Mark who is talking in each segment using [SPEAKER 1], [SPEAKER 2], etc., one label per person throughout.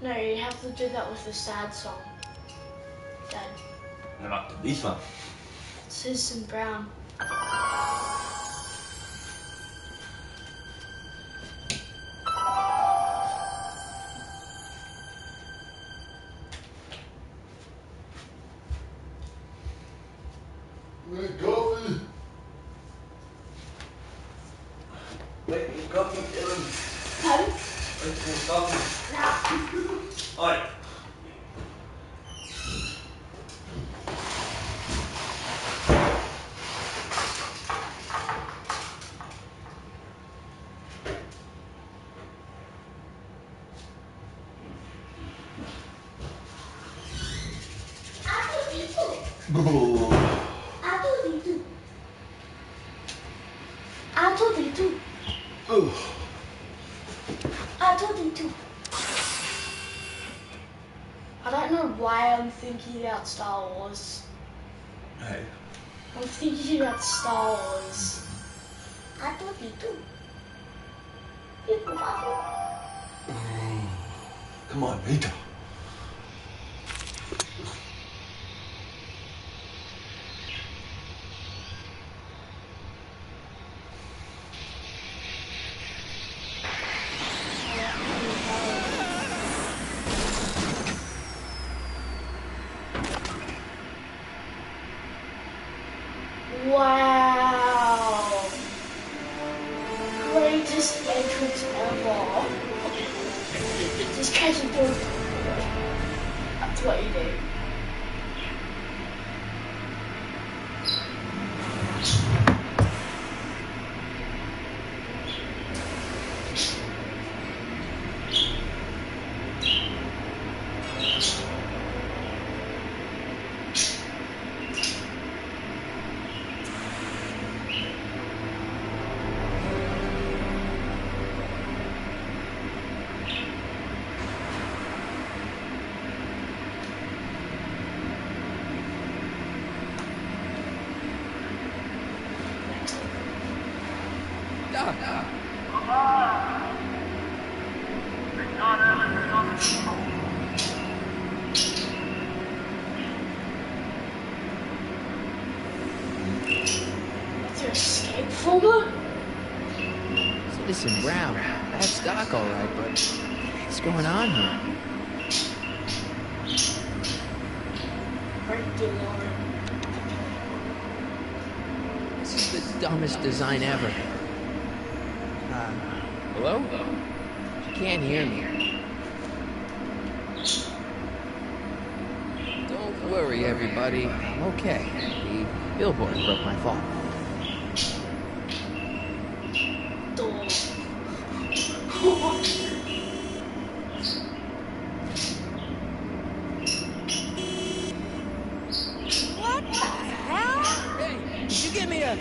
[SPEAKER 1] No, you have to do that with the sad song. Dad.
[SPEAKER 2] No, not this one.
[SPEAKER 1] Citizen Brown.
[SPEAKER 3] Coffee.
[SPEAKER 2] Wait, coffee, Dylan.
[SPEAKER 1] Pardon?
[SPEAKER 2] Wait, coffee. Oi.
[SPEAKER 1] I don't know why I'm thinking about Star Wars.
[SPEAKER 2] Hey.
[SPEAKER 1] I'm thinking about Star Wars.
[SPEAKER 3] Come on, Vito.
[SPEAKER 1] Wow! Greatest entrance ever. Just catch a door. That's what you do. What's your escape folder?
[SPEAKER 4] Citizen Brown. That's Doc, all right, but what's going on here?
[SPEAKER 1] Right, DeLorean.
[SPEAKER 4] This is the dumbest design ever. Hello? You can't hear me. Don't worry, everybody. I'm okay. The billboard broke my fall.
[SPEAKER 1] Door.
[SPEAKER 5] What the hell?
[SPEAKER 4] Hey, did you give me a...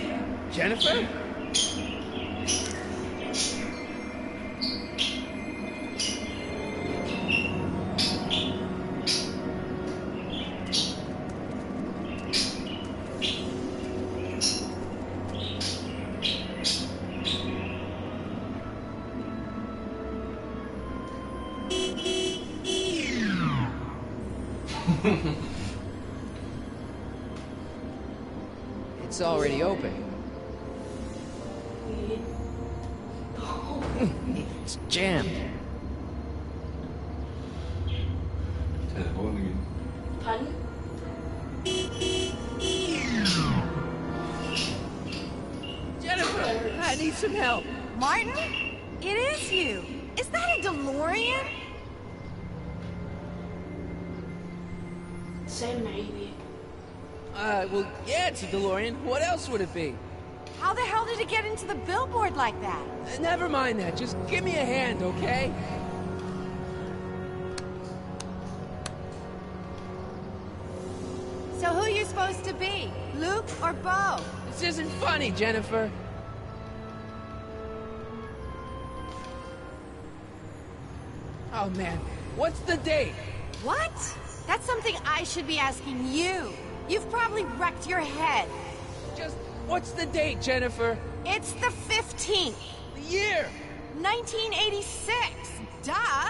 [SPEAKER 4] Jennifer? It's already open. It's jammed.
[SPEAKER 3] Telefonen.
[SPEAKER 1] Pardon?
[SPEAKER 4] Jennifer, I need some help.
[SPEAKER 5] Martin? It is you. Is that a DeLorean?
[SPEAKER 1] Say maybe.
[SPEAKER 4] Well, yeah, it's a DeLorean. What else would it be?
[SPEAKER 5] How the hell did it get into the billboard like that?
[SPEAKER 4] Never mind that. Just give me a hand, okay?
[SPEAKER 5] So who are you supposed to be? Luke or Bo?
[SPEAKER 4] This isn't funny, Jennifer. Oh, man. What's the date?
[SPEAKER 5] What? That's something I should be asking you. You've probably wrecked your head.
[SPEAKER 4] Just, what's the date, Jennifer?
[SPEAKER 5] It's the 15th.
[SPEAKER 4] The year.
[SPEAKER 5] 1986. Duh.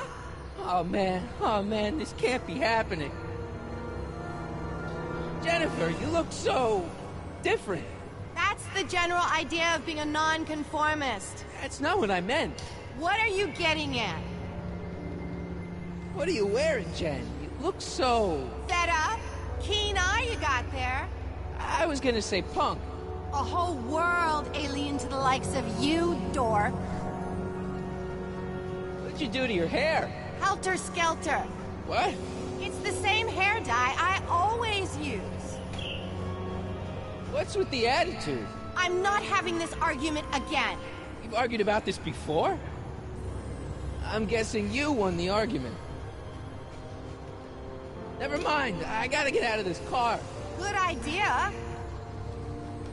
[SPEAKER 4] Oh man, this can't be happening. Jennifer, you look so different.
[SPEAKER 5] That's the general idea of being a nonconformist.
[SPEAKER 4] That's not what I meant.
[SPEAKER 5] What are you getting at?
[SPEAKER 4] What are you wearing, Jen? You look so...
[SPEAKER 5] Fed up? Keen eye you got there.
[SPEAKER 4] I was gonna say punk.
[SPEAKER 5] A whole world alien to the likes of you, dork.
[SPEAKER 4] What'd you do to your hair?
[SPEAKER 5] Helter Skelter.
[SPEAKER 4] What?
[SPEAKER 5] It's the same hair dye I always use.
[SPEAKER 4] What's with the attitude?
[SPEAKER 5] I'm not having this argument again.
[SPEAKER 4] We've argued about this before? I'm guessing you won the argument. Never mind, I gotta get out of this car.
[SPEAKER 5] Good idea.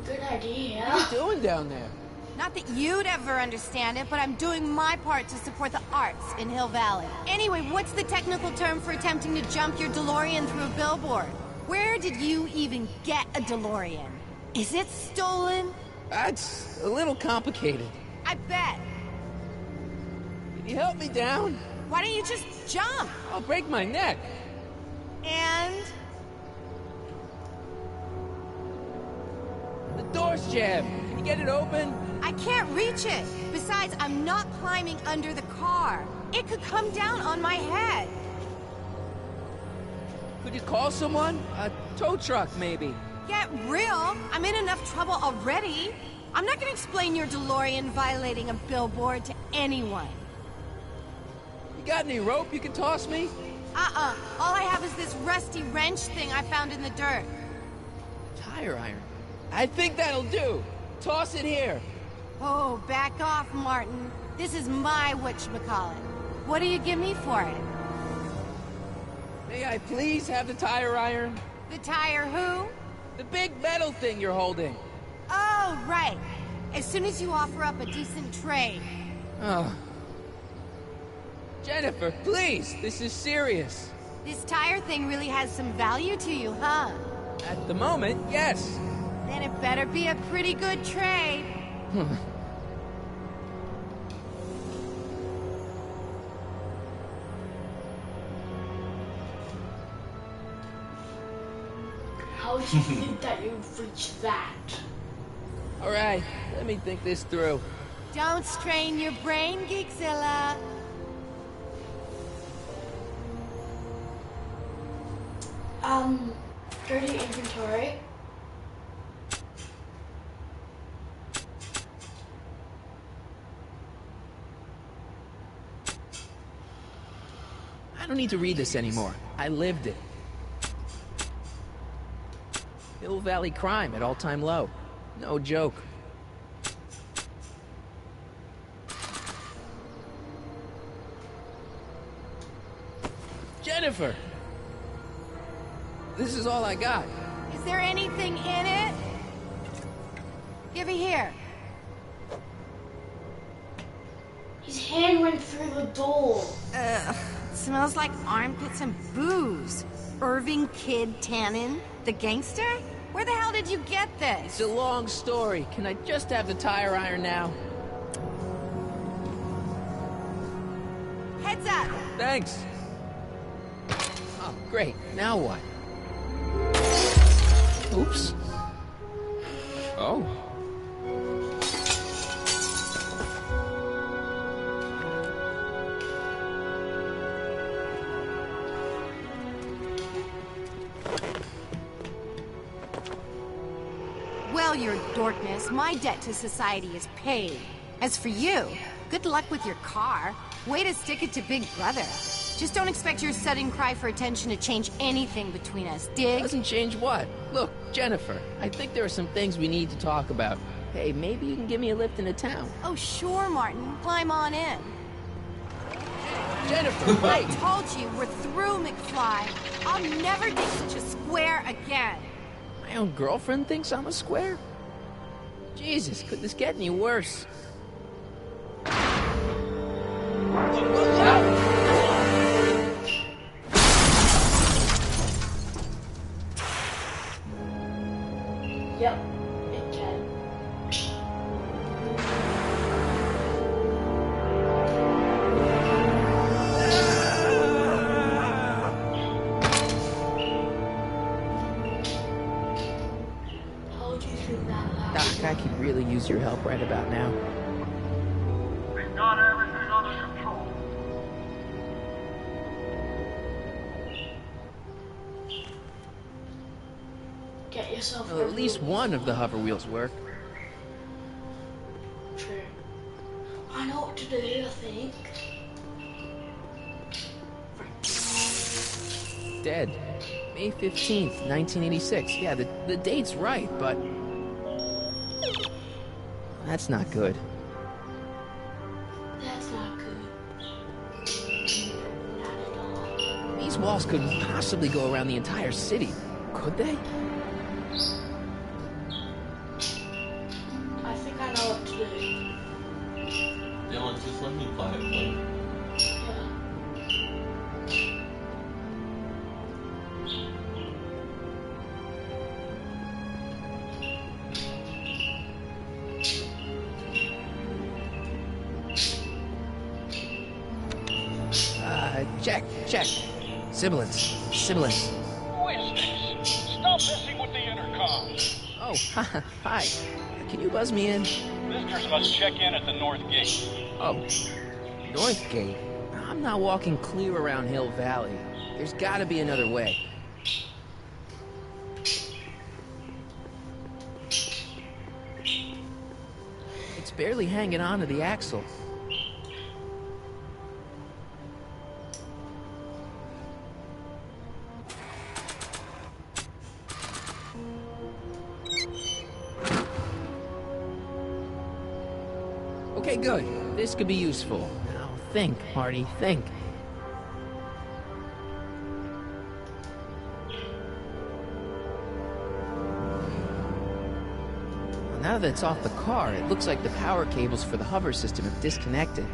[SPEAKER 1] Good idea.
[SPEAKER 4] What are you doing down there?
[SPEAKER 5] Not that you'd ever understand it, but I'm doing my part to support the arts in Hill Valley. Anyway, what's the technical term for attempting to jump your DeLorean through a billboard? Where did you even get a DeLorean? Is it stolen?
[SPEAKER 4] That's a little complicated.
[SPEAKER 5] I bet.
[SPEAKER 4] Can you help me down?
[SPEAKER 5] Why don't you just jump?
[SPEAKER 4] I'll break my neck.
[SPEAKER 5] And...
[SPEAKER 4] The door's jammed. Can you get it open?
[SPEAKER 5] I can't reach it. Besides, I'm not climbing under the car. It could come down on my head.
[SPEAKER 4] Could you call someone? A tow truck, maybe.
[SPEAKER 5] Get real. I'm in enough trouble already. I'm not gonna explain your DeLorean violating a billboard to anyone.
[SPEAKER 4] You got any rope you can toss me?
[SPEAKER 5] All I have is this rusty wrench thing I found in the dirt.
[SPEAKER 4] Tire iron. I think that'll do. Toss it here.
[SPEAKER 5] Oh, back off, Martin. This is my whatchamacallit. What do you give me for it?
[SPEAKER 4] May I please have the tire iron?
[SPEAKER 5] The tire who?
[SPEAKER 4] The big metal thing you're holding.
[SPEAKER 5] Oh, right. As soon as you offer up a decent trade.
[SPEAKER 4] Oh. Jennifer, please, this is serious.
[SPEAKER 5] This tire thing really has some value to you, huh?
[SPEAKER 4] At the moment, yes.
[SPEAKER 5] Then it better be a pretty good trade.
[SPEAKER 1] How do you think that you've reached that?
[SPEAKER 4] All right, let me think this through.
[SPEAKER 5] Don't strain your brain, Geekzilla.
[SPEAKER 1] Dirty inventory.
[SPEAKER 4] I don't need to read this anymore. I lived it. Hill Valley crime at all-time low. No joke. Jennifer! This is all I got.
[SPEAKER 5] Is there anything in it? Give it here.
[SPEAKER 1] His hand went through the door.
[SPEAKER 5] Ugh. Smells like armpits and booze. Irving Kid Tannen, the gangster? Where the hell did you get this?
[SPEAKER 4] It's a long story. Can I just have the tire iron now?
[SPEAKER 5] Heads up!
[SPEAKER 4] Thanks. Oh, great. Now what? Oops. Oh.
[SPEAKER 5] Well, your dorkness, my debt to society is paid. As for you, good luck with your car. Way to stick it to Big Brother. Just don't expect your sudden cry for attention to change anything between us, dig?
[SPEAKER 4] Doesn't change what? Look, Jennifer, I think there are some things we need to talk about. Hey, maybe you can give me a lift into town.
[SPEAKER 5] Oh, sure, Martin. Climb on in.
[SPEAKER 4] Jennifer,
[SPEAKER 5] I
[SPEAKER 4] wait!
[SPEAKER 5] told you, we're through, McFly. I'll never date such a square again.
[SPEAKER 4] My own girlfriend thinks I'm a square? Jesus, could this get any worse?
[SPEAKER 1] Yep, it can.
[SPEAKER 4] think I could really use your help right about now.
[SPEAKER 6] We've got everything under control.
[SPEAKER 1] Get yourself.
[SPEAKER 4] Well, at least one of the hover wheels work.
[SPEAKER 1] True. I know what to do, I think.
[SPEAKER 4] Dead. May 15th, 1986. Yeah, the date's right, but... that's not good.
[SPEAKER 1] That's not good. Not at all.
[SPEAKER 4] These walls couldn't possibly go around the entire city, could they?
[SPEAKER 1] I think I know what to do.
[SPEAKER 3] Dylan, just let me buy it, bud.
[SPEAKER 4] Check. Sibilance.
[SPEAKER 6] Who is this? Stop messing with the intercom.
[SPEAKER 4] Oh, hi. Can you buzz me in?
[SPEAKER 6] Visitors must check in at the North Gate.
[SPEAKER 4] Oh, North Gate? I'm not walking clear around Hill Valley. There's gotta be another way. It's barely hanging on to the axle. Okay, good. This could be useful. Now, think, Marty, think. Well, now that it's off the car, it looks like the power cables for the hover system have disconnected.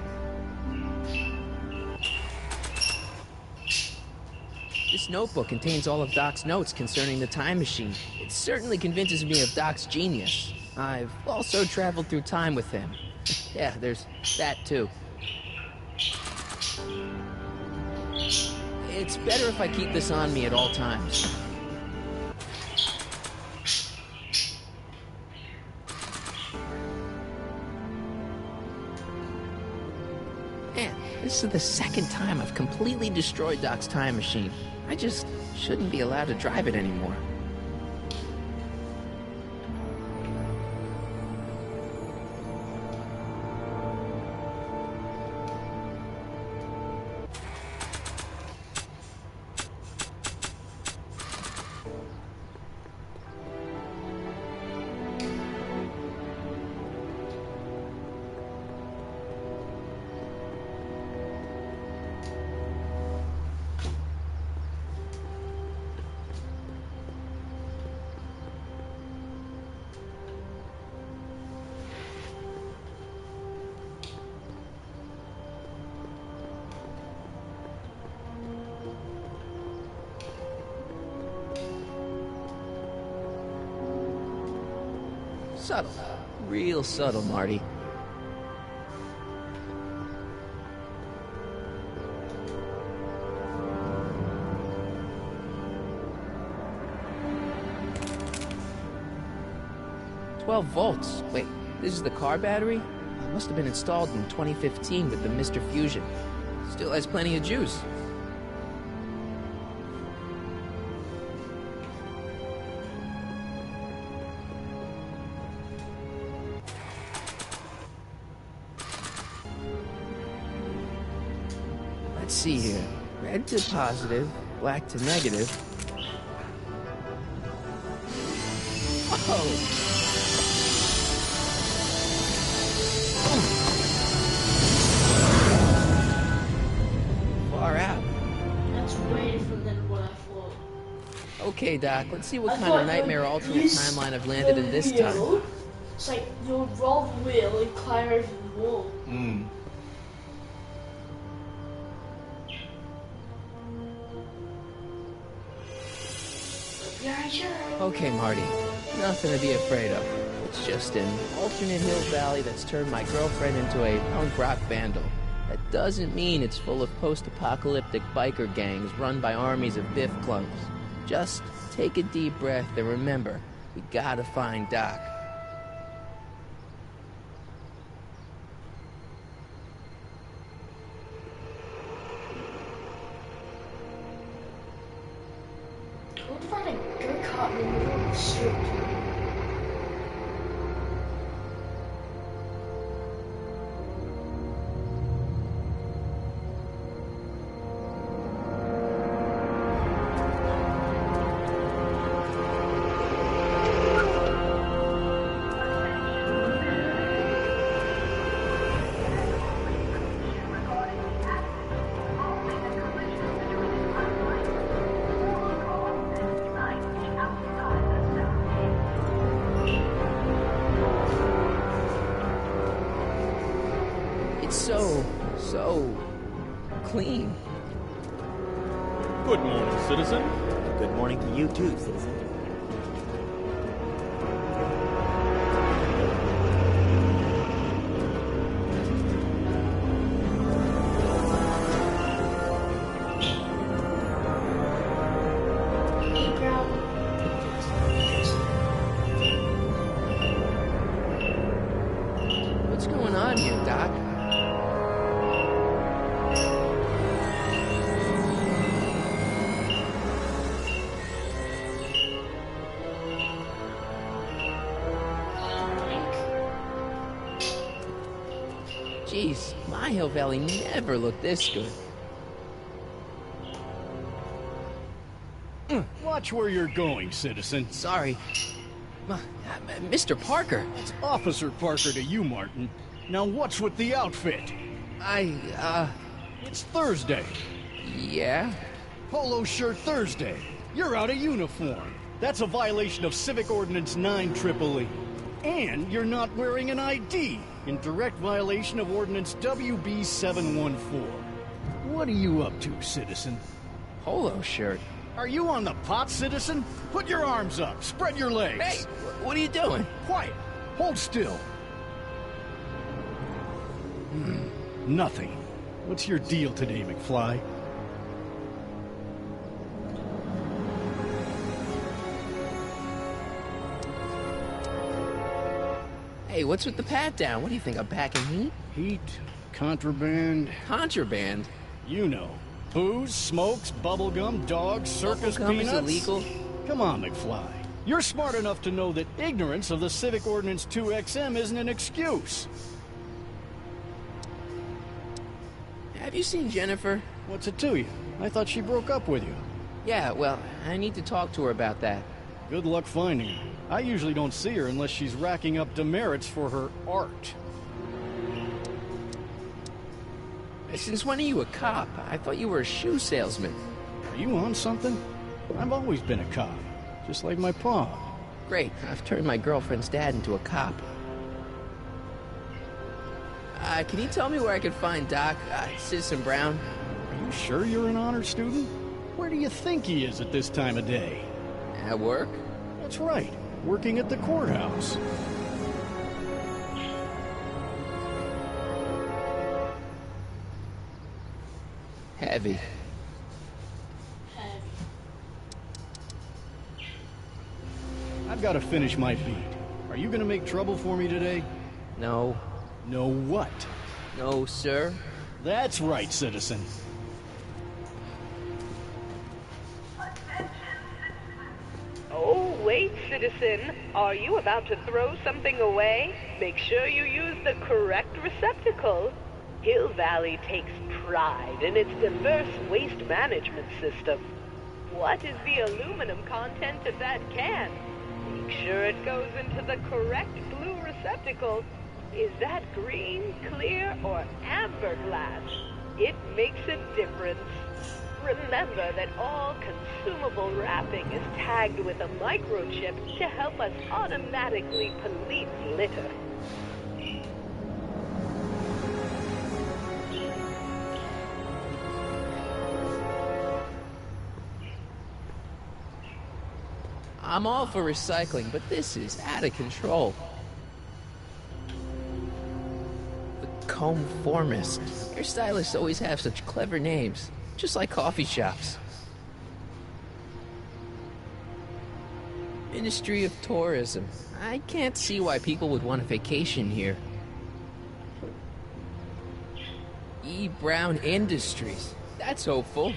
[SPEAKER 4] This notebook contains all of Doc's notes concerning the time machine. It certainly convinces me of Doc's genius. I've also traveled through time with him. Yeah, there's that too. It's better if I keep this on me at all times. Man, this is the second time I've completely destroyed Doc's time machine. I just shouldn't be allowed to drive it anymore. Subtle. Real subtle, Marty. "12 volts. Wait, this is the car battery? It must have been installed in 2015 with the Mr. Fusion. Still has plenty of juice." Let's see here. Red to positive, black to negative. Whoa! Far out.
[SPEAKER 1] That's way different than what I thought.
[SPEAKER 4] Okay, Doc, let's see what
[SPEAKER 1] I
[SPEAKER 4] kind
[SPEAKER 1] thought
[SPEAKER 4] of nightmare
[SPEAKER 1] you'd
[SPEAKER 4] alternate
[SPEAKER 1] use
[SPEAKER 4] timeline I've landed
[SPEAKER 1] the
[SPEAKER 4] in this
[SPEAKER 1] wheel.
[SPEAKER 4] time.
[SPEAKER 1] It's like you would roll the wheel and climb over the wall. Yeah, sure.
[SPEAKER 4] Okay, Marty. Nothing to be afraid of. It's just an alternate Hill Valley that's turned my girlfriend into a punk rock vandal. That doesn't mean it's full of post-apocalyptic biker gangs run by armies of Biff clones. Just take a deep breath and remember, we gotta find Doc.
[SPEAKER 1] caught me in the middle of the street.
[SPEAKER 4] It's so clean.
[SPEAKER 7] Good morning, citizen.
[SPEAKER 8] Good morning to you too, citizen.
[SPEAKER 1] Hey, Brown.
[SPEAKER 4] What's going on here, Doc? Jeez, my Hill Valley never looked this good.
[SPEAKER 7] Watch where you're going, citizen.
[SPEAKER 4] Sorry. Mr. Parker,
[SPEAKER 7] It's Officer Parker to you, Martin. Now what's with the outfit? It's Thursday.
[SPEAKER 4] Yeah?
[SPEAKER 7] Polo shirt Thursday. You're out of uniform. That's a violation of Civic Ordinance 9EEE. And you're not wearing an ID, in direct violation of Ordinance WB 714. What are you up to, citizen?
[SPEAKER 4] Polo shirt.
[SPEAKER 7] Are you on the pot, citizen? Put your arms up. Spread your legs.
[SPEAKER 4] Hey, what are you doing?
[SPEAKER 7] Quiet. Hold still. Nothing. What's your deal today, McFly?
[SPEAKER 4] Hey, what's with the pat down? What do you think, I'm packing heat?
[SPEAKER 7] Heat, contraband,
[SPEAKER 4] Contraband?
[SPEAKER 7] you know. Booze, smokes, bubblegum, dogs, circus
[SPEAKER 4] Bubblegum is
[SPEAKER 7] peanuts.
[SPEAKER 4] illegal?
[SPEAKER 7] Come on, McFly. You're smart enough to know that ignorance of the Civic Ordinance 2XM isn't an excuse.
[SPEAKER 4] Have you seen Jennifer?
[SPEAKER 7] What's it to you? I thought she broke up with you.
[SPEAKER 4] Yeah, well, I need to talk to her about that.
[SPEAKER 7] Good luck finding her. I usually don't see her unless she's racking up demerits for her art.
[SPEAKER 4] Since when are you a cop? I thought you were a shoe salesman.
[SPEAKER 7] Are you on something? I've always been a cop, just like my pa.
[SPEAKER 4] Great, I've turned my girlfriend's dad into a cop. Can you tell me where I can find Doc, Citizen Brown?
[SPEAKER 7] Are you sure you're an honor student? Where do you think he is at this time of day?
[SPEAKER 4] At work?
[SPEAKER 7] That's right, working at the courthouse.
[SPEAKER 4] Heavy.
[SPEAKER 7] I've got to finish my beat. Are you gonna make trouble for me today?
[SPEAKER 4] No.
[SPEAKER 7] No what?
[SPEAKER 4] No, sir.
[SPEAKER 7] That's right, citizen.
[SPEAKER 9] Oh, wait, citizen. Are you about to throw something away? Make sure you use the correct receptacle. Hill Valley takes pride in its diverse waste management system. What is the aluminum content of that can? Make sure it goes into the correct blue receptacle. Is that green, clear, or amber glass? It makes a difference. Remember that all consumable wrapping is tagged with a microchip to help us automatically police litter.
[SPEAKER 4] I'm all for recycling, but this is out of control. The Conformist. Hairstylists always have such clever names, just like coffee shops. Ministry of Tourism. I can't see why people would want a vacation here. E. Brown Industries. That's hopeful.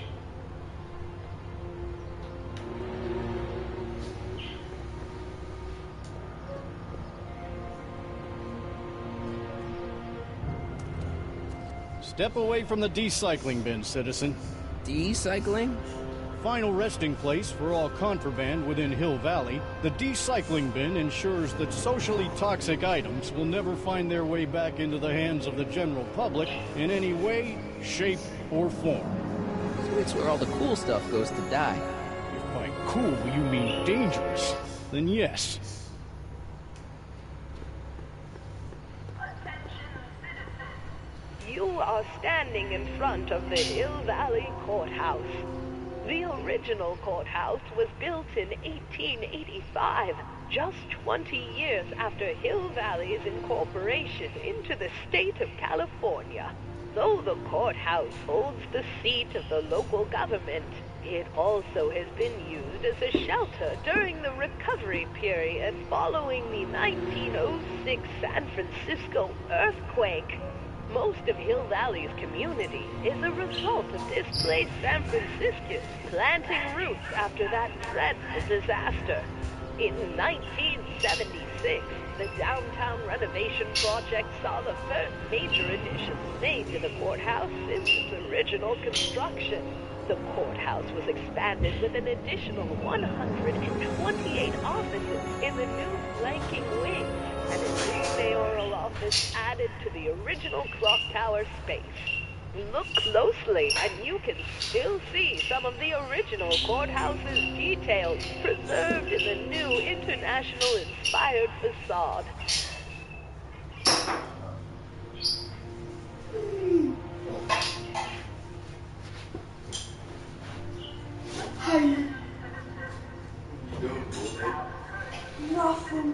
[SPEAKER 7] Step away from the decycling bin, citizen.
[SPEAKER 4] Decycling?
[SPEAKER 7] Final resting place for all contraband within Hill Valley, the decycling bin ensures that socially toxic items will never find their way back into the hands of the general public in any way, shape, or form.
[SPEAKER 4] So it's where all the cool stuff goes to die.
[SPEAKER 7] If by cool you mean dangerous, then yes.
[SPEAKER 9] You are standing in front of the Hill Valley Courthouse. The original courthouse was built in 1885, just 20 years after Hill Valley's incorporation into the state of California. Though the courthouse holds the seat of the local government, it also has been used as a shelter during the recovery period following the 1906 San Francisco earthquake. Most of Hill Valley's community is a result of displaced San Franciscans planting roots after that dreadful disaster. In 1976, the downtown renovation project saw the first major additions made to the courthouse since its original construction. The courthouse was expanded with an additional 128 offices in the new flanking wing, and a new mayoral office added to the original clock tower space. Look closely, and you can still see some of the original courthouse's details preserved in the new international-inspired facade.
[SPEAKER 1] Hey. Nothing.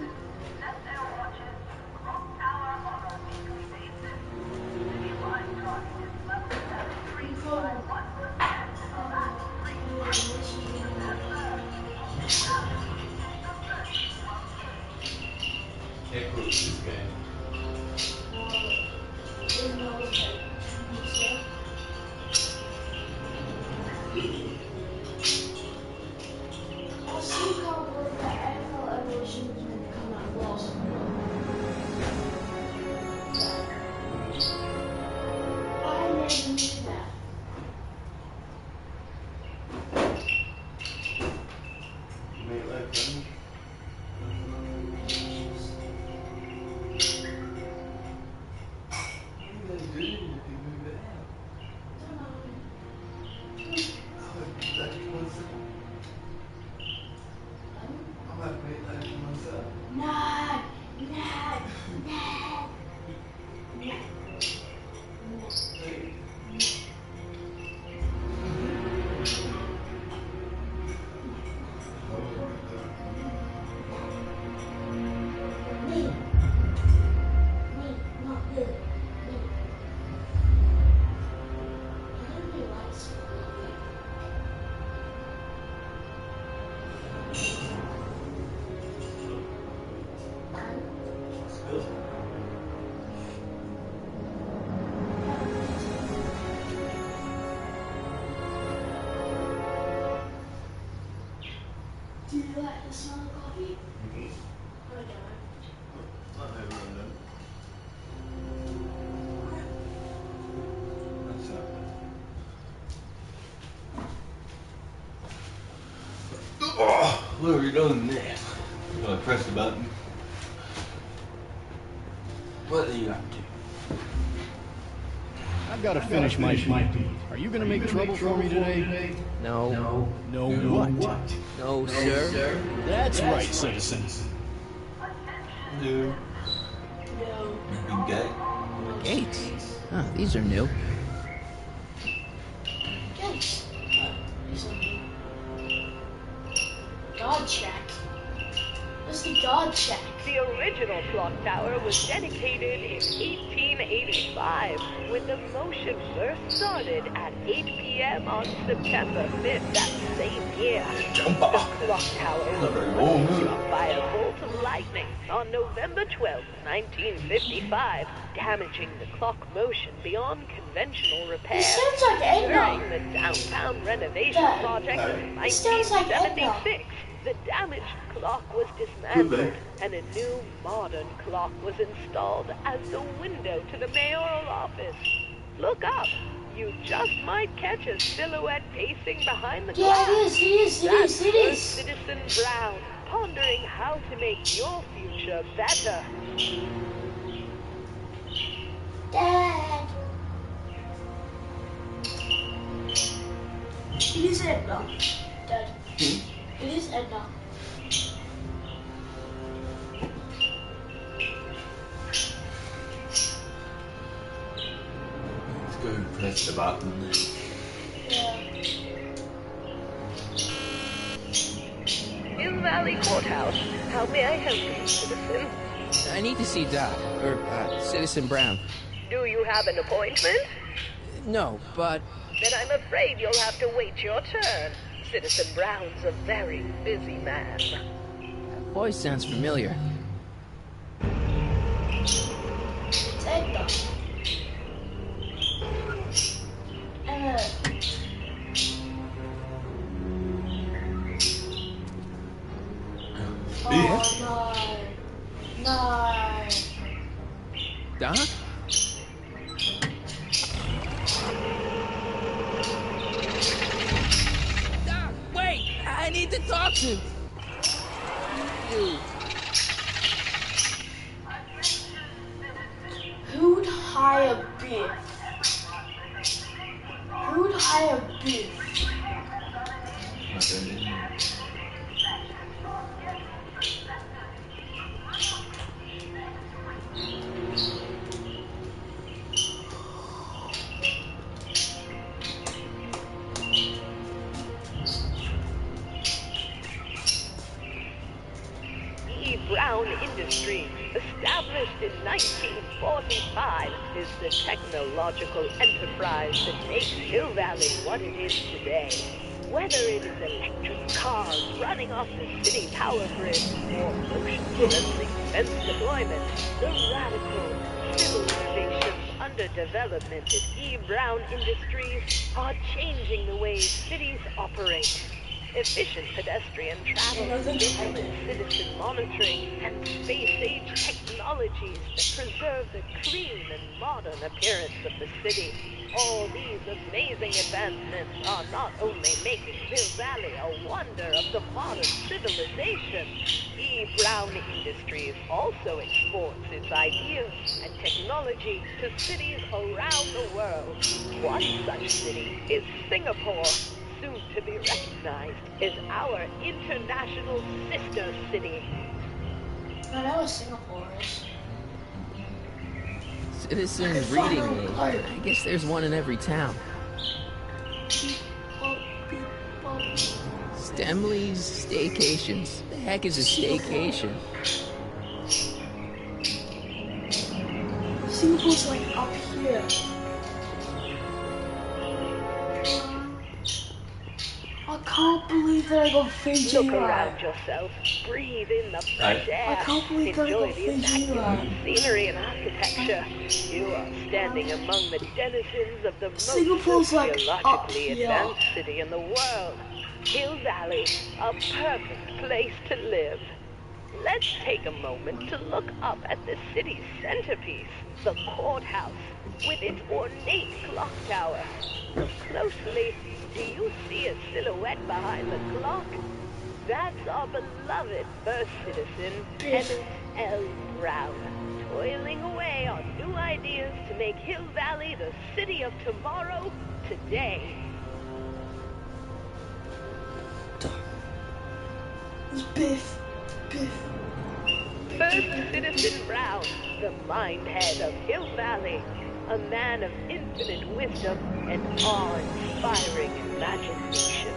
[SPEAKER 3] Hey, cool, this game.
[SPEAKER 1] I'll see how good the NFL Evolution is going to come out of Lost. I never knew that.
[SPEAKER 3] Make life fun.
[SPEAKER 1] Nah, nah, nah. Do you like the smell of coffee? I don't.
[SPEAKER 3] Oh, what are we doing there? Oh, I press the button. What are you up to?
[SPEAKER 7] I've got to finish my feed. Are you going to make trouble for me today?
[SPEAKER 4] No.
[SPEAKER 7] No what?
[SPEAKER 4] No, sir.
[SPEAKER 7] That's right, citizen.
[SPEAKER 3] No.
[SPEAKER 1] No.
[SPEAKER 3] You gay?
[SPEAKER 4] Gates. Ah, these are new.
[SPEAKER 1] Yes. God Shack. What's the God Shack?
[SPEAKER 9] The original clock tower was dedicated in 1885, when the motion first started at 8 p.m. on September 5th that same year. The clock tower was struck by a bolt of lightning on November 12, 1955, damaging the clock motion beyond conventional repair.
[SPEAKER 1] It sounds like Edna.
[SPEAKER 9] During the downtown renovation
[SPEAKER 1] Dad,
[SPEAKER 9] project of
[SPEAKER 1] it sounds like Edna.
[SPEAKER 9] 1976, the damaged clock was dismantled, and a new modern clock was installed as the window to the mayoral office. Look up. You just might catch a silhouette pacing behind the
[SPEAKER 1] Yeah,
[SPEAKER 9] glass.
[SPEAKER 1] it is.
[SPEAKER 9] That's First Citizen Brown, pondering how to make your future better.
[SPEAKER 1] Dad. It is Edna. Dad. It is Edna.
[SPEAKER 2] Let's go press the button.
[SPEAKER 1] Yeah.
[SPEAKER 9] Hill Valley Courthouse. How may I help you, citizen?
[SPEAKER 4] I need to see Doc, or Citizen Brown.
[SPEAKER 9] Do you have an appointment?
[SPEAKER 4] No, but
[SPEAKER 9] Then I'm afraid you'll have to wait your turn. Citizen Brown's a very busy man.
[SPEAKER 4] that voice sounds familiar.
[SPEAKER 1] It's Edna. Oh, no. No.
[SPEAKER 4] Doc? Doc, wait! I need to talk to you.
[SPEAKER 1] Who'd hire Biff? Who'd hire Biff?
[SPEAKER 2] I don't know.
[SPEAKER 9] E. Brown Industries, established in 1945, is the technological enterprise that makes Hill Valley what it is today. Whether it is electric cars running off the city power grid or motion-sensing fence deployment, the radical civil innovations under development at E. Brown Industries are changing the way cities operate. Efficient pedestrian travel, digital citizen monitoring, and space-age technologies that preserve the clean and modern appearance of the city. All these amazing advancements are not only making Hill Valley a wonder of the modern civilization. E. Brown Industries also exports its ideas and technology to cities around the world. One such city is Singapore, soon to be recognized as our international sister city.
[SPEAKER 1] I know what Singapore is.
[SPEAKER 4] Citizen reading room. I guess there's one in every town. Stemley's Staycations. The heck is a staycation?
[SPEAKER 1] Singapore's like up here. I can't believe that I got Fiji
[SPEAKER 9] Look around
[SPEAKER 1] right.
[SPEAKER 9] yourself. Breathe in the fresh air.
[SPEAKER 1] I can't believe that I
[SPEAKER 9] Enjoy
[SPEAKER 1] got
[SPEAKER 9] the
[SPEAKER 1] Fiji
[SPEAKER 9] immaculate
[SPEAKER 1] right.
[SPEAKER 9] scenery and architecture. You are standing among the denizens of the most
[SPEAKER 1] Singapore's like up
[SPEAKER 9] sociologically
[SPEAKER 1] here.
[SPEAKER 9] advanced city in the world. Hill Valley, a perfect place to live. Let's take a moment to look up at the city's centerpiece, the courthouse, with its ornate clock tower. Look closely. Do you see a silhouette behind the clock? That's our beloved first citizen, Kenneth L. Brown, toiling away on new ideas to make Hill Valley the city of tomorrow, today.
[SPEAKER 1] It's Biff.
[SPEAKER 9] First Citizen Brown, the mind head of Hill Valley, a man of infinite wisdom and awe-inspiring imagination.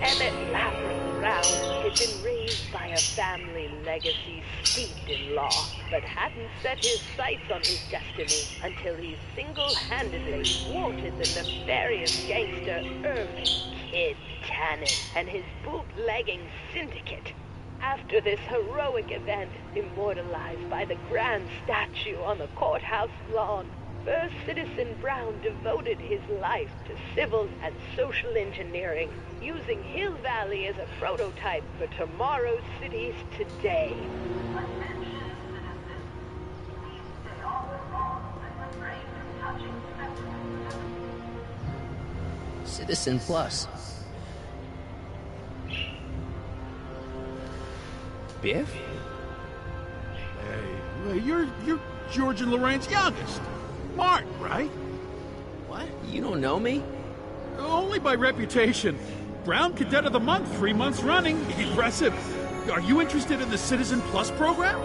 [SPEAKER 9] Emmett Laverne Brown had been raised by a family legacy steeped in law, but hadn't set his sights on his destiny until he single-handedly thwarted the nefarious gangster Irving Kid Tannen and his bootlegging syndicate. After this heroic event, immortalized by the grand statue on the courthouse lawn, First Citizen Brown devoted his life to civil and social engineering, using Hill Valley as a prototype for tomorrow's cities today.
[SPEAKER 4] Citizen Plus. Biff?
[SPEAKER 10] Hey, you're George and Lorraine's youngest. Martin, right?
[SPEAKER 4] What? You don't know me?
[SPEAKER 10] Only by reputation. Brown Cadet of the Month, 3 months running. Impressive. Are you interested in the Citizen Plus program?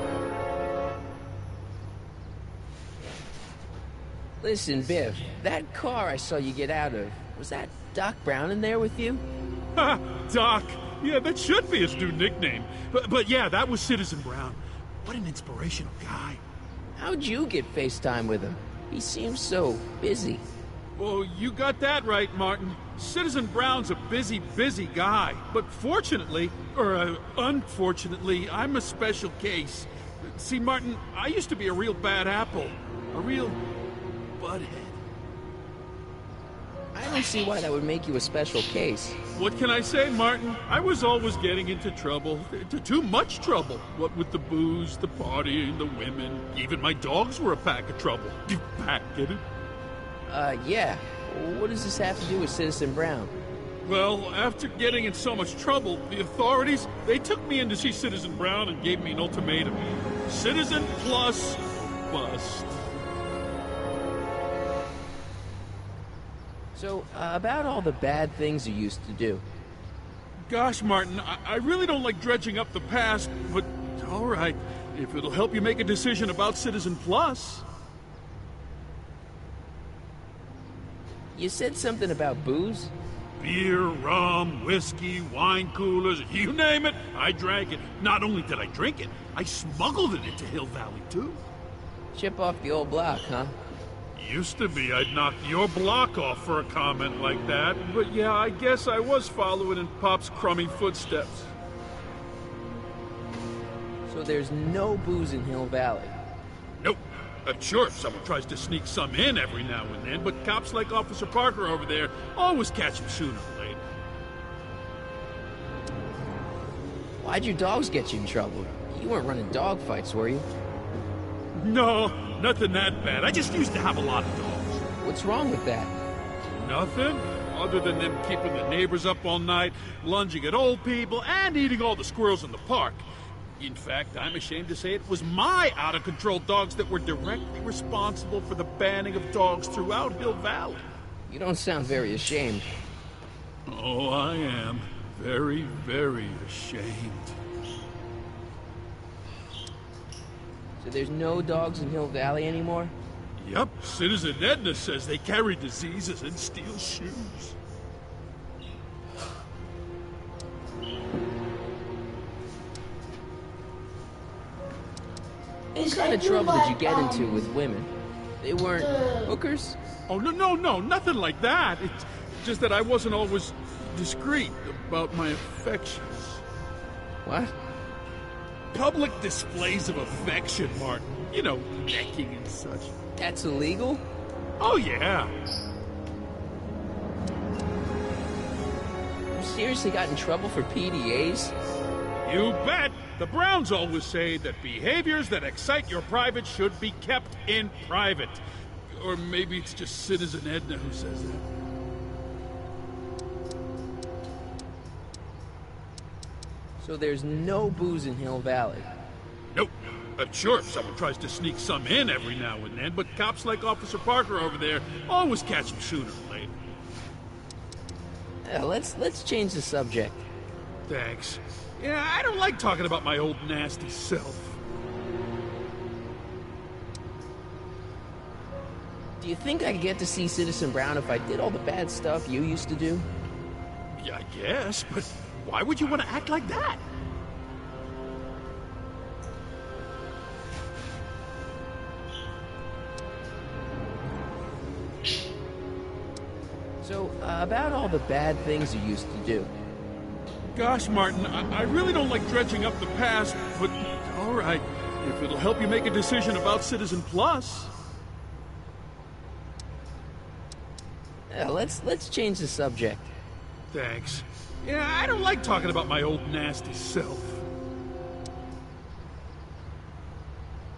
[SPEAKER 4] Listen, Biff, that car I saw you get out of, was that Doc Brown in there with you?
[SPEAKER 10] Ha! Doc. Yeah, that should be his new nickname. But yeah, that was Citizen Brown. What an inspirational guy.
[SPEAKER 4] How'd you get FaceTime with him? He seems so busy.
[SPEAKER 10] Well, you got that right, Martin. Citizen Brown's a busy, busy guy. But fortunately, or unfortunately, I'm a special case. See, Martin, I used to be a real bad apple. A real butthead.
[SPEAKER 4] I don't see why that would make you a special case.
[SPEAKER 10] What can I say, Martin? I was always getting into trouble. Too much trouble. What with the booze, the partying, the women. Even my dogs were a pack of trouble. Pack, get it?
[SPEAKER 4] Yeah. What does this have to do with Citizen Brown?
[SPEAKER 10] Well, after getting in so much trouble, the authorities, they took me in to see Citizen Brown and gave me an ultimatum. Citizen Plus bust.
[SPEAKER 4] So, about all the bad things you used to do.
[SPEAKER 10] Gosh, Martin, I really don't like dredging up the past, but all right, if it'll help you make a decision about Citizen Plus.
[SPEAKER 4] You said something about booze?
[SPEAKER 10] Beer, rum, whiskey, wine coolers, you name it, I drank it. Not only did I drink it, I smuggled it into Hill Valley, too.
[SPEAKER 4] Chip off the old block, huh?
[SPEAKER 10] Used to be I'd knock your block off for a comment like that, but yeah, I guess I was following in Pop's crummy footsteps.
[SPEAKER 4] So there's no booze in Hill Valley?
[SPEAKER 10] Nope. Sure, someone tries to sneak some in every now and then, but cops like Officer Parker over there always catch him sooner or later.
[SPEAKER 4] Why'd your dogs get you in trouble? You weren't running dog fights, were you?
[SPEAKER 10] No, nothing that bad. I just used to have a lot of dogs.
[SPEAKER 4] What's wrong with that?
[SPEAKER 10] Nothing, other than them keeping the neighbors up all night, lunging at old people, and eating all the squirrels in the park. In fact, I'm ashamed to say it was my out-of-control dogs that were directly responsible for the banning of dogs throughout Hill Valley.
[SPEAKER 4] You don't sound very ashamed.
[SPEAKER 10] Oh, I am. Very, very ashamed.
[SPEAKER 4] So there's no dogs in Hill Valley anymore?
[SPEAKER 10] Yep, Citizen Edna says they carry diseases and steal shoes.
[SPEAKER 4] What kind of trouble did you get into with women? They weren't hookers?
[SPEAKER 10] Oh, no, nothing like that. It's just that I wasn't always discreet about my affections.
[SPEAKER 4] What?
[SPEAKER 10] Public displays of affection, Martin. You know, necking and such.
[SPEAKER 4] That's illegal?
[SPEAKER 10] Oh, yeah.
[SPEAKER 4] You seriously got in trouble for PDAs?
[SPEAKER 10] You bet. The Browns always say that behaviors that excite your private should be kept in private. Or maybe it's just Citizen Edna who says that.
[SPEAKER 4] So there's no booze in Hill Valley?
[SPEAKER 10] Nope. Sure, someone tries to sneak some in every now and then, but cops like Officer Parker over there always catch him sooner or later.
[SPEAKER 4] Yeah, let's change the subject.
[SPEAKER 10] Thanks. Yeah, I don't like talking about my old nasty self.
[SPEAKER 4] Do you think I'd get to see Citizen Brown if I did all the bad stuff you used to do?
[SPEAKER 10] Yeah, I guess, but why would you want to act like that?
[SPEAKER 4] So, about all the bad things you used to do.
[SPEAKER 10] Gosh, Martin, I really don't like dredging up the past, but all right, if it'll help you make a decision about Citizen Plus.
[SPEAKER 4] Yeah, let's change the subject.
[SPEAKER 10] Thanks. Yeah, I don't like talking about my old nasty self.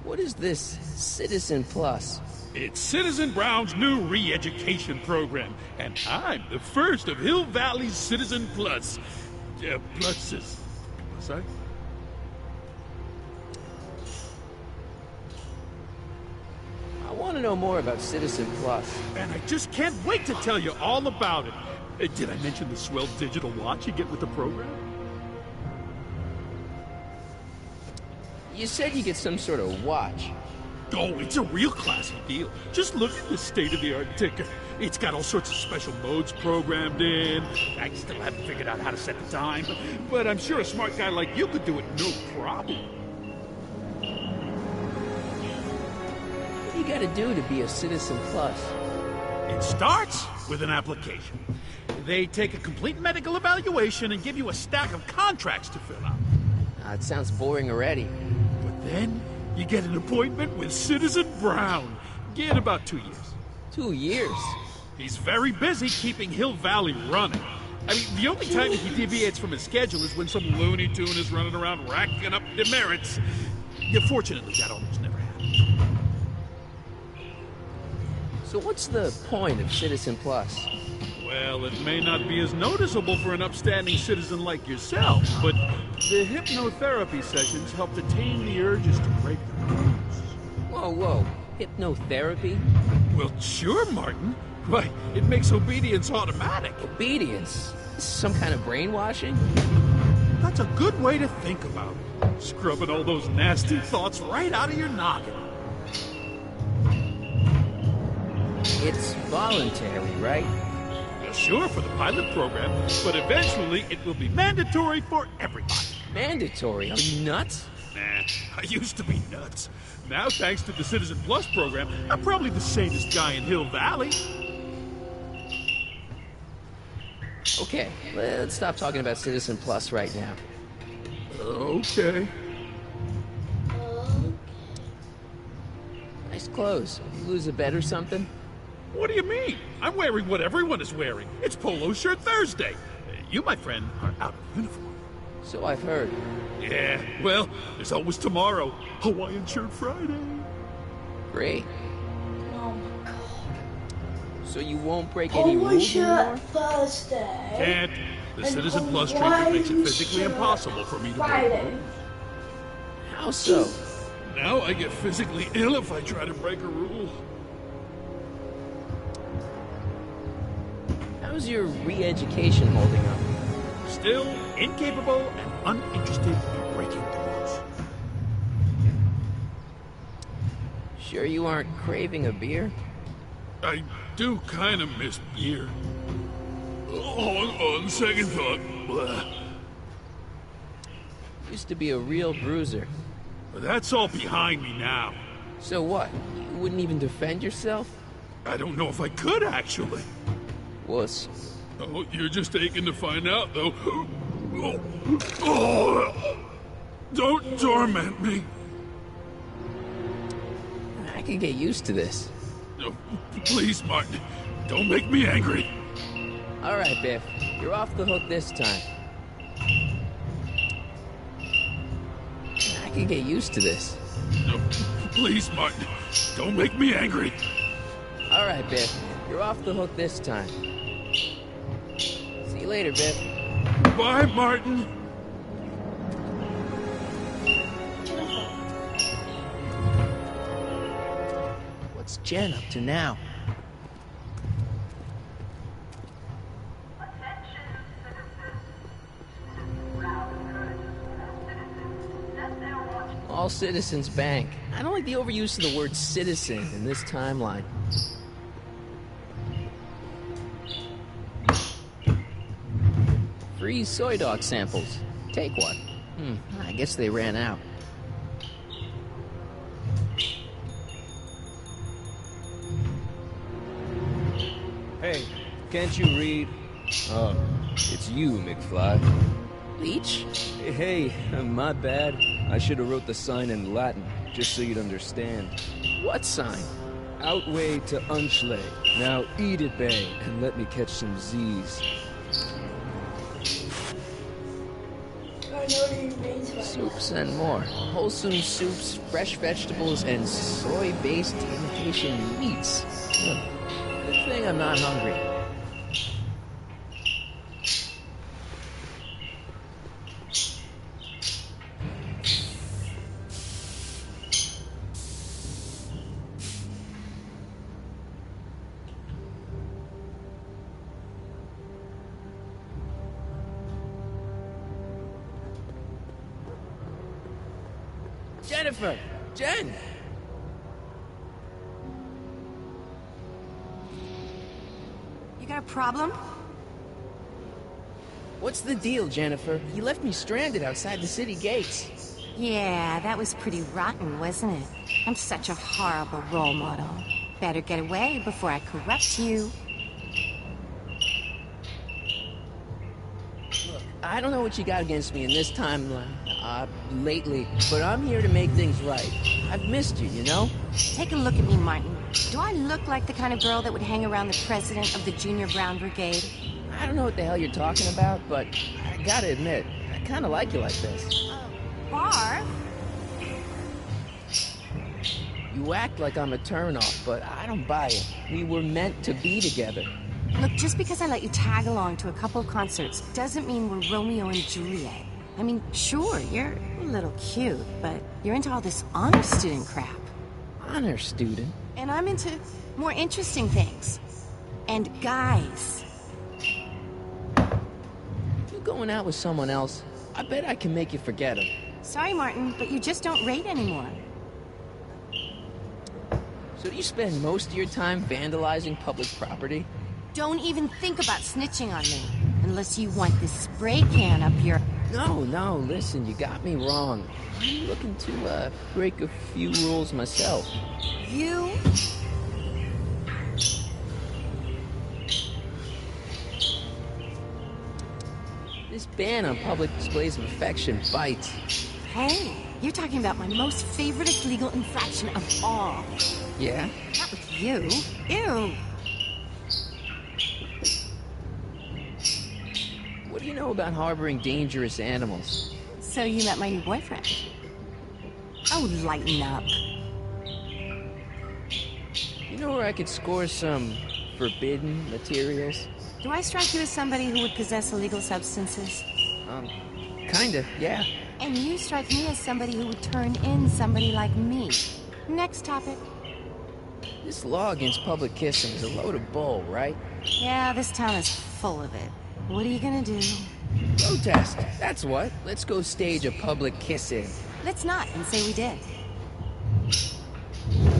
[SPEAKER 4] What is this Citizen Plus?
[SPEAKER 10] It's Citizen Brown's new re-education program, and I'm the first of Hill Valley's Citizen Plus. Pluses. Sorry?
[SPEAKER 4] I want to know more about Citizen Plus.
[SPEAKER 10] And I just can't wait to tell you all about it. Did I mention the swell digital watch you get with the program?
[SPEAKER 4] You said you get some sort of watch.
[SPEAKER 10] Oh, it's a real classy deal. Just look at this state-of-the-art ticker. It's got all sorts of special modes programmed in. I still haven't figured out how to set the time, but I'm sure a smart guy like you could do it no problem.
[SPEAKER 4] What do you gotta do to be a Citizen Plus?
[SPEAKER 10] It starts with an application. They take a complete medical evaluation and give you a stack of contracts to fill out.
[SPEAKER 4] It sounds boring already.
[SPEAKER 10] But then you get an appointment with Citizen Brown. Get about 2 years.
[SPEAKER 4] 2 years?
[SPEAKER 10] He's very busy keeping Hill Valley running. I mean, the only time he deviates from his schedule is when some Looney Tune is running around racking up demerits. Yeah, fortunately, that almost never happens.
[SPEAKER 4] So what's the point of Citizen Plus?
[SPEAKER 10] Well, it may not be as noticeable for an upstanding citizen like yourself, but the hypnotherapy sessions help to tame the urges to break the rules.
[SPEAKER 4] Whoa. Hypnotherapy?
[SPEAKER 10] Well, sure, Martin. Why, it makes obedience automatic.
[SPEAKER 4] Obedience? Some kind of brainwashing?
[SPEAKER 10] That's a good way to think about it. Scrubbing all those nasty thoughts right out of your noggin.
[SPEAKER 4] It's voluntary, right?
[SPEAKER 10] Sure, for the pilot program, but eventually it will be mandatory for everybody.
[SPEAKER 4] Mandatory? Are you nuts?
[SPEAKER 10] Nah, I used to be nuts. Now, thanks to the Citizen Plus program, I'm probably the sanest guy in Hill Valley.
[SPEAKER 4] Okay, let's stop talking about Citizen Plus right now.
[SPEAKER 10] Okay.
[SPEAKER 4] Nice clothes. You lose a bet or something?
[SPEAKER 10] What do you mean? I'm wearing what everyone is wearing. It's Polo Shirt Thursday. You, my friend, are out of uniform.
[SPEAKER 4] So I've heard.
[SPEAKER 10] Yeah, well, there's always tomorrow. Hawaiian Shirt Friday.
[SPEAKER 4] Great.
[SPEAKER 1] Oh my god.
[SPEAKER 4] So you won't break any rules anymore?
[SPEAKER 1] Thursday.
[SPEAKER 10] Can't. The
[SPEAKER 1] And
[SPEAKER 10] Citizen Plus treatment makes it
[SPEAKER 1] Hawaiian
[SPEAKER 10] physically
[SPEAKER 1] Shirt
[SPEAKER 10] impossible for me to break
[SPEAKER 1] Friday.
[SPEAKER 10] rules.
[SPEAKER 4] How so?
[SPEAKER 10] Now I get physically ill if I try to break a rule.
[SPEAKER 4] How's your re-education holding up?
[SPEAKER 10] Still incapable and uninterested in breaking the rules.
[SPEAKER 4] Sure you aren't craving a beer?
[SPEAKER 10] I do kind of miss beer. On second thought, blah.
[SPEAKER 4] Used to be a real bruiser.
[SPEAKER 10] But that's all behind me now.
[SPEAKER 4] So what? You wouldn't even defend yourself?
[SPEAKER 10] I don't know if I could, actually.
[SPEAKER 4] Wuss.
[SPEAKER 10] Oh, you're just aching to find out, though. Oh. Don't torment me.
[SPEAKER 4] I can get used to this.
[SPEAKER 10] No, please, Martin. Don't make me angry.
[SPEAKER 4] All right, Biff. You're off the hook this time. I can get used to this.
[SPEAKER 10] No, please, Martin. Don't make me angry.
[SPEAKER 4] All right, Biff. You're off the hook this time. See you later, Biff.
[SPEAKER 10] Bye, Martin.
[SPEAKER 4] What's Jen up to now? All Citizens Bank. I don't like the overuse of the word citizen in this timeline. Free soy dog samples. Take one. I guess they ran out.
[SPEAKER 11] Hey, can't you read? It's you, McFly.
[SPEAKER 4] Leech?
[SPEAKER 11] Hey, my bad. I should have wrote the sign in Latin, just so you'd understand.
[SPEAKER 4] What sign?
[SPEAKER 11] Outway to Unchley. Now eat it, Bay, and let me catch some Z's.
[SPEAKER 1] I know what he means by
[SPEAKER 4] Soups and more. Wholesome soups, fresh vegetables, and soy-based imitation meats. Good thing I'm not hungry. Jennifer! Jen!
[SPEAKER 5] You got a problem?
[SPEAKER 4] What's the deal, Jennifer? You left me stranded outside the city gates.
[SPEAKER 5] Yeah, that was pretty rotten, wasn't it? I'm such a horrible role model. Better get away before I corrupt you.
[SPEAKER 4] Look, I don't know what you got against me in this timeline, lately, but I'm here to make things right. I've missed you, you know?
[SPEAKER 5] Take a look at me, Martin. Do I look like the kind of girl that would hang around the president of the Junior Brown Brigade?
[SPEAKER 4] I don't know what the hell you're talking about, but I gotta admit, I kinda like you like this.
[SPEAKER 5] Barf?
[SPEAKER 4] You act like I'm a turnoff, but I don't buy it. We were meant to be together.
[SPEAKER 5] Look, just because I let you tag along to a couple of concerts doesn't mean we're Romeo and Juliet. I mean, sure, you're a little cute, but you're into all this honor student crap.
[SPEAKER 4] Honor student?
[SPEAKER 5] And I'm into more interesting things. And guys.
[SPEAKER 4] If you're going out with someone else, I bet I can make you forget him.
[SPEAKER 5] Sorry, Martin, but you just don't rate anymore.
[SPEAKER 4] So do you spend most of your time vandalizing public property?
[SPEAKER 5] Don't even think about snitching on me, unless you want this spray can up your...
[SPEAKER 4] No, listen, you got me wrong. I'm looking to, break a few rules myself.
[SPEAKER 5] You?
[SPEAKER 4] This ban on public displays of affection bites.
[SPEAKER 5] Hey, you're talking about my most favoriteest legal infraction of all.
[SPEAKER 4] Yeah?
[SPEAKER 5] Not with you. Ew.
[SPEAKER 4] What do you know about harboring dangerous animals?
[SPEAKER 5] So you met my new boyfriend. Oh, lighten up.
[SPEAKER 4] You know where I could score some forbidden materials?
[SPEAKER 5] Do I strike you as somebody who would possess illegal substances?
[SPEAKER 4] Kinda, yeah.
[SPEAKER 5] And you strike me as somebody who would turn in somebody like me. Next topic.
[SPEAKER 4] This law against public kissing is a load of bull, right?
[SPEAKER 5] Yeah, this town is full of it. What are you gonna do?
[SPEAKER 4] Protest, that's what. Let's go stage a public kiss-in.
[SPEAKER 5] Let's not, and say we did.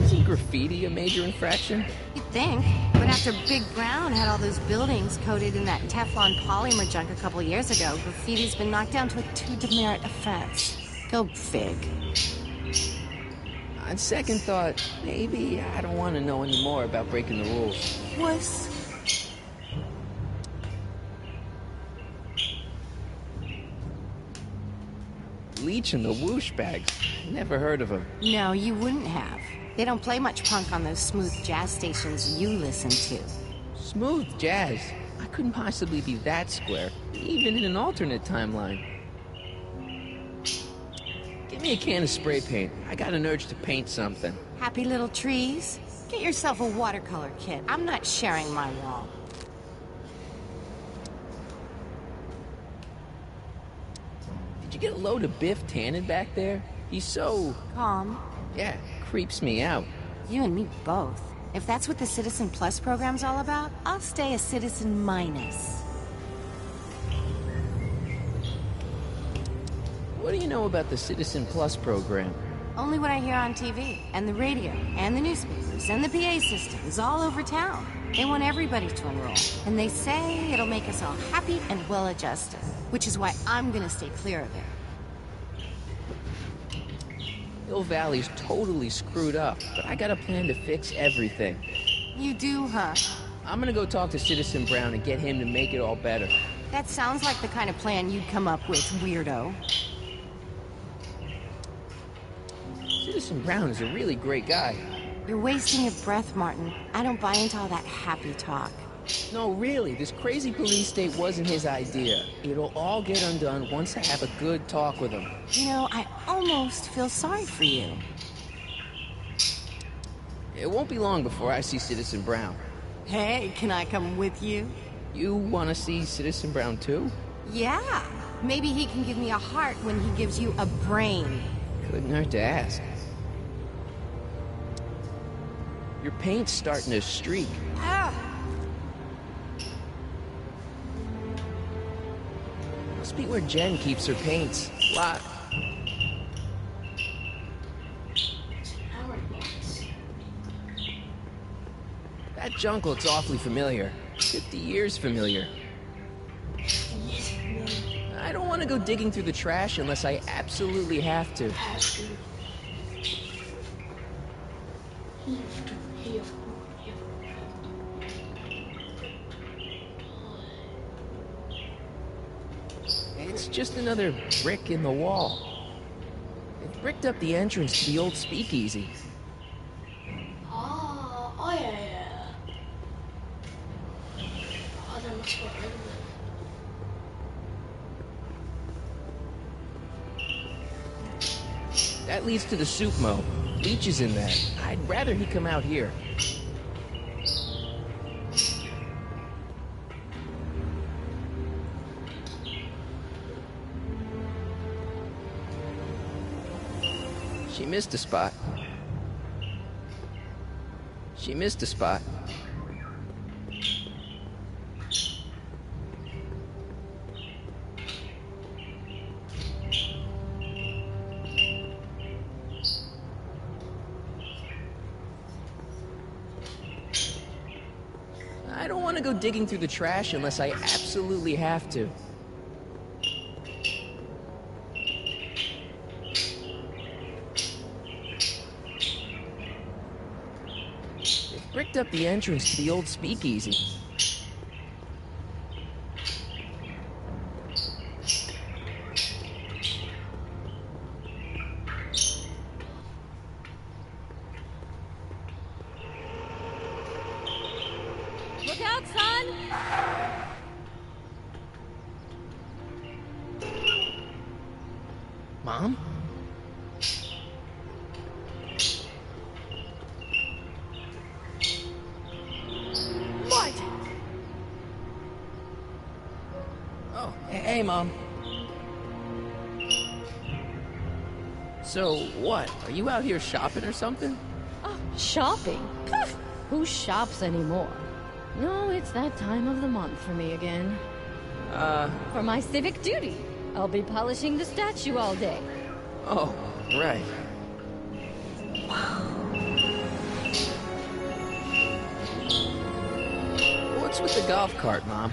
[SPEAKER 4] Isn't graffiti a major infraction?
[SPEAKER 5] You'd think, but after Big Brown had all those buildings coated in that Teflon polymer junk a couple years ago, graffiti's been knocked down to a 2 demerit offense. Go fig.
[SPEAKER 4] On second thought, maybe I don't want to know any more about breaking the rules.
[SPEAKER 5] Wuss.
[SPEAKER 4] Leech and the Whoosh Bags. Never heard of them.
[SPEAKER 5] No, you wouldn't have. They don't play much punk on those smooth jazz stations you listen to.
[SPEAKER 4] Smooth jazz? I couldn't possibly be that square, even in an alternate timeline. Give me a can of spray paint. I got an urge to paint something.
[SPEAKER 5] Happy little trees? Get yourself a watercolor kit. I'm not sharing my wall.
[SPEAKER 4] Did you get a load of Biff Tannen back there? He's so...
[SPEAKER 5] Calm.
[SPEAKER 4] Yeah, creeps me out.
[SPEAKER 5] You and me both. If that's what the Citizen Plus program's all about, I'll stay a Citizen Minus.
[SPEAKER 4] What do you know about the Citizen Plus program?
[SPEAKER 5] Only what I hear on TV, and the radio, and the newspapers, and the PA systems all over town. They want everybody to enroll, and they say it'll make us all happy and well-adjusted, which is why I'm gonna stay clear of it.
[SPEAKER 4] Hill Valley's totally screwed up, but I got a plan to fix everything.
[SPEAKER 5] You do, huh?
[SPEAKER 4] I'm gonna go talk to Citizen Brown and get him to make it all better.
[SPEAKER 5] That sounds like the kind of plan you'd come up with, weirdo.
[SPEAKER 4] Citizen Brown is a really great guy.
[SPEAKER 5] You're wasting your breath, Martin. I don't buy into all that happy talk.
[SPEAKER 4] No, really, this crazy police state wasn't his idea. It'll all get undone once I have a good talk with him.
[SPEAKER 5] You know, I almost feel sorry for you.
[SPEAKER 4] It won't be long before I see Citizen Brown.
[SPEAKER 5] Hey, can I come with you?
[SPEAKER 4] You want to see Citizen Brown too?
[SPEAKER 5] Yeah. Maybe he can give me a heart when he gives you a brain.
[SPEAKER 4] Couldn't hurt to ask. Your paint's starting to streak.
[SPEAKER 5] Ah.
[SPEAKER 4] Must be where Jen keeps her paints. Lot. That junk looks awfully familiar. 50 years familiar. I don't want to go digging through the trash unless I absolutely have to. It's just another brick in the wall. It bricked up the entrance to the old speakeasy.
[SPEAKER 1] Oh yeah. Oh, that must be good.
[SPEAKER 4] That leads to the soup mo. Leech is in there. I'd rather he come out here. She missed a spot. She missed a spot. I don't want to go digging through the trash unless I absolutely have to. It bricked up the entrance to the old speakeasy.
[SPEAKER 5] Look out, son!
[SPEAKER 4] Mom?
[SPEAKER 5] Martin!
[SPEAKER 4] Oh, hey, Mom. So, what? Are you out here shopping or something?
[SPEAKER 12] Oh, shopping? Pff, who shops anymore? No, it's that time of the month for me again.
[SPEAKER 4] For
[SPEAKER 12] my civic duty. I'll be polishing the statue all day.
[SPEAKER 4] Oh, right. What's with the golf cart, Mom?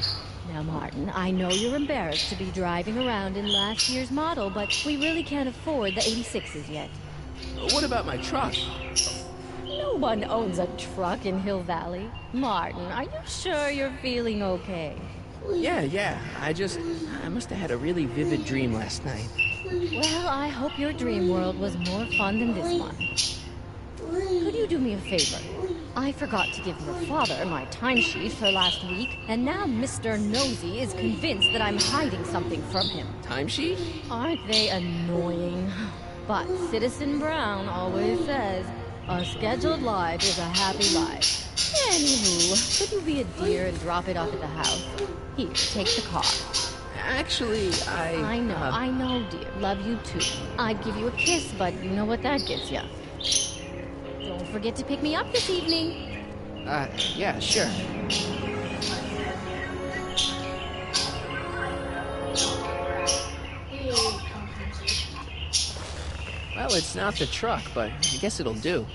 [SPEAKER 12] Now, Martin, I know you're embarrassed to be driving around in last year's model, but we really can't afford the 86s yet.
[SPEAKER 4] What about my truck?
[SPEAKER 12] No one owns a truck in Hill Valley. Martin, are you sure you're feeling okay?
[SPEAKER 4] Yeah. I must have had a really vivid dream last night.
[SPEAKER 12] Well, I hope your dream world was more fun than this one. Could you do me a favor? I forgot to give your father my timesheet for last week, and now Mr. Nosy is convinced that I'm hiding something from him.
[SPEAKER 4] Timesheet?
[SPEAKER 12] Aren't they annoying? But Citizen Brown always says, a scheduled life is a happy life. Anywho, could you be a dear and drop it off at the house? Here, take the car.
[SPEAKER 4] Actually,
[SPEAKER 12] I know, dear. Love you too. I'd give you a kiss, but you know what that gets you. Don't forget to pick me up this evening.
[SPEAKER 4] Yeah, sure. Well, it's not the truck, but I guess it'll do.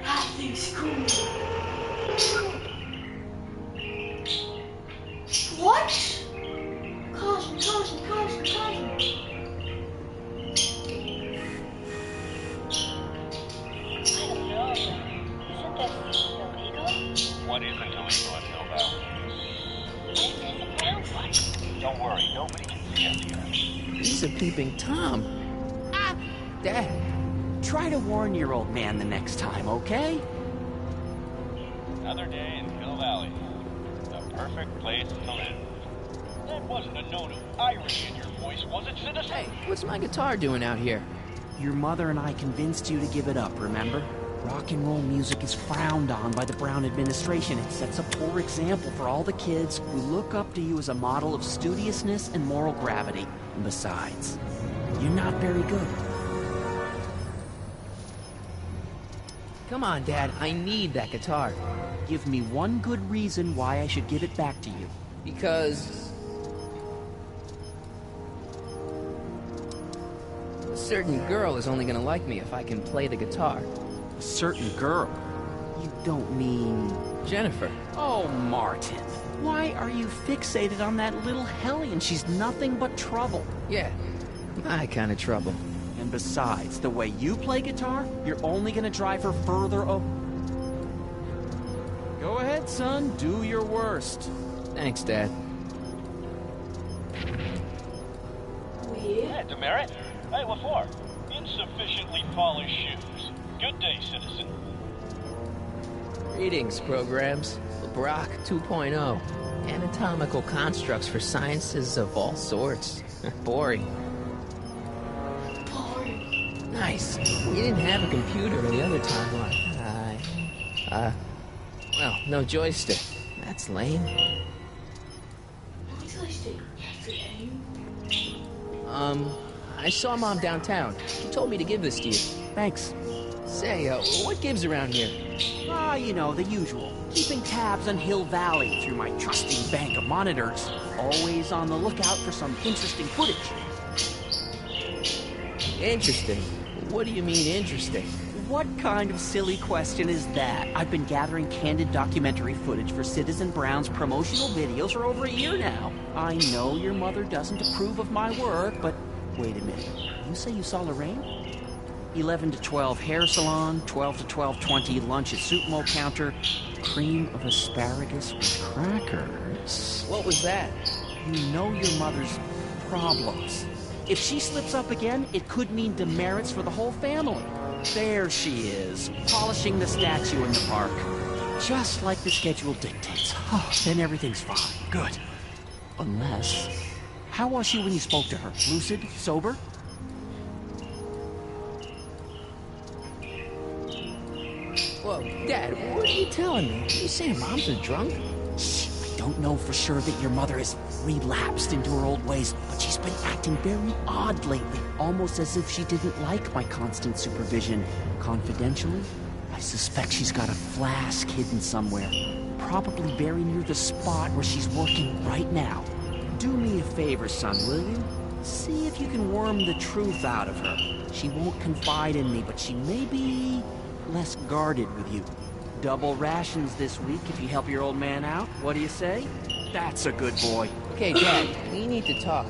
[SPEAKER 1] That thing's cool. What? Caution.
[SPEAKER 6] I don't know. Isn't this illegal?
[SPEAKER 13] What isn't illegal in Hill Valley?
[SPEAKER 6] What is this around one?
[SPEAKER 13] Don't worry, nobody can see us here.
[SPEAKER 4] He's a peeping Tom.
[SPEAKER 14] Dad, try to warn your old man the next time, okay?
[SPEAKER 13] Another day in Hill Valley. The perfect place to live. That wasn't a note of irony in your voice, was it, Citizen?
[SPEAKER 4] Hey, what's my guitar doing out here?
[SPEAKER 14] Your mother and I convinced you to give it up, remember? Rock and roll music is frowned on by the Brown administration. It sets a poor example for all the kids who look up to you as a model of studiousness and moral gravity. And besides, you're not very good.
[SPEAKER 4] Come on, Dad, I need that guitar.
[SPEAKER 14] Give me one good reason why I should give it back to you.
[SPEAKER 4] Because... a certain girl is only gonna like me if I can play the guitar.
[SPEAKER 14] A certain girl? You don't mean...
[SPEAKER 4] Jennifer.
[SPEAKER 14] Oh, Martin. Why are you fixated on that little hellion? She's nothing but trouble.
[SPEAKER 4] Yeah, my kind of trouble.
[SPEAKER 14] And besides, the way you play guitar, you're only gonna drive her further Go ahead, son. Do your worst.
[SPEAKER 4] Thanks, Dad.
[SPEAKER 13] Yeah, demerit. Hey, what for? Insufficiently polished shoes. Good day, Citizen.
[SPEAKER 4] Greetings, programs. Brock 2.0. Anatomical constructs for sciences of all sorts. Boring. Nice. We didn't have a computer in the other timeline. Well, no joystick. That's lame. I saw Mom downtown. She told me to give this to you.
[SPEAKER 14] Thanks.
[SPEAKER 4] Say, what gives around here?
[SPEAKER 14] You know, the usual. Keeping tabs on Hill Valley through my trusty bank of monitors. Always on the lookout for some interesting footage.
[SPEAKER 4] Interesting? What do you mean, interesting?
[SPEAKER 14] What kind of silly question is that? I've been gathering candid documentary footage for Citizen Brown's promotional videos for over a year now. I know your mother doesn't approve of my work, but wait a minute. You say you saw Lorraine? 11 to 12 hair salon, 12 to 12:20 lunch at soup mo counter, cream of asparagus with crackers.
[SPEAKER 4] What was that?
[SPEAKER 14] You know your mother's problems. If she slips up again, it could mean demerits for the whole family. There she is, polishing the statue in the park. Just like the schedule dictates. Oh, then everything's fine. Good. Unless... How was she when you spoke to her? Lucid? Sober?
[SPEAKER 4] Whoa, Dad, what are you telling me? Are you saying Mom's a drunk?
[SPEAKER 14] Shh, I don't know for sure that your mother has relapsed into her old ways, but she's been acting very odd lately, almost as if she didn't like my constant supervision. Confidentially, I suspect she's got a flask hidden somewhere, probably very near the spot where she's working right now. Do me a favor, son, will you? See if you can worm the truth out of her. She won't confide in me, but she may be less guarded with you. Double rations this week if you help your old man out. What do you say? That's a good boy.
[SPEAKER 4] Okay, Dad, we need to talk.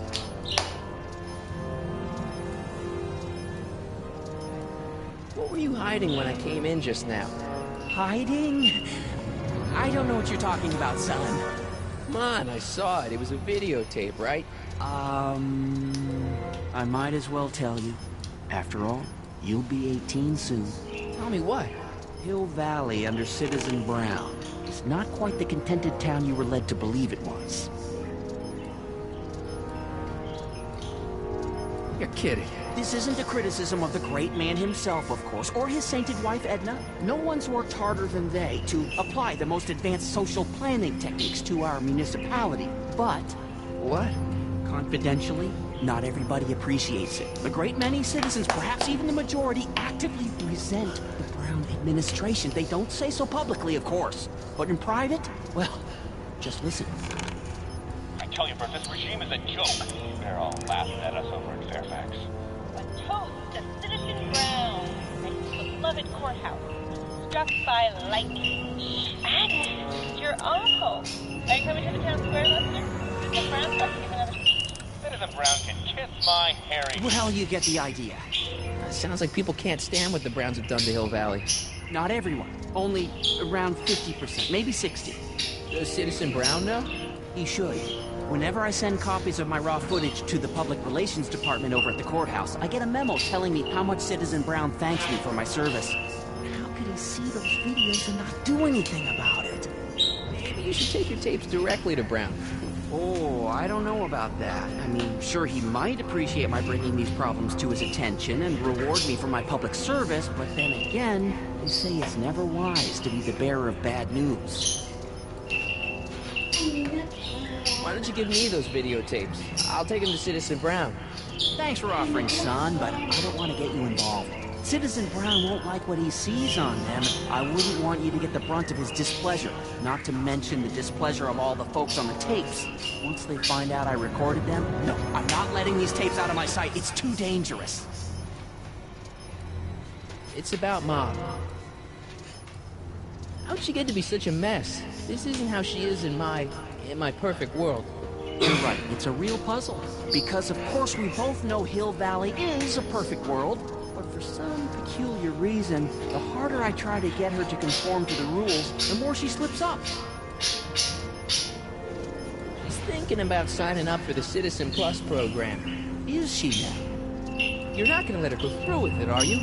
[SPEAKER 4] What were you hiding when I came in just now?
[SPEAKER 14] Hiding? I don't know what you're talking about, son.
[SPEAKER 4] Come on, I saw it. It was a videotape, right?
[SPEAKER 14] I might as well tell you. After all, you'll be 18 soon.
[SPEAKER 4] Tell me what?
[SPEAKER 14] Hill Valley under Citizen Brown is not quite the contented town you were led to believe it was.
[SPEAKER 4] You're kidding.
[SPEAKER 14] This isn't a criticism of the great man himself, of course, or his sainted wife, Edna. No one's worked harder than they to apply the most advanced social planning techniques to our municipality. But...
[SPEAKER 4] What?
[SPEAKER 14] Confidentially, not everybody appreciates it. A great many citizens, perhaps even the majority, actively resent the Brown administration. They don't say so publicly, of course. But in private, well, just listen.
[SPEAKER 13] I tell you, Bert, this regime is a joke. They're all laughing at us over in Fairfax.
[SPEAKER 15] A toast to Citizen Brown and his beloved courthouse, struck by lightning. Agnes, your uncle. Are you coming to the town square, Lester? Citizen Brown's about to give another speech.
[SPEAKER 13] Citizen Brown can kiss my hairy...
[SPEAKER 14] Well, you get the idea.
[SPEAKER 4] Sounds like people can't stand what the Browns have done to Hill Valley.
[SPEAKER 14] Not everyone. Only around 50%, maybe 60.
[SPEAKER 4] Does Citizen Brown know?
[SPEAKER 14] He should. Whenever I send copies of my raw footage to the Public Relations Department over at the courthouse, I get a memo telling me how much Citizen Brown thanks me for my service. How could he see those videos and not do anything about it?
[SPEAKER 4] Maybe you should take your tapes directly to Brown.
[SPEAKER 14] Oh, I don't know about that. I mean, sure, he might appreciate my bringing these problems to his attention and reward me for my public service, but then again, they say it's never wise to be the bearer of bad news.
[SPEAKER 4] Why don't you give me those videotapes? I'll take them to Citizen Brown.
[SPEAKER 14] Thanks for offering, son, but I don't want to get you involved. Citizen Brown won't like what he sees on them. I wouldn't want you to get the brunt of his displeasure, not to mention the displeasure of all the folks on the tapes. Once they find out I recorded them, no, I'm not letting these tapes out of my sight. It's too dangerous.
[SPEAKER 4] It's about Mom. How'd she get to be such a mess? This isn't how she is in my perfect world.
[SPEAKER 14] You're right, it's a real puzzle. Because of course we both know Hill Valley is a perfect world, but for some peculiar reason, the harder I try to get her to conform to the rules, the more she slips up.
[SPEAKER 4] She's thinking about signing up for the Citizen Plus program.
[SPEAKER 14] Is she now?
[SPEAKER 4] You're not gonna let her go through with it, are you?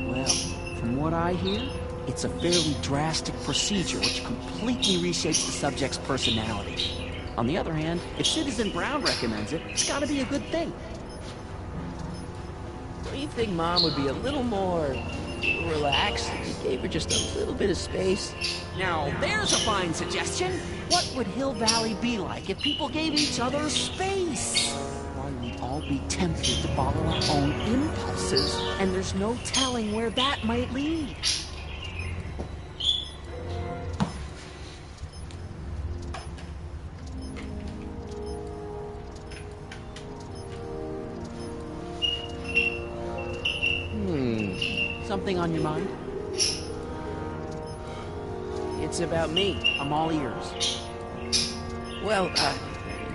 [SPEAKER 14] Well, from what I hear, it's a fairly drastic procedure which completely reshapes the subject's personality. On the other hand, if Citizen Brown recommends it, it's gotta be a good thing.
[SPEAKER 4] Don't you think Mom would be a little more relaxed if you gave her just a little bit of space?
[SPEAKER 14] Now, there's a fine suggestion. What would Hill Valley be like if people gave each other space? Why, we'd all be tempted to follow our own impulses, and there's no telling where that might lead. Something on your mind?
[SPEAKER 4] It's about me.
[SPEAKER 14] I'm all ears.
[SPEAKER 4] Well,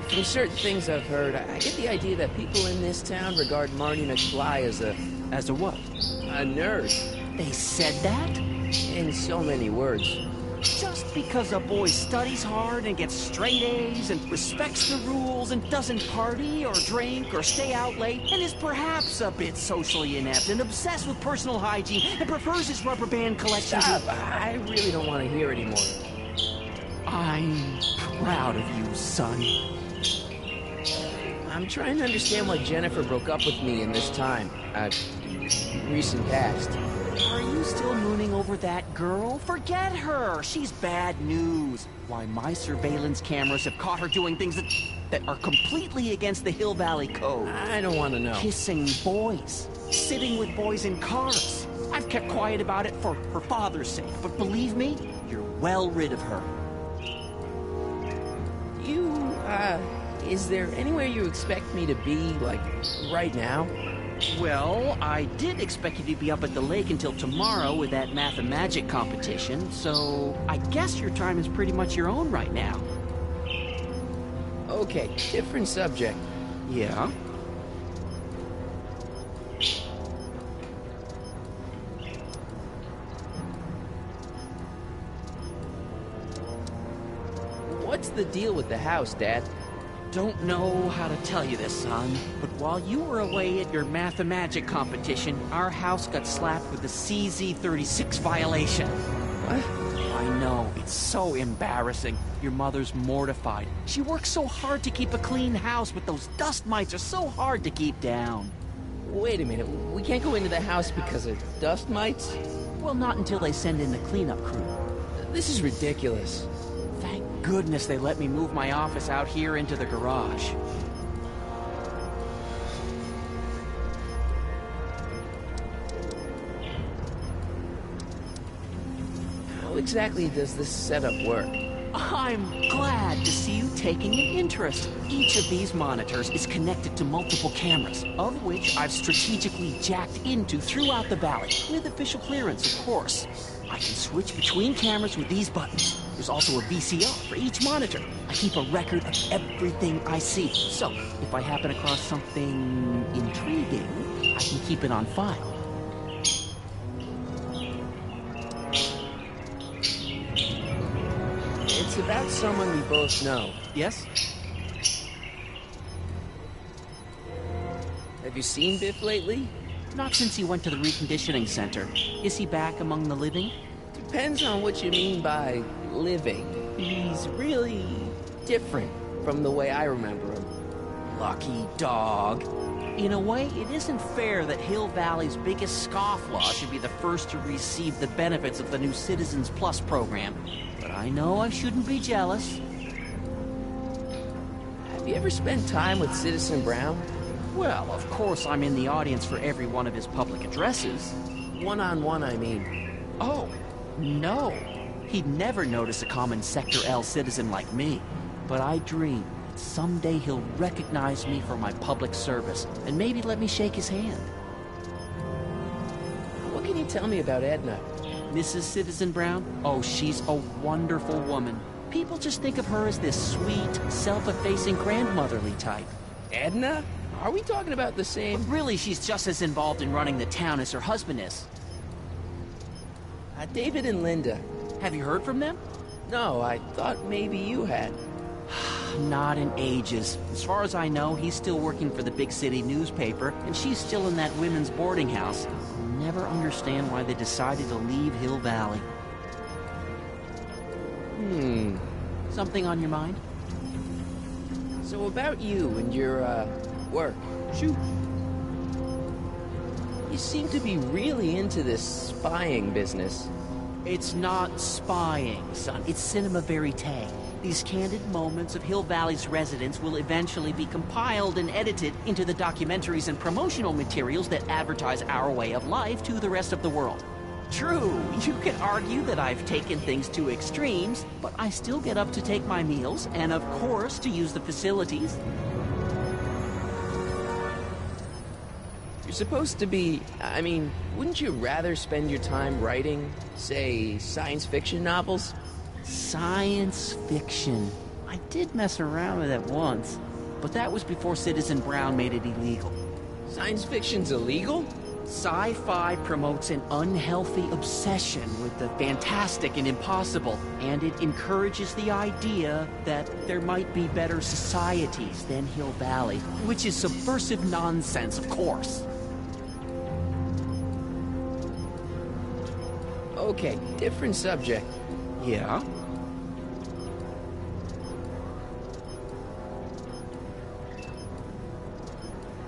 [SPEAKER 4] from certain things I've heard, I get the idea that people in this town regard Marty McFly as a...
[SPEAKER 14] As a what?
[SPEAKER 4] A nerd.
[SPEAKER 14] They said that?
[SPEAKER 4] In so many words.
[SPEAKER 14] Just because a boy studies hard and gets straight A's and respects the rules and doesn't party or drink or stay out late and is perhaps a bit socially inept and obsessed with personal hygiene and prefers his rubber band collection
[SPEAKER 4] Stop! I really don't want to hear anymore.
[SPEAKER 14] I'm proud of you, son.
[SPEAKER 4] I'm trying to understand why Jennifer broke up with me in this time. Recent past.
[SPEAKER 14] Are you still mooning over that girl? Forget her! She's bad news. Why, my surveillance cameras have caught her doing things that are completely against the Hill Valley Code.
[SPEAKER 4] I don't want to know.
[SPEAKER 14] Kissing boys. Sitting with boys in cars. I've kept quiet about it for her father's sake, but believe me, you're well rid of her.
[SPEAKER 4] Is there anywhere you expect me to be, like, right now?
[SPEAKER 14] Well, I did expect you to be up at the lake until tomorrow with that Math-A-Magic competition, so I guess your time is pretty much your own right now.
[SPEAKER 4] Okay, different subject.
[SPEAKER 14] Yeah?
[SPEAKER 4] What's the deal with the house, Dad?
[SPEAKER 14] Don't know how to tell you this, son, but while you were away at your Math-A-Magic competition, our house got slapped with the CZ36 violation.
[SPEAKER 4] What?
[SPEAKER 14] I know, it's so embarrassing. Your mother's mortified. She works so hard to keep a clean house, but those dust mites are so hard to keep down.
[SPEAKER 4] Wait a minute, we can't go into the house because of dust mites?
[SPEAKER 14] Well, not until they send in the cleanup crew.
[SPEAKER 4] This is ridiculous.
[SPEAKER 14] Thank goodness they let me move my office out here into the garage.
[SPEAKER 4] How exactly does this setup work?
[SPEAKER 14] I'm glad to see you taking an interest. Each of these monitors is connected to multiple cameras, of which I've strategically jacked into throughout the valley, with official clearance, of course. I can switch between cameras with these buttons. There's also a VCR for each monitor. I keep a record of everything I see. So, if I happen across something intriguing, I can keep it on file.
[SPEAKER 4] It's about someone we both know.
[SPEAKER 14] Yes?
[SPEAKER 4] Have you seen Biff lately?
[SPEAKER 14] Not since he went to the reconditioning center. Is he back among the living?
[SPEAKER 4] Depends on what you mean by living. He's really different from the way I remember him.
[SPEAKER 14] Lucky dog. In a way, it isn't fair that Hill Valley's biggest scofflaw should be the first to receive the benefits of the new Citizens Plus program. But I know I shouldn't be jealous.
[SPEAKER 4] Have you ever spent time with Citizen Brown?
[SPEAKER 14] Well, of course I'm in the audience for every one of his public addresses.
[SPEAKER 4] One-on-one, I mean.
[SPEAKER 14] Oh, no. He'd never notice a common Sector L citizen like me. But I dream that someday he'll recognize me for my public service and maybe let me shake his hand.
[SPEAKER 4] What can you tell me about Edna?
[SPEAKER 14] Mrs. Citizen Brown? Oh, she's a wonderful woman. People just think of her as this sweet, self-effacing grandmotherly type.
[SPEAKER 4] Edna? Are we talking about the same?
[SPEAKER 14] But really, she's just as involved in running the town as her husband is.
[SPEAKER 4] David and Linda.
[SPEAKER 14] Have you heard from them?
[SPEAKER 4] No, I thought maybe you had.
[SPEAKER 14] Not in ages. As far as I know, he's still working for the big city newspaper, and she's still in that women's boarding house. I'll never understand why they decided to leave Hill Valley. Something on your mind?
[SPEAKER 4] So about you and your, work. Shoot. You seem to be really into this spying business.
[SPEAKER 14] It's not spying, son. It's cinema verite. These candid moments of Hill Valley's residents will eventually be compiled and edited into the documentaries and promotional materials that advertise our way of life to the rest of the world. True, you can argue that I've taken things to extremes, but I still get up to take my meals, and of course to use the facilities.
[SPEAKER 4] You're supposed to be... I mean, wouldn't you rather spend your time writing, say, science fiction novels?
[SPEAKER 14] Science fiction. I did mess around with it once, but that was before Citizen Brown made it illegal.
[SPEAKER 4] Science fiction's illegal?
[SPEAKER 14] Sci-fi promotes an unhealthy obsession with the fantastic and impossible, and it encourages the idea that there might be better societies than Hill Valley, which is subversive nonsense, of course.
[SPEAKER 4] Okay, different subject.
[SPEAKER 14] Yeah?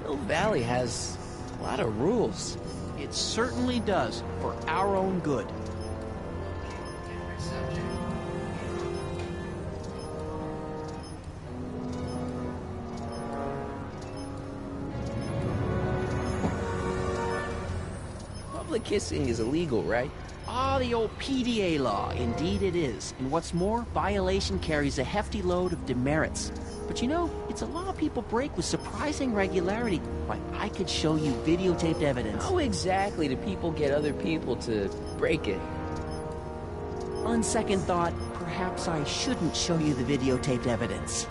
[SPEAKER 4] Hill Valley has a lot of rules.
[SPEAKER 14] It certainly does, for our own good.
[SPEAKER 4] Public kissing is illegal, right?
[SPEAKER 14] Ah, the old PDA law. Indeed it is. And what's more, violation carries a hefty load of demerits. But you know, it's a law people break with surprising regularity. Why, I could show you videotaped evidence.
[SPEAKER 4] How exactly do people get other people to break it?
[SPEAKER 14] On second thought, perhaps I shouldn't show you the videotaped evidence.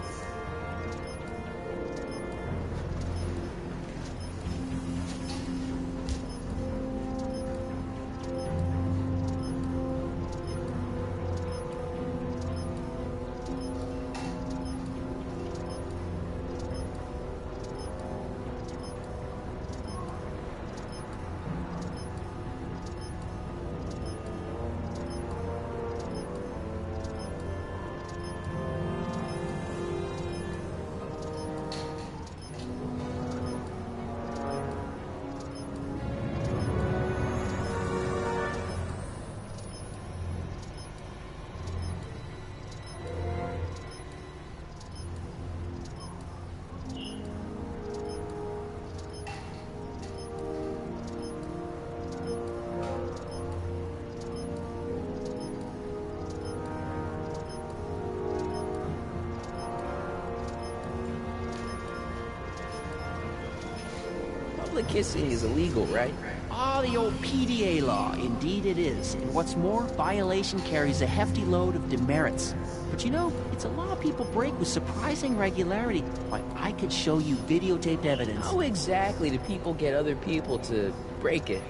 [SPEAKER 4] Public kissing is illegal, right?
[SPEAKER 14] Ah, the old PDA law. Indeed it is. And what's more, violation carries a hefty load of demerits. But you know, it's a law people break with surprising regularity. Why, I could show you videotaped evidence.
[SPEAKER 4] How exactly do people get other people to break it?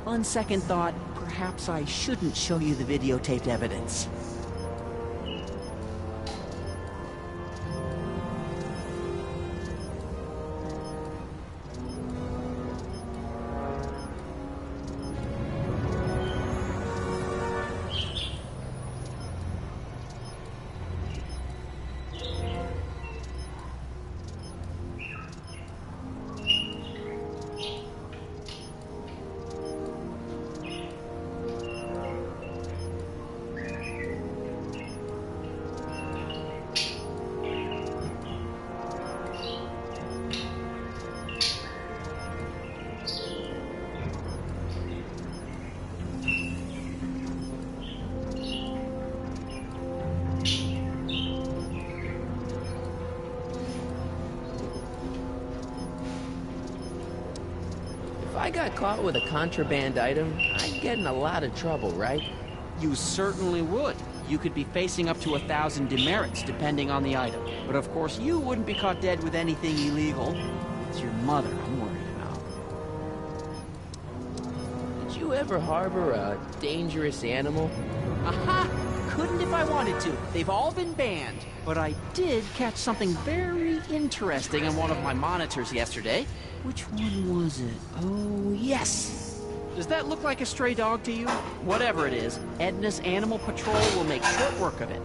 [SPEAKER 14] On second thought, perhaps I shouldn't show you the videotaped evidence.
[SPEAKER 4] got caught with a contraband item, I'd get in a lot of trouble, right?
[SPEAKER 14] You certainly would. You could be facing up to 1,000 demerits, depending on the item. But of course, you wouldn't be caught dead with anything illegal. It's your mother I'm worried about.
[SPEAKER 4] Did you ever harbor a dangerous animal?
[SPEAKER 14] Aha! Couldn't if I wanted to. They've all been banned. But I did catch something very interesting on one of my monitors yesterday. Which one was it? Oh, yes! Does that look like a stray dog to you? Whatever it is, Edna's Animal Patrol will make short work of it.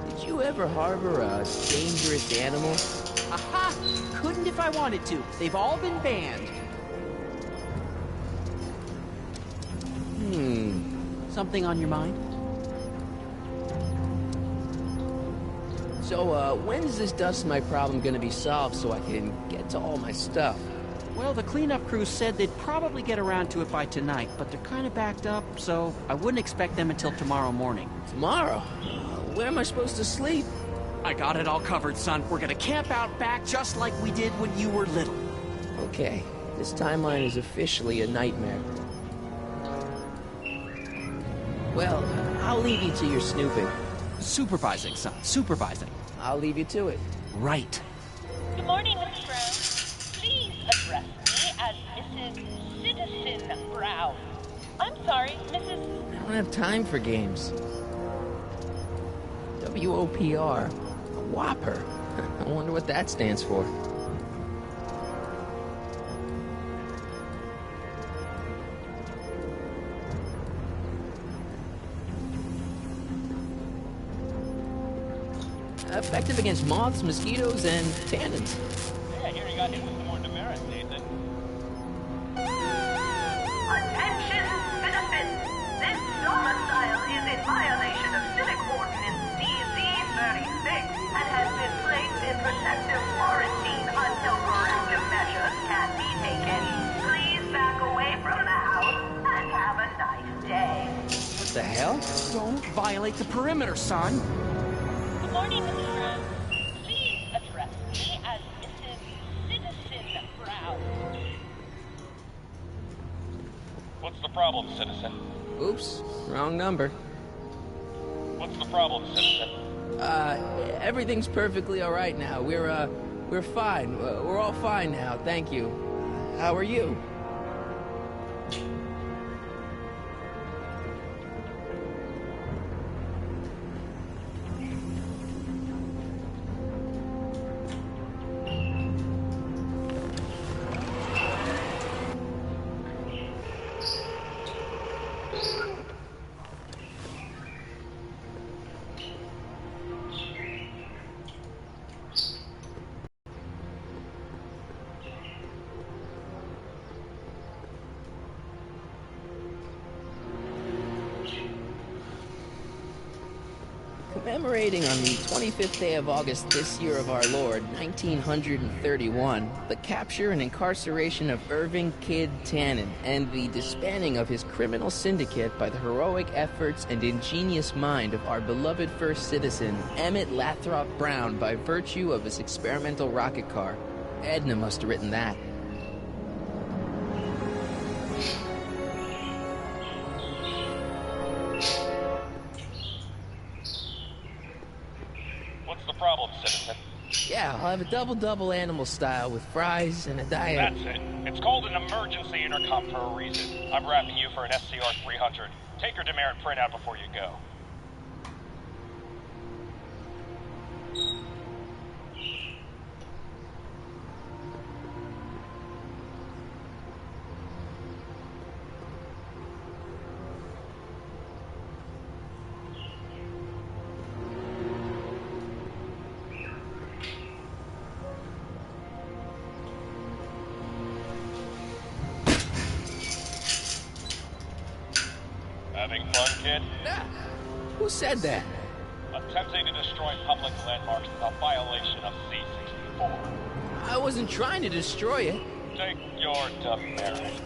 [SPEAKER 4] Did you ever harbor a dangerous animal?
[SPEAKER 14] Aha! Couldn't if I wanted to. They've all been banned. Something on your mind?
[SPEAKER 4] So, when's this dust mite problem gonna be solved so I can get to all my stuff?
[SPEAKER 14] Well, the cleanup crew said they'd probably get around to it by tonight, but they're kind of backed up, so I wouldn't expect them until tomorrow morning.
[SPEAKER 4] Tomorrow? Where am I supposed to sleep?
[SPEAKER 14] I got it all covered, son. We're gonna camp out back just like we did when you were little.
[SPEAKER 4] Okay, this timeline is officially a nightmare. Well, I'll leave you to your snooping.
[SPEAKER 14] Supervising, son. Supervising.
[SPEAKER 4] I'll leave you to it.
[SPEAKER 14] Right.
[SPEAKER 15] Good morning, Mrs. Brown. Please address me as Mrs. Citizen Brown. I'm sorry, Mrs.
[SPEAKER 4] I don't have time for games. WOPR. Whopper. I wonder what that stands for. Effective against moths, mosquitoes, and tannins.
[SPEAKER 13] Yeah, I hear you got hit with some more demerits, Nathan.
[SPEAKER 16] Attention, citizens! This domicile is in violation of Civic Ordinance CZ-36 and has been placed in protective quarantine until corrective measures can be taken. Please back away from the house and have a nice day.
[SPEAKER 4] What the hell?
[SPEAKER 14] Don't violate the perimeter, son.
[SPEAKER 15] Good morning, Mrs. Brown. Please address me as Mrs. Citizen Brown.
[SPEAKER 13] What's the problem, citizen?
[SPEAKER 4] Oops, wrong number.
[SPEAKER 13] What's the problem, citizen?
[SPEAKER 4] Everything's perfectly all right now. We're fine. We're all fine now, thank you. How are you? Commemorating on the 25th day of August this year of our Lord, 1931, the capture and incarceration of Irving Kid Tannen and the disbanding of his criminal syndicate by the heroic efforts and ingenious mind of our beloved first citizen, Emmett Lathrop Brown, by virtue of his experimental rocket car. Edna must have written that. Yeah, I'll have a double animal style with fries and a diet.
[SPEAKER 13] That's it. It's called an emergency intercom for a reason. I'm wrapping you for an SCR 300. Take your demerit printout before you go. Having fun, kid?
[SPEAKER 4] Who said that?
[SPEAKER 13] Attempting to destroy public landmarks is a violation of C-64.
[SPEAKER 4] I wasn't trying to destroy it.
[SPEAKER 13] Take your demerit.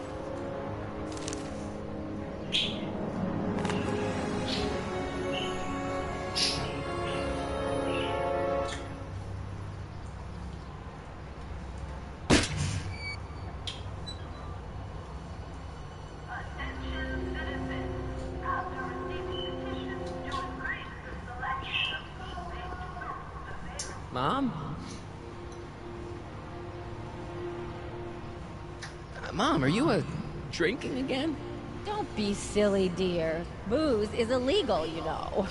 [SPEAKER 4] Mom? Mom, are you drinking again?
[SPEAKER 12] Don't be silly, dear. Booze is illegal, you know.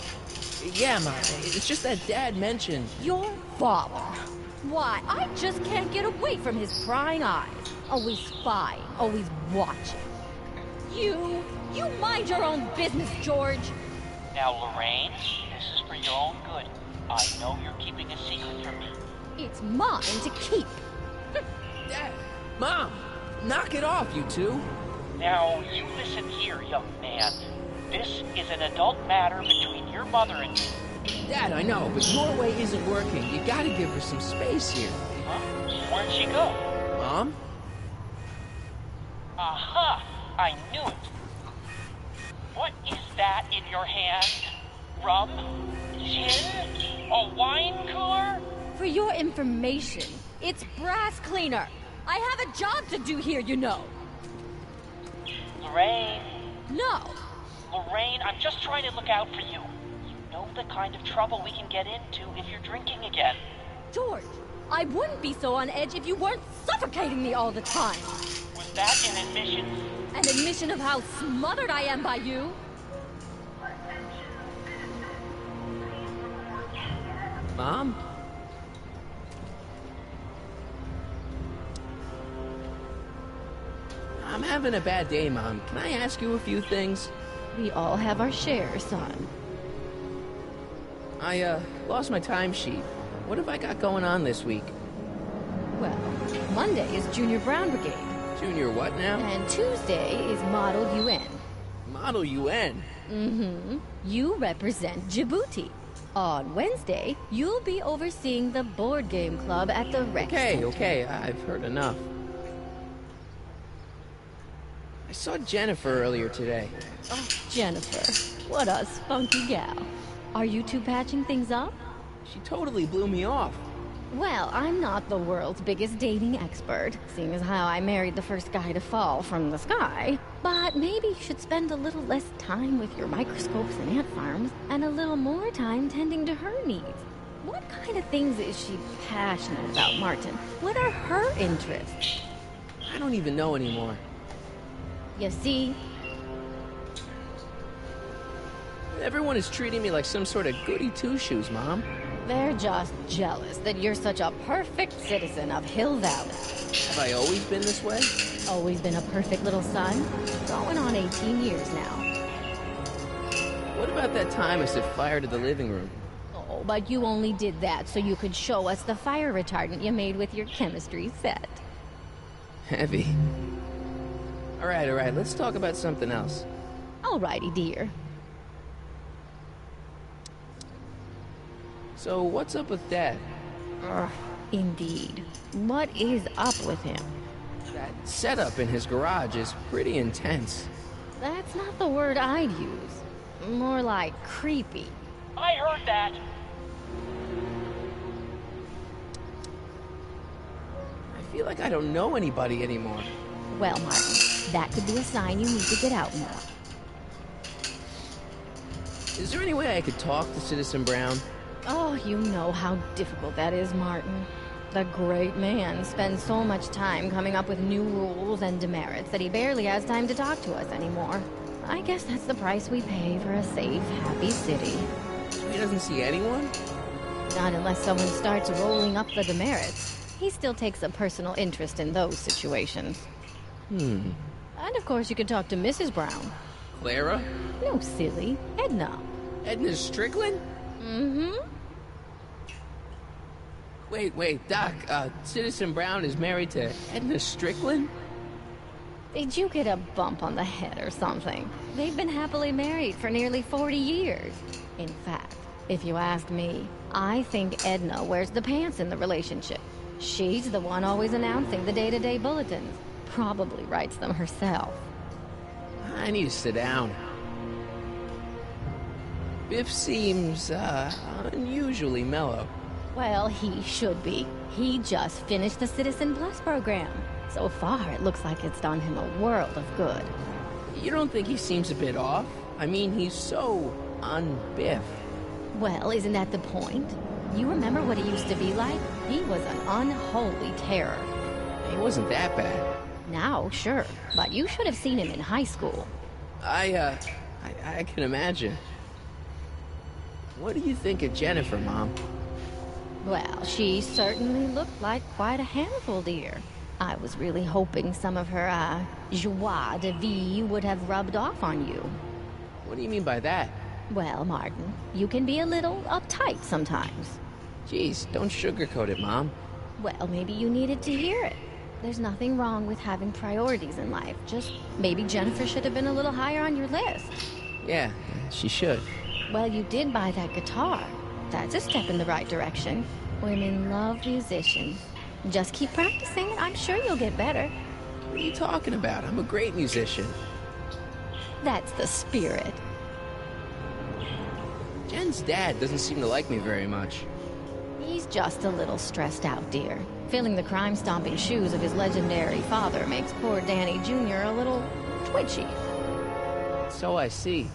[SPEAKER 4] Yeah, Mom. It's just that Dad mentioned...
[SPEAKER 12] Your father. Why, I just can't get away from his prying eyes. Always spying, always watching. You mind your own business, George.
[SPEAKER 6] Now, Lorraine, this is for your own good. I know you're keeping a secret from me.
[SPEAKER 12] It's mine to keep.
[SPEAKER 4] Dad! Mom! Knock it off, you two!
[SPEAKER 6] Now, you listen here, young man. This is an adult matter between your mother and me.
[SPEAKER 4] Dad, I know, but your way isn't working. You gotta give her some space here.
[SPEAKER 6] Huh? Where'd she go?
[SPEAKER 4] Mom?
[SPEAKER 6] Aha! I knew it. What is that in your hand? Rum? Gin? A wine cooler?
[SPEAKER 12] For your information, it's brass cleaner. I have a job to do here, you know.
[SPEAKER 6] Lorraine.
[SPEAKER 12] No.
[SPEAKER 6] Lorraine, I'm just trying to look out for you. You know the kind of trouble we can get into if you're drinking again.
[SPEAKER 12] George, I wouldn't be so on edge if you weren't suffocating me all the time.
[SPEAKER 6] Was that an admission?
[SPEAKER 12] An admission of how smothered I am by you?
[SPEAKER 4] Mom? I'm having a bad day, Mom. Can I ask you a few things?
[SPEAKER 12] We all have our share, son.
[SPEAKER 4] I, lost my timesheet. What have I got going on this week?
[SPEAKER 12] Well, Monday is Junior Brown Brigade.
[SPEAKER 4] Junior what now?
[SPEAKER 12] And Tuesday is Model UN.
[SPEAKER 4] Model UN?
[SPEAKER 12] Mm-hmm. You represent Djibouti. On Wednesday, you'll be overseeing the board game club at the rec center.
[SPEAKER 4] Okay, I've heard enough. I saw Jennifer earlier today.
[SPEAKER 12] Oh, Jennifer. What a spunky gal. Are you two patching things up?
[SPEAKER 4] She totally blew me off.
[SPEAKER 12] Well, I'm not the world's biggest dating expert, seeing as how I married the first guy to fall from the sky. But maybe you should spend a little less time with your microscopes and ant farms, and a little more time tending to her needs. What kind of things is she passionate about, Martin? What are her interests?
[SPEAKER 4] I don't even know anymore.
[SPEAKER 12] You see?
[SPEAKER 4] Everyone is treating me like some sort of goody two-shoes, Mom.
[SPEAKER 12] They're just jealous that you're such a perfect citizen of Hill Valley.
[SPEAKER 4] Have I always been this way?
[SPEAKER 12] Always been a perfect little son? Going on 18 years now.
[SPEAKER 4] What about that time I set fire to the living room?
[SPEAKER 12] Oh, but you only did that so you could show us the fire retardant you made with your chemistry set.
[SPEAKER 4] Heavy. All right, let's talk about something else.
[SPEAKER 12] Alrighty, dear.
[SPEAKER 4] So, what's up with Dad?
[SPEAKER 12] Indeed. What is up with him?
[SPEAKER 4] That setup in his garage is pretty intense.
[SPEAKER 12] That's not the word I'd use. More like creepy.
[SPEAKER 6] I heard that.
[SPEAKER 4] I feel like I don't know anybody anymore.
[SPEAKER 12] Well, Martin, that could be a sign you need to get out more.
[SPEAKER 4] Is there any way I could talk to Citizen Brown?
[SPEAKER 12] Oh, you know how difficult that is, Martin. The great man spends so much time coming up with new rules and demerits that he barely has time to talk to us anymore. I guess that's the price we pay for a safe, happy city.
[SPEAKER 4] He doesn't see anyone?
[SPEAKER 12] Not unless someone starts rolling up the demerits. He still takes a personal interest in those situations. And of course you could talk to Mrs. Brown.
[SPEAKER 4] Clara?
[SPEAKER 12] No, silly. Edna.
[SPEAKER 4] Edna Strickland?
[SPEAKER 12] Mm-hmm.
[SPEAKER 4] Wait, Doc, Citizen Brown is married to Edna Strickland?
[SPEAKER 12] Did you get a bump on the head or something? They've been happily married for nearly 40 years. In fact, if you ask me, I think Edna wears the pants in the relationship. She's the one always announcing the day-to-day bulletins. Probably writes them herself.
[SPEAKER 4] I need to sit down. Biff seems, unusually mellow.
[SPEAKER 12] Well, he should be. He just finished the Citizen Plus program. So far, it looks like it's done him a world of good.
[SPEAKER 4] You don't think he seems a bit off? I mean, he's so un-Biff.
[SPEAKER 12] Well, isn't that the point? You remember what he used to be like? He was an unholy terror.
[SPEAKER 4] He wasn't that bad.
[SPEAKER 12] Now, sure, but you should have seen him in high school.
[SPEAKER 4] I can imagine. What do you think of Jennifer, Mom?
[SPEAKER 12] Well, she certainly looked like quite a handful, dear. I was really hoping some of her, joie de vivre would have rubbed off on you.
[SPEAKER 4] What do you mean by that?
[SPEAKER 12] Well, Martin, you can be a little uptight sometimes.
[SPEAKER 4] Jeez, don't sugarcoat it, Mom.
[SPEAKER 12] Well, maybe you needed to hear it. There's nothing wrong with having priorities in life. Just maybe Jennifer should have been a little higher on your list.
[SPEAKER 4] Yeah, she should.
[SPEAKER 12] Well, you did buy that guitar. That's a step in the right direction. Women love musicians. Just keep practicing. I'm sure you'll get better.
[SPEAKER 4] What are you talking about? I'm a great musician.
[SPEAKER 12] That's the spirit.
[SPEAKER 4] Jen's dad doesn't seem to like me very much.
[SPEAKER 12] He's just a little stressed out, dear. Filling the crime-stomping shoes of his legendary father makes poor Danny Jr. a little twitchy.
[SPEAKER 4] So I see.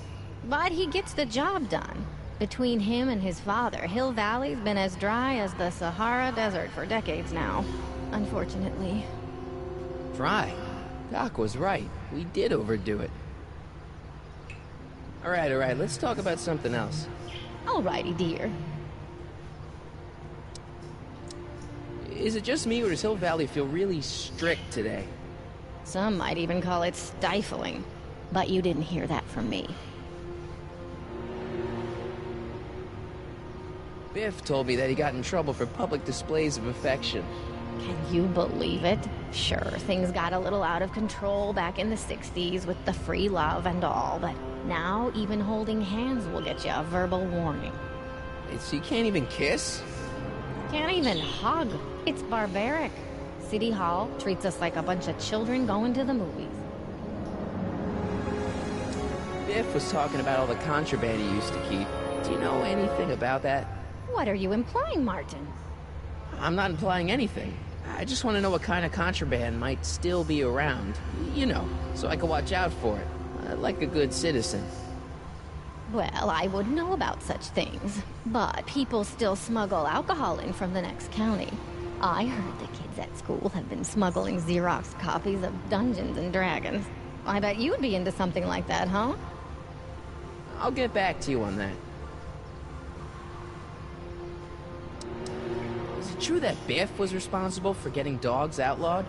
[SPEAKER 12] But he gets the job done. Between him and his father, Hill Valley's been as dry as the Sahara Desert for decades now. Unfortunately.
[SPEAKER 4] Dry? Doc was right. We did overdo it. All right, let's talk about something else.
[SPEAKER 12] Alrighty, dear.
[SPEAKER 4] Is it just me, or does Hill Valley feel really strict today?
[SPEAKER 12] Some might even call it stifling. But you didn't hear that from me.
[SPEAKER 4] Biff told me that he got in trouble for public displays of affection.
[SPEAKER 12] Can you believe it? Sure, things got a little out of control back in the 60s with the free love and all, but now even holding hands will get you a verbal warning.
[SPEAKER 4] So you can't even kiss?
[SPEAKER 12] Can't even hug. It's barbaric. City Hall treats us like a bunch of children going to the movies.
[SPEAKER 4] Biff was talking about all the contraband he used to keep. Do you know anything about that?
[SPEAKER 12] What are you implying, Martin?
[SPEAKER 4] I'm not implying anything. I just want to know what kind of contraband might still be around. You know, so I can watch out for it. Like a good citizen.
[SPEAKER 12] Well, I wouldn't know about such things. But people still smuggle alcohol in from the next county. I heard the kids at school have been smuggling Xerox copies of Dungeons and Dragons. I bet you'd be into something like that, huh?
[SPEAKER 4] I'll get back to you on that. Is it true that Biff was responsible for getting dogs outlawed?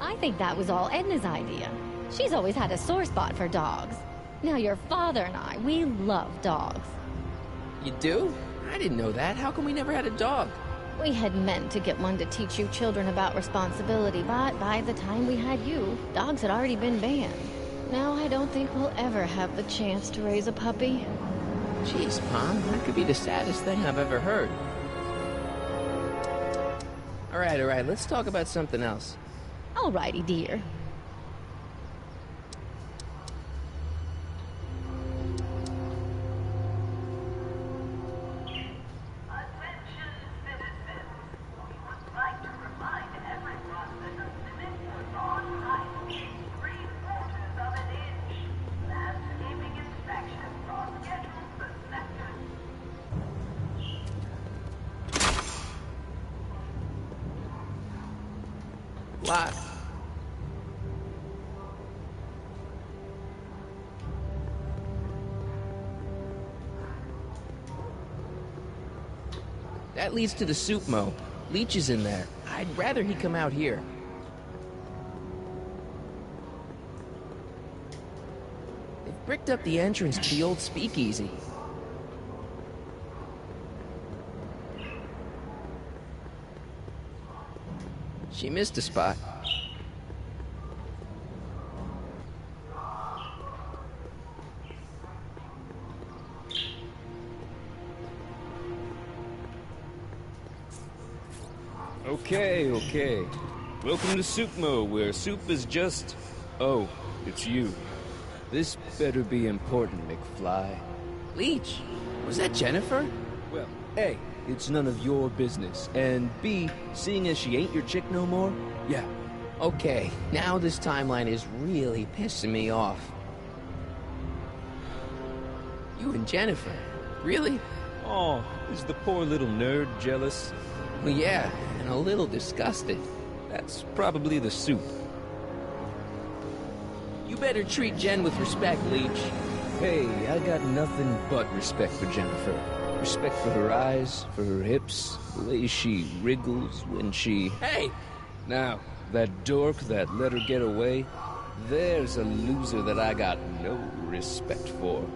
[SPEAKER 12] I think that was all Edna's idea. She's always had a sore spot for dogs. Now your father and I, we love dogs.
[SPEAKER 4] You do? I didn't know that. How come we never had a dog?
[SPEAKER 12] We had meant to get one to teach you children about responsibility, but by the time we had you, dogs had already been banned. Now I don't think we'll ever have the chance to raise a puppy.
[SPEAKER 4] Jeez, Mom, that could be the saddest thing I've ever heard. All right, let's talk about something else.
[SPEAKER 12] Alrighty, dear.
[SPEAKER 4] McFly. That leads to the soup mo. Leech is in there. I'd rather he come out here. They've bricked up the entrance to the old speakeasy. She missed a spot.
[SPEAKER 11] Okay. Welcome to Soupmo, where soup is just... Oh, it's you. This better be important, McFly.
[SPEAKER 4] Leech, was that Jennifer?
[SPEAKER 11] Well, A, it's none of your business, and B, seeing as she ain't your chick no more, yeah.
[SPEAKER 4] Okay, now this timeline is really pissing me off. You and Jennifer? Really?
[SPEAKER 11] Oh, is the poor little nerd jealous?
[SPEAKER 4] Well, yeah, and a little disgusted.
[SPEAKER 11] That's probably the soup.
[SPEAKER 4] You better treat Jen with respect, Leech.
[SPEAKER 11] Hey, I got nothing but respect for Jennifer. Respect for her eyes, for her hips, the way she wriggles when she...
[SPEAKER 4] Hey!
[SPEAKER 11] Now, that dork that let her get away, there's a loser that I got no respect for.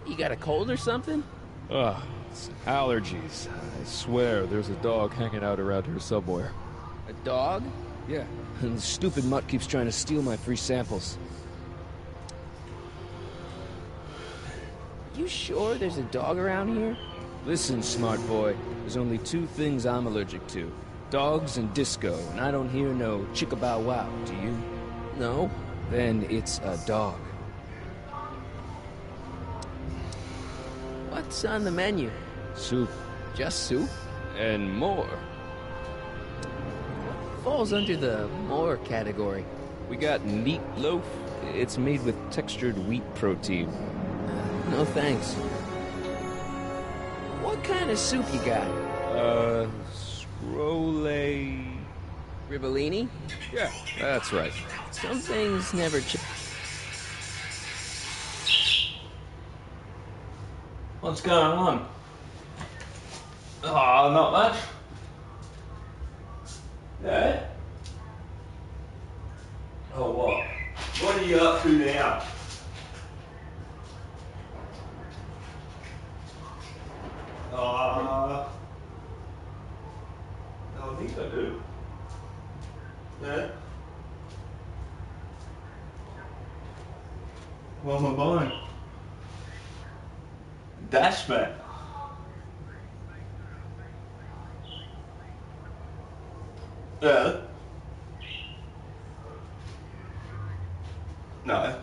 [SPEAKER 4] You got a cold or something?
[SPEAKER 17] Ugh, it's allergies. I swear there's a dog hanging out around here somewhere.
[SPEAKER 4] A dog?
[SPEAKER 11] Yeah, and the stupid mutt keeps trying to steal my free samples.
[SPEAKER 4] You sure there's a dog around here?
[SPEAKER 11] Listen, smart boy, there's only two things I'm allergic to. Dogs and disco, and I don't hear no chicka bow wow, do you?
[SPEAKER 4] No.
[SPEAKER 11] Then it's a dog.
[SPEAKER 4] What's on the menu?
[SPEAKER 11] Soup.
[SPEAKER 4] Just soup?
[SPEAKER 11] And more.
[SPEAKER 4] What falls under the more category?
[SPEAKER 11] We got meat loaf. It's made with textured wheat protein.
[SPEAKER 4] No thanks. What kind of soup you got?
[SPEAKER 11] Scrolle...
[SPEAKER 4] Ribellini?
[SPEAKER 11] Yeah, that's right.
[SPEAKER 4] Some things never
[SPEAKER 3] What's going on? Oh, not much. Yeah? Oh, what? What are you up to now? I think I do. Yeah? What am I buying? Dashman. Yeah. No.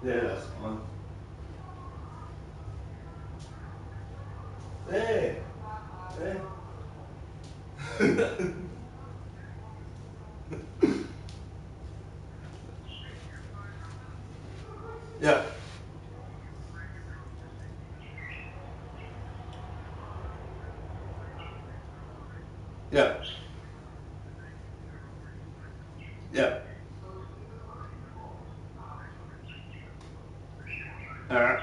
[SPEAKER 3] Yeah, that's fine. Hey. Hey. Yeah. Yeah. Yeah. All right.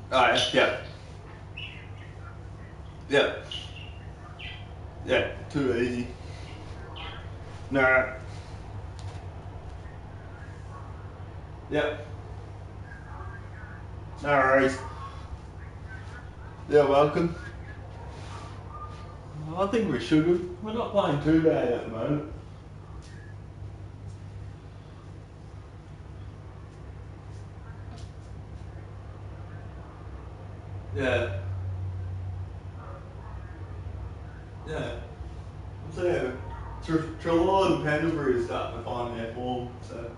[SPEAKER 3] All right. Yeah. Yeah. Yeah. Too easy. Nah. Yeah. No worries. You're welcome. I think we should have. We're not playing too bad at the moment. Yeah. Yeah. I'm saying, Trelaw and Pendlebury are starting to find their form, so.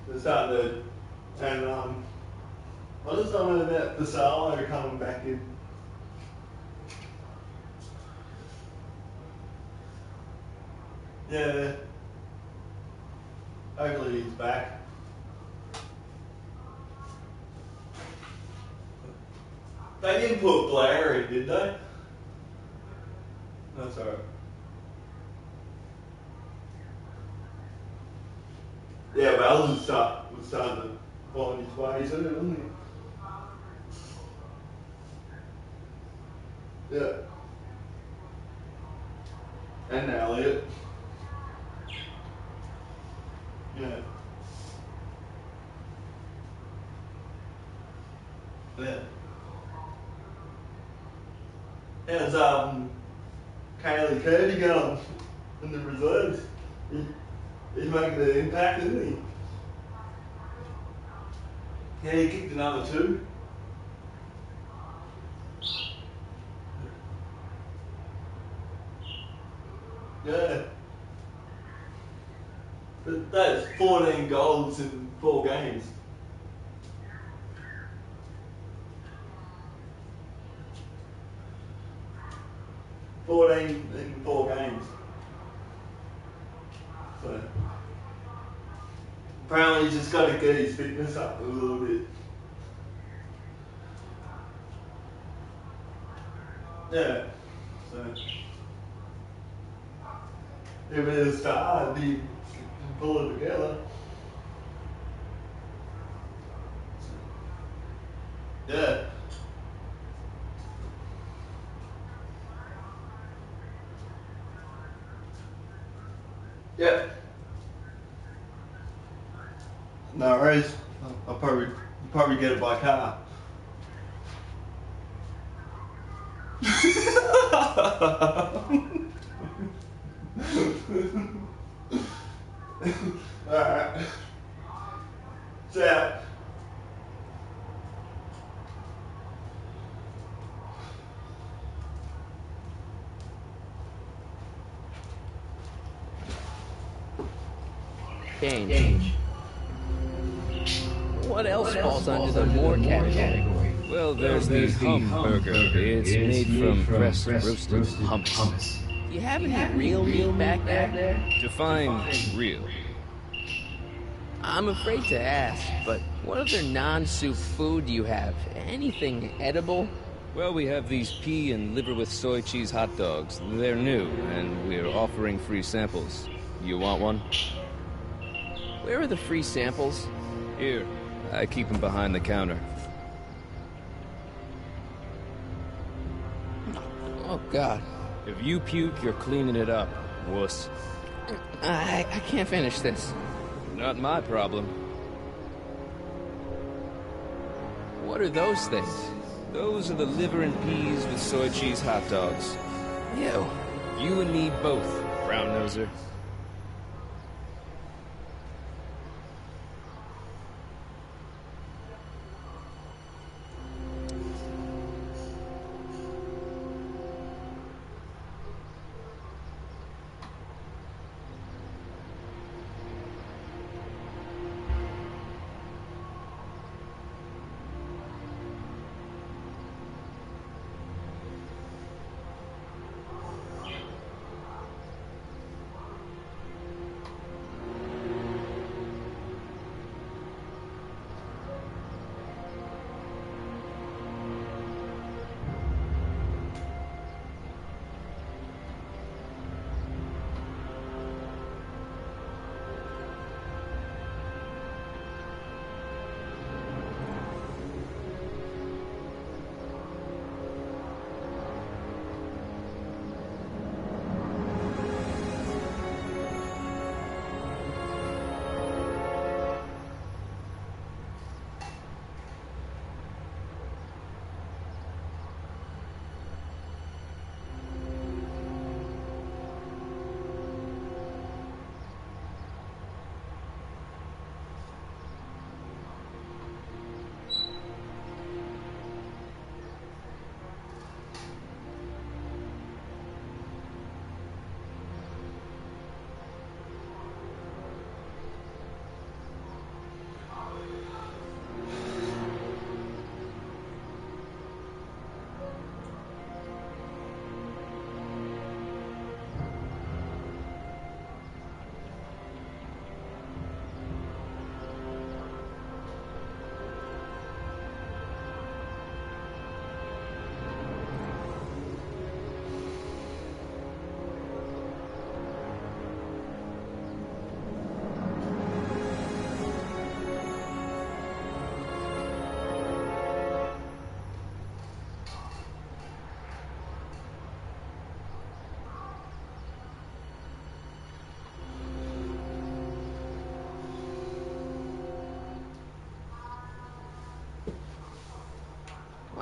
[SPEAKER 3] They're starting to, and I just don't know about the Salo coming back in. Yeah. Hopefully he's back. They didn't put Blair in, did they? That's alright. Yeah, Wells was starting to find his way too, wasn't he? Yeah. And Elliot. Yeah. Yeah. How's Kaylee Kirby going in the reserves? He's making the impact, isn't he? Yeah, he kicked another 2. Yeah. But that's 14 goals in 4 games. In 4 games. So apparently he's just got to get his fitness up a little bit. Yeah. So if it is hard, he can pull it together. Yeah. Yeah. No worries. I'll probably get it by car. Alright. So
[SPEAKER 4] Change. What else falls under the more category?
[SPEAKER 11] Well, there's the Humburger. It's made from pressed roasted hummus.
[SPEAKER 4] Do you have any real meat back there?
[SPEAKER 11] Define real.
[SPEAKER 4] I'm afraid to ask, but what other non-soup food do you have? Anything edible?
[SPEAKER 11] Well, we have these pea and liver with soy cheese hot dogs. They're new, and we're offering free samples. You want one?
[SPEAKER 4] Where are the free samples?
[SPEAKER 11] Here. I keep them behind the counter.
[SPEAKER 4] Oh, God.
[SPEAKER 11] If you puke, you're cleaning it up, wuss.
[SPEAKER 4] I can't finish this.
[SPEAKER 11] Not my problem.
[SPEAKER 4] What are those things?
[SPEAKER 11] Those are the liver and peas with soy cheese hot dogs.
[SPEAKER 4] Ew.
[SPEAKER 11] You and me both, brown noser.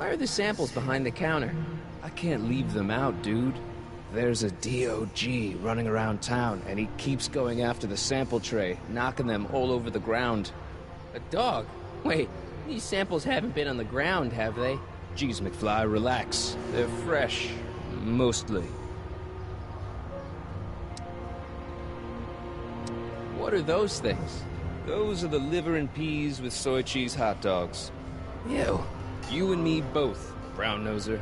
[SPEAKER 4] Why are the samples behind the counter?
[SPEAKER 11] I can't leave them out, dude. There's a DOG running around town, and he keeps going after the sample tray, knocking them all over the ground.
[SPEAKER 4] A dog? Wait, these samples haven't been on the ground, have they?
[SPEAKER 11] Jeez, McFly, relax. They're fresh. Mostly.
[SPEAKER 4] What are those things?
[SPEAKER 11] Those are the liver and peas with soy cheese hot dogs.
[SPEAKER 4] Ew.
[SPEAKER 11] You and me both, brown noser.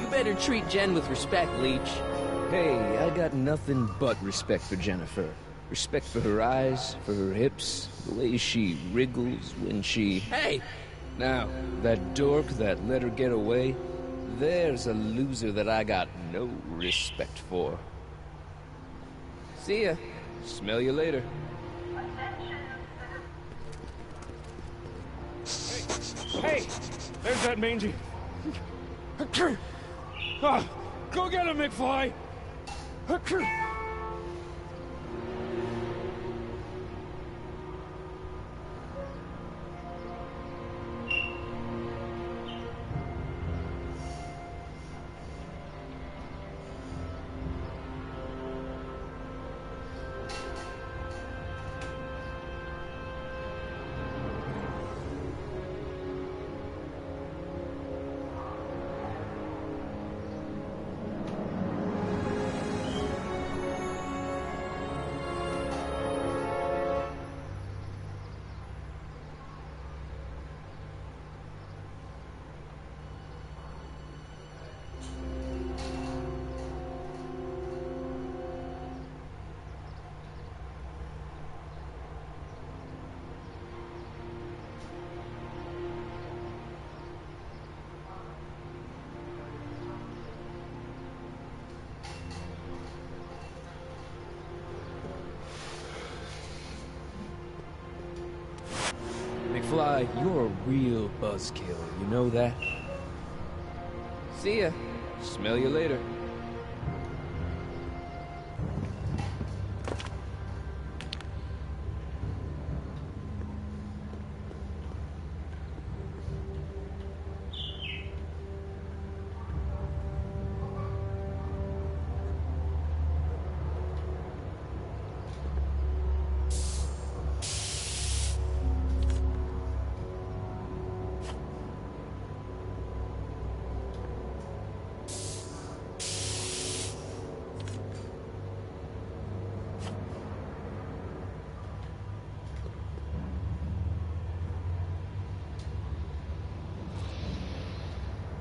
[SPEAKER 4] You better treat Jen with respect, Leech.
[SPEAKER 11] Hey, I got nothing but respect for Jennifer. Respect for her eyes, for her hips, the way she wriggles when she...
[SPEAKER 4] Hey!
[SPEAKER 11] Now, that dork that let her get away, there's a loser that I got no respect for.
[SPEAKER 4] See ya.
[SPEAKER 11] Smell you later.
[SPEAKER 7] Hey! There's that mangy. Ah, go get him, McFly!
[SPEAKER 11] McFly, you're a real buzzkill, you know that?
[SPEAKER 4] See ya.
[SPEAKER 11] Smell you later.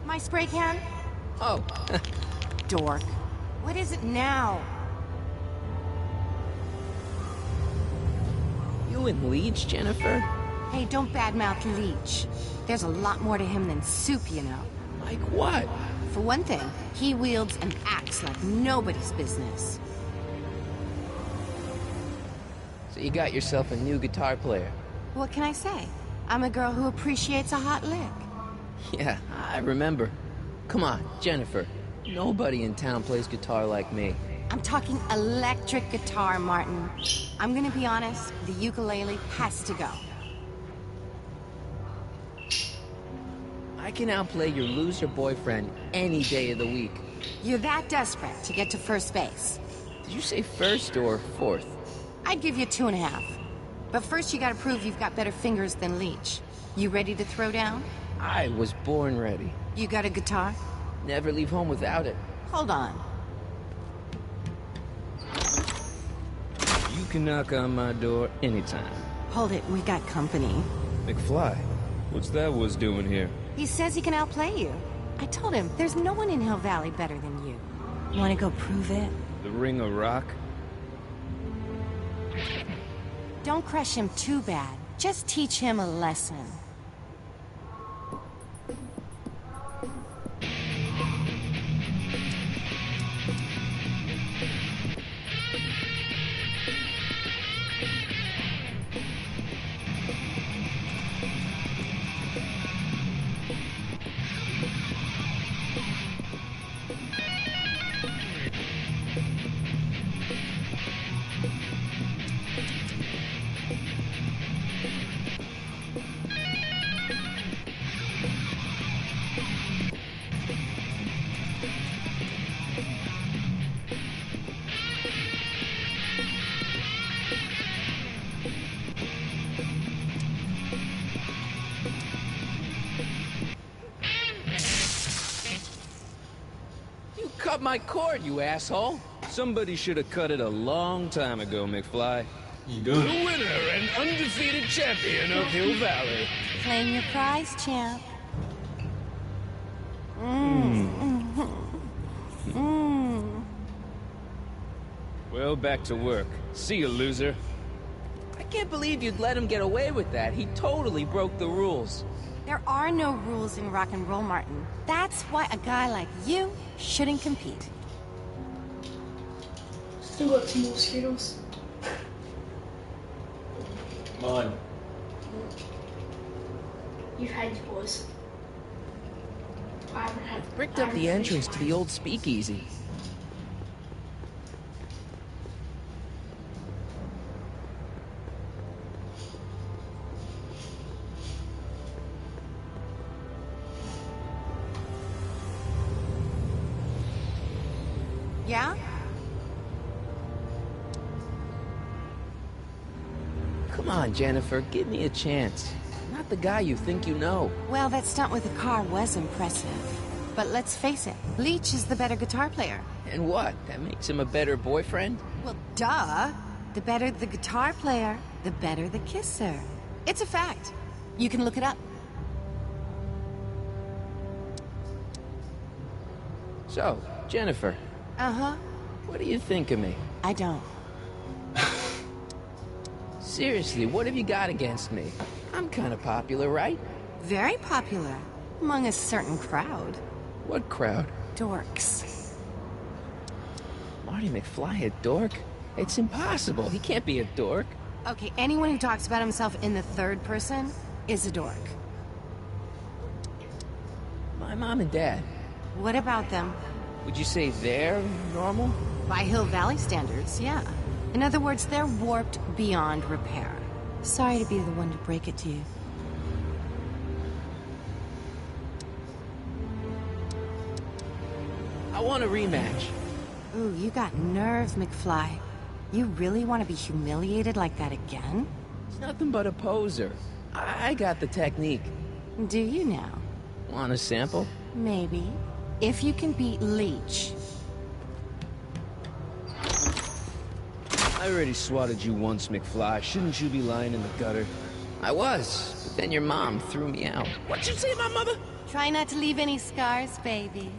[SPEAKER 5] My spray can?
[SPEAKER 4] Oh.
[SPEAKER 5] Dork. What is it now?
[SPEAKER 4] You and Leech, Jennifer?
[SPEAKER 5] Hey, don't badmouth Leech. There's a lot more to him than soup, you know.
[SPEAKER 4] Like what?
[SPEAKER 5] For one thing, he wields an axe like nobody's business.
[SPEAKER 4] So you got yourself a new guitar player.
[SPEAKER 5] What can I say? I'm a girl who appreciates a hot lick.
[SPEAKER 4] Yeah, I remember. Come on, Jennifer. Nobody in town plays guitar like me.
[SPEAKER 5] I'm talking electric guitar, Martin. I'm gonna be honest, the ukulele has to go.
[SPEAKER 4] I can outplay your loser boyfriend any day of the week.
[SPEAKER 5] You're that desperate to get to first base.
[SPEAKER 4] Did you say first or fourth?
[SPEAKER 5] I'd give you 2.5. But first you gotta prove you've got better fingers than Leech. You ready to throw down?
[SPEAKER 4] I was born ready.
[SPEAKER 5] You got a guitar?
[SPEAKER 4] Never leave home without it.
[SPEAKER 5] Hold on.
[SPEAKER 11] You can knock on my door anytime.
[SPEAKER 5] Hold it, we got company.
[SPEAKER 11] McFly, what's that was doing here?
[SPEAKER 5] He says he can outplay you. I told him, there's no one in Hill Valley better than you. Wanna go prove it?
[SPEAKER 11] The Ring of Rock?
[SPEAKER 5] Don't crush him too bad. Just teach him a lesson.
[SPEAKER 11] You cut my cord, you asshole! Somebody should have cut it a long time ago, McFly.
[SPEAKER 17] The winner and undefeated champion of Hill Valley.
[SPEAKER 5] Claim your prize, champ.
[SPEAKER 11] Well, back to work. See you, loser. I can't believe you'd let him get away with that. He totally broke the rules.
[SPEAKER 5] There are no rules in rock and roll, Martin. That's why a guy like you shouldn't compete.
[SPEAKER 1] Still got 2 more Skittles.
[SPEAKER 3] Mine.
[SPEAKER 1] You've had yours. I haven't had.
[SPEAKER 11] Bricked up the entrance to the old speakeasy.
[SPEAKER 5] Yeah?
[SPEAKER 11] Come on, Jennifer, give me a chance. I'm not the guy you think you know.
[SPEAKER 5] Well, that stunt with the car was impressive. But let's face it, Leach is the better guitar player.
[SPEAKER 11] And what? That makes him a better boyfriend?
[SPEAKER 5] Well, duh. The better the guitar player, the better the kisser. It's a fact. You can look it up.
[SPEAKER 11] So, Jennifer.
[SPEAKER 5] Uh-huh.
[SPEAKER 11] What do you think of me?
[SPEAKER 5] I don't.
[SPEAKER 11] Seriously, what have you got against me? I'm kind of popular, right?
[SPEAKER 5] Very popular. Among a certain crowd.
[SPEAKER 11] What crowd?
[SPEAKER 5] Dorks.
[SPEAKER 11] Marty McFly a dork? It's impossible. He can't be a dork.
[SPEAKER 5] Okay, anyone who talks about himself in the third person is a dork.
[SPEAKER 11] My mom and dad.
[SPEAKER 5] What about them?
[SPEAKER 11] Would you say they're normal?
[SPEAKER 5] By Hill Valley standards, yeah. In other words, they're warped beyond repair. Sorry to be the one to break it to you.
[SPEAKER 11] I want a rematch.
[SPEAKER 5] Ooh, you got nerve, McFly. You really want to be humiliated like that again?
[SPEAKER 11] It's nothing but a poser. I got the technique.
[SPEAKER 5] Do you now?
[SPEAKER 11] Want a sample?
[SPEAKER 5] Maybe. If you can beat Leach.
[SPEAKER 11] I already swatted you once, McFly. Shouldn't you be lying in the gutter? I was, but then your mom threw me out. What'd you say, my mother?
[SPEAKER 5] Try not to leave any scars, baby.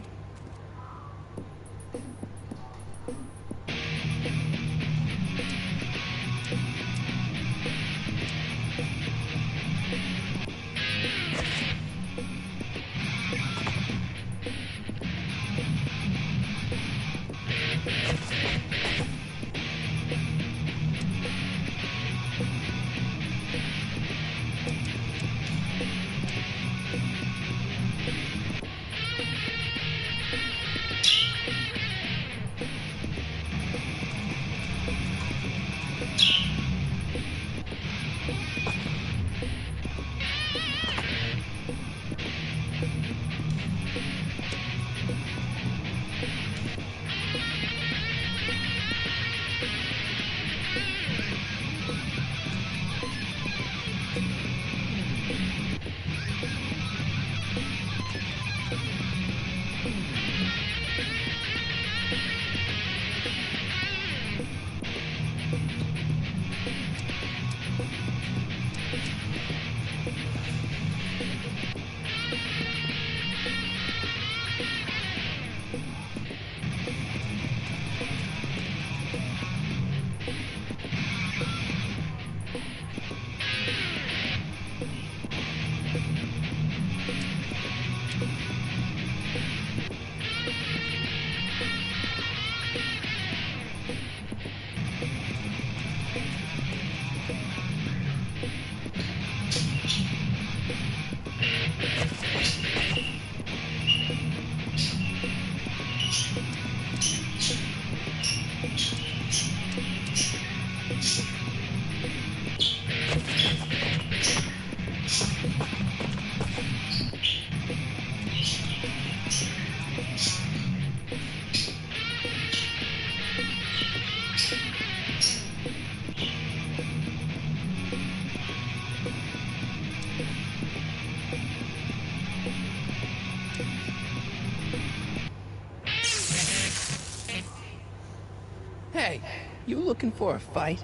[SPEAKER 4] Hey, you looking for a fight?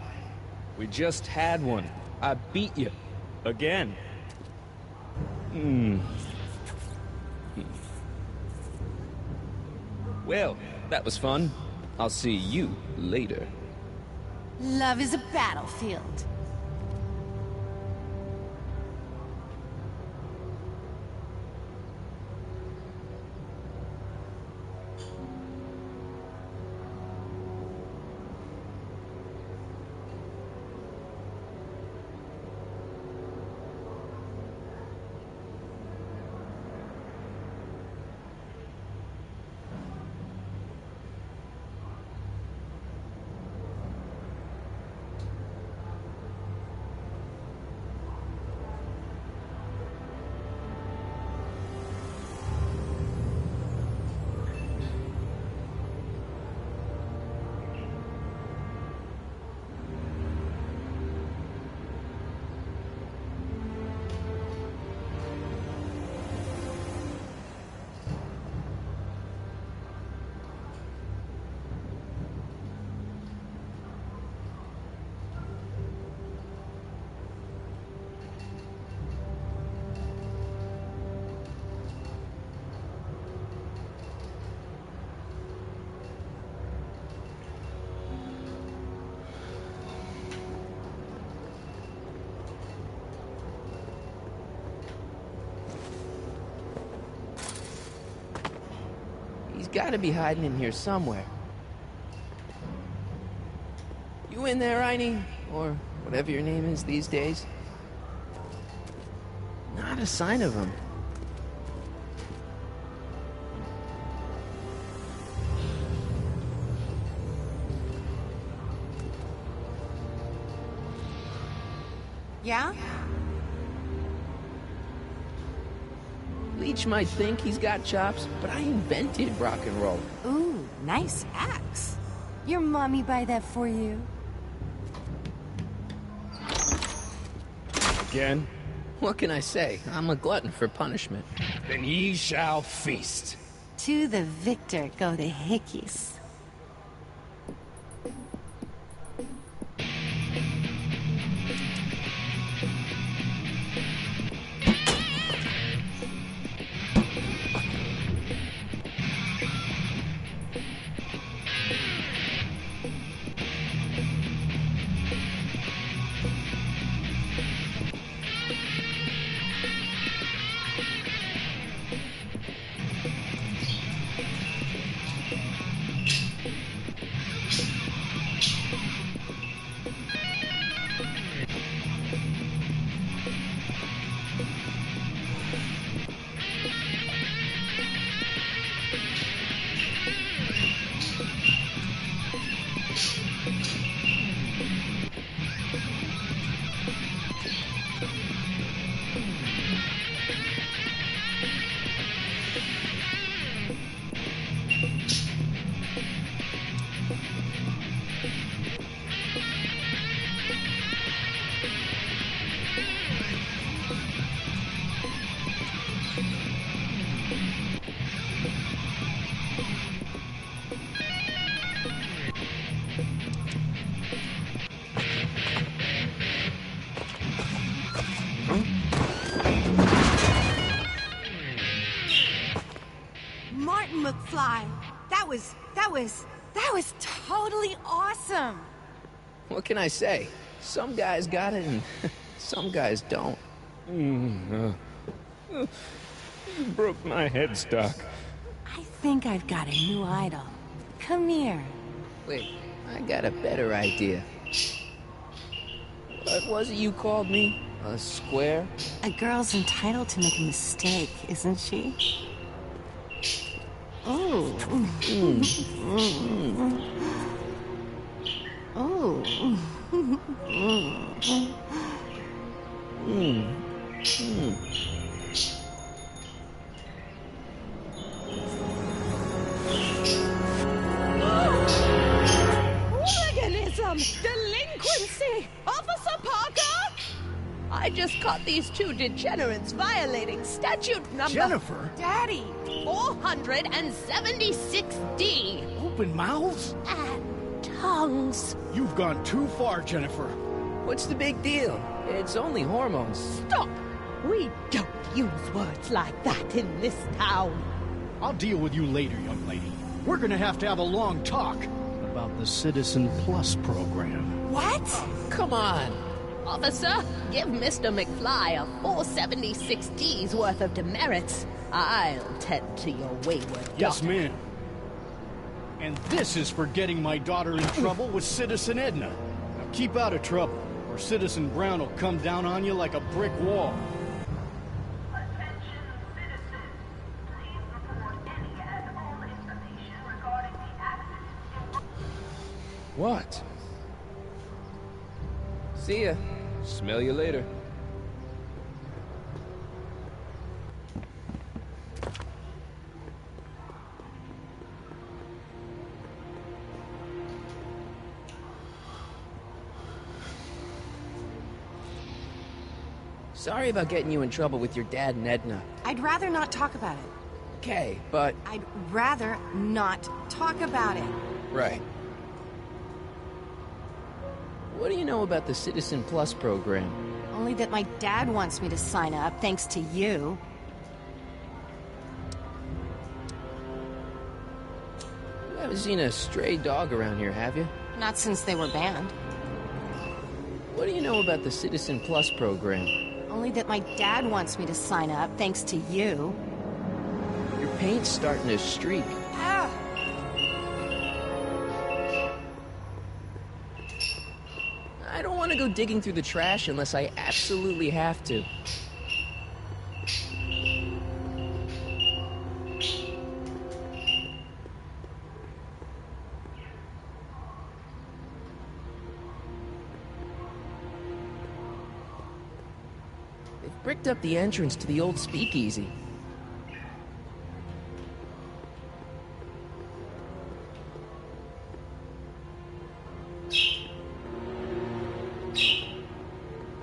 [SPEAKER 11] We just had one. I beat you. Again. Well, that was fun. I'll see you later.
[SPEAKER 5] Love is a battlefield.
[SPEAKER 4] He's gotta be hiding in here somewhere. You in there, Einie? Or whatever your name is these days? Not a sign of him.
[SPEAKER 5] Yeah?
[SPEAKER 4] Leech might think he's got chops, but I invented rock and roll.
[SPEAKER 5] Ooh, nice axe. Your mommy buy that for you?
[SPEAKER 11] Again?
[SPEAKER 4] What can I say? I'm a glutton for punishment.
[SPEAKER 11] Then ye shall feast.
[SPEAKER 5] To the victor go the hickeys. Martin McFly, that was totally awesome.
[SPEAKER 4] What can I say? Some guys got it and some guys don't.
[SPEAKER 11] You broke my headstock.
[SPEAKER 5] I think I've got a new idol. Come here.
[SPEAKER 4] Wait, I got a better idea. What was it you called me? A square?
[SPEAKER 5] A girl's entitled to make a mistake, isn't she? Oh. Oh.
[SPEAKER 18] Hooliganism! Delinquency! Officer Parker! I just caught these two degenerates violating statute number...
[SPEAKER 7] Jennifer?
[SPEAKER 18] Daddy! 476D!
[SPEAKER 7] Open mouths?
[SPEAKER 18] And tongues.
[SPEAKER 7] You've gone too far, Jennifer.
[SPEAKER 4] What's the big deal? It's only hormones.
[SPEAKER 18] Stop! We don't use words like that in this town.
[SPEAKER 7] I'll deal with you later, young lady. We're gonna have a long talk about the Citizen Plus program.
[SPEAKER 18] What?
[SPEAKER 4] Come on.
[SPEAKER 18] Officer, give Mr. McFly a 476D's worth of demerits. I'll tend to your wayward
[SPEAKER 7] Yes,
[SPEAKER 18] daughter.
[SPEAKER 7] ma'am. And this is for getting my daughter in trouble with Citizen Edna. Now keep out of trouble, or Citizen Brown will come down on you like a brick wall.
[SPEAKER 11] What? See ya. Smell you later.
[SPEAKER 4] Sorry about getting you in trouble with your dad and Edna.
[SPEAKER 5] I'd rather not talk about it.
[SPEAKER 4] Okay, but...
[SPEAKER 5] I'd rather not talk about it.
[SPEAKER 4] Right. What do you know about the Citizen Plus program?
[SPEAKER 5] Only that my dad wants me to sign up, thanks to you.
[SPEAKER 4] You haven't seen a stray dog around here, have you?
[SPEAKER 5] Not since they were banned.
[SPEAKER 4] What do you know about the Citizen Plus program?
[SPEAKER 5] Only that my dad wants me to sign up, thanks to you.
[SPEAKER 4] Your paint's starting to streak.
[SPEAKER 5] Ah!
[SPEAKER 4] I don't want to go digging through the trash unless I absolutely have to. They've bricked up the entrance to the old speakeasy.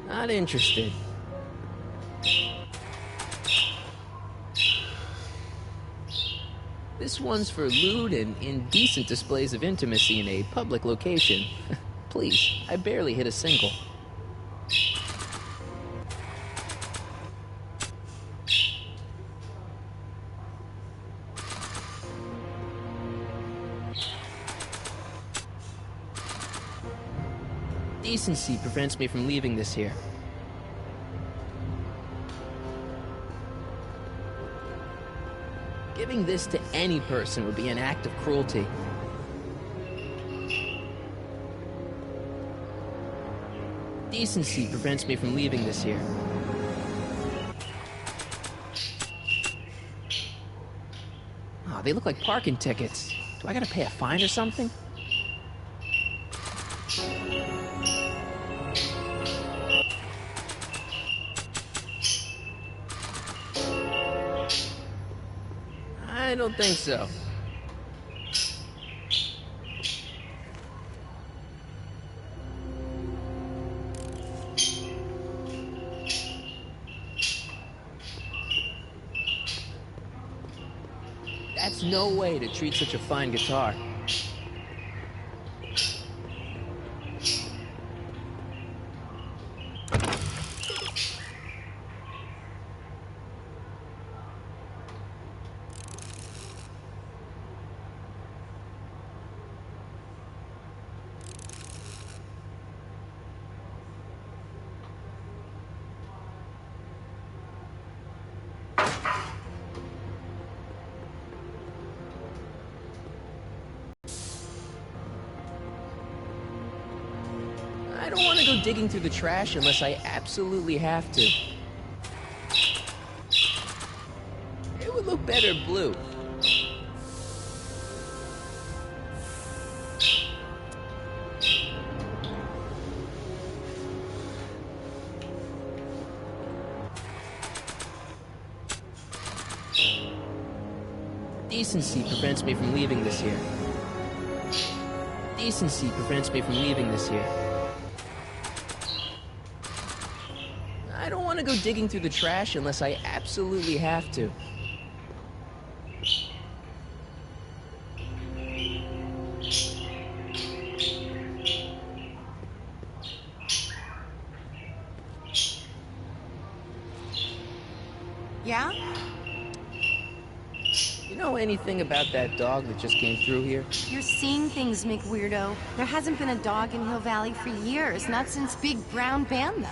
[SPEAKER 4] Not interested. This one's for lewd and indecent displays of intimacy in a public location. Please, I barely hit a single. Decency prevents me from leaving this here. Giving this to any person would be an act of cruelty. Decency prevents me from leaving this here. Oh, they look like parking tickets. Do I gotta pay a fine or something? I don't think so. That's no way to treat such a fine guitar. I don't want to go digging through the trash unless I absolutely have to. It would look better blue. Decency prevents me from leaving this here. Decency prevents me from leaving this here. I don't want to go digging through the trash unless I absolutely have to. anything about that dog that just came through here?
[SPEAKER 5] You're seeing things, McWeirdo. There hasn't been a dog in Hill Valley for years, not since Big Brown Bando.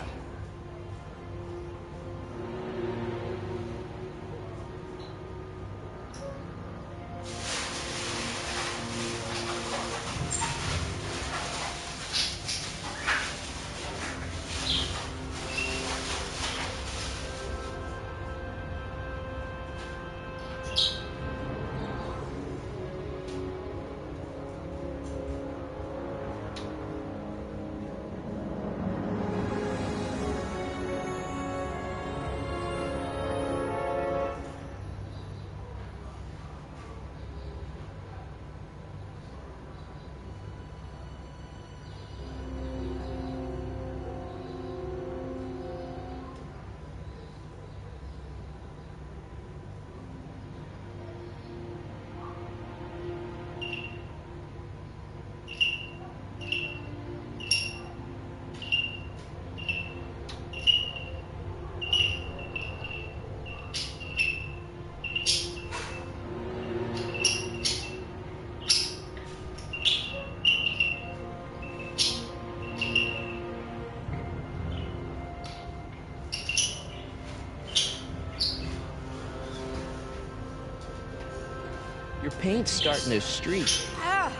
[SPEAKER 4] Your paint's starting to streak.
[SPEAKER 5] Ah!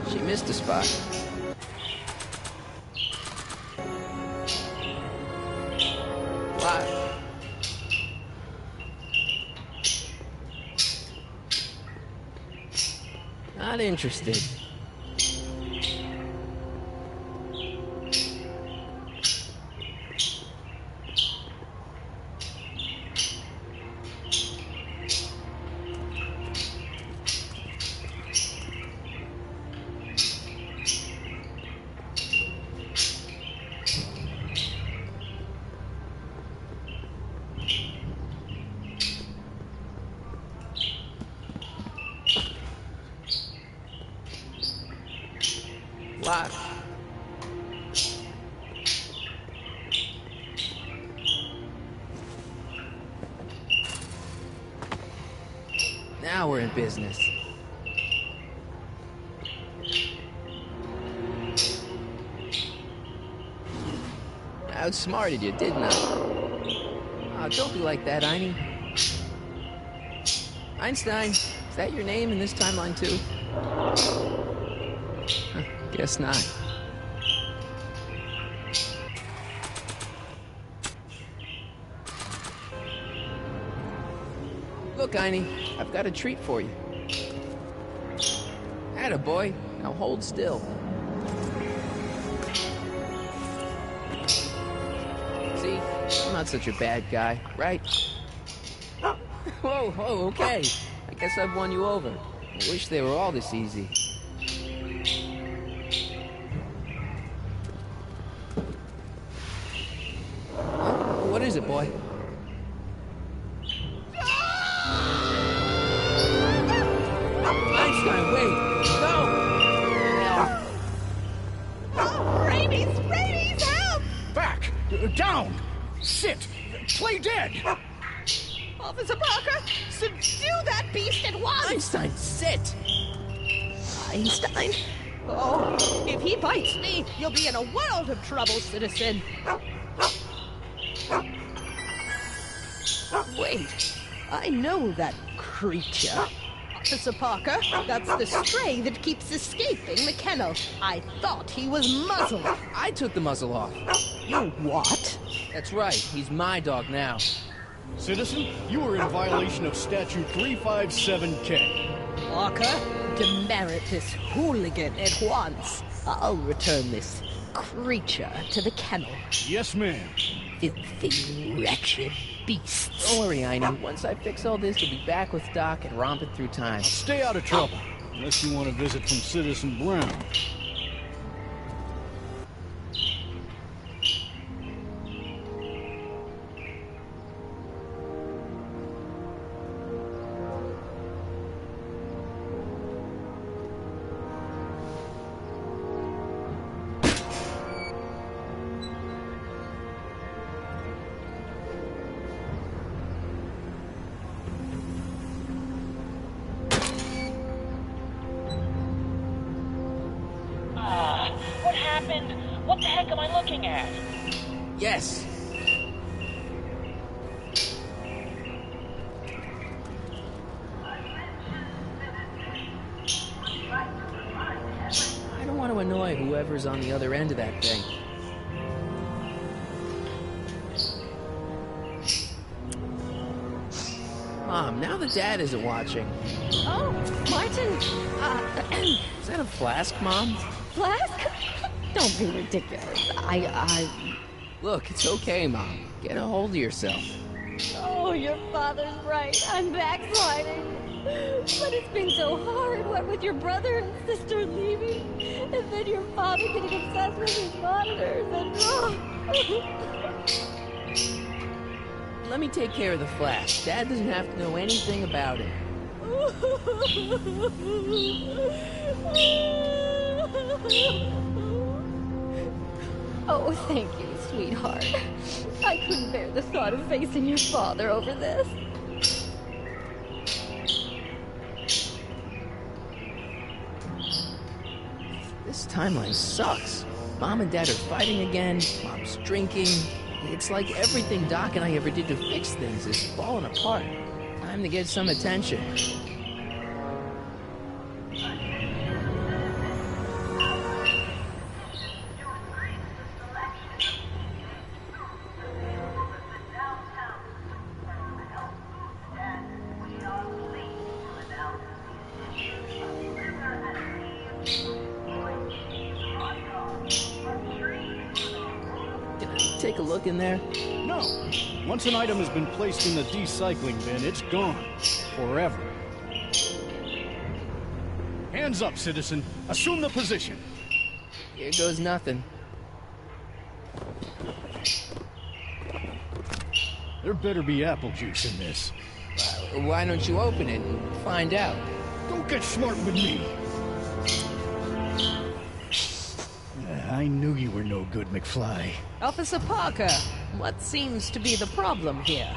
[SPEAKER 4] She missed a spot. What? Not interested. Lock. Now we're in business. I outsmarted you, didn't I? Oh, don't be like that, Einie. Einstein, is that your name in this timeline too? Guess not. Look, Einie, I've got a treat for you. Attaboy, now hold still. See, I'm not such a bad guy, right? Whoa, okay. I guess I've won you over. I wish they were all this easy. What is it, boy? Einstein, wait! No!
[SPEAKER 18] Oh, rabies, help!
[SPEAKER 7] Back! Down! Sit! Play dead!
[SPEAKER 18] Officer Parker, subdue that beast at once!
[SPEAKER 4] Einstein, sit!
[SPEAKER 18] Einstein? Oh, if he bites me, you'll be in a world of trouble, citizen. Wait, I know that creature. Officer Parker, that's the stray that keeps escaping the kennel. I thought he was muzzled.
[SPEAKER 4] I took the muzzle off.
[SPEAKER 18] You what?
[SPEAKER 4] That's right, he's my dog now.
[SPEAKER 7] Citizen, you are in violation of Statute 357K.
[SPEAKER 18] Parker, demerit this hooligan at once. I'll return this creature to the kennel.
[SPEAKER 7] Yes, ma'am.
[SPEAKER 18] Filthy, wretched beasts.
[SPEAKER 4] Don't worry, Einie. Once I fix all this, you'll be back with Doc and romping through time.
[SPEAKER 7] Stay out of trouble, unless you want a visit from Citizen Brown.
[SPEAKER 6] happened? What the heck am I looking at?
[SPEAKER 4] Yes. I don't want to annoy whoever's on the other end of that thing. Mom, now that Dad isn't watching.
[SPEAKER 12] Oh, Martin,
[SPEAKER 4] Is that a flask, Mom?
[SPEAKER 12] Flask? Don't be ridiculous.
[SPEAKER 4] Look, it's okay, Mom. Get a hold of yourself.
[SPEAKER 12] Oh, your father's right. I'm backsliding. But it's been so hard, what with your brother and sister leaving, and then your father getting obsessed with his monitors, and
[SPEAKER 4] Let me take care of the flask. Dad doesn't have to know anything about it.
[SPEAKER 12] Oh, thank you, sweetheart. I couldn't bear the thought of facing your father over this.
[SPEAKER 4] This timeline sucks. Mom and Dad are fighting again. Mom's drinking. It's like everything Doc and I ever did to fix things is falling apart. Time to get some attention. Take a look in there?
[SPEAKER 7] No. Once an item has been placed in the decycling bin, it's gone. Forever. Hands up, citizen. Assume the position.
[SPEAKER 4] Here goes nothing.
[SPEAKER 7] There better be apple juice in this.
[SPEAKER 4] Why don't you open it and find out?
[SPEAKER 7] Don't get smart with me. I knew you were no good, McFly.
[SPEAKER 18] Officer Parker, what seems to be the problem here?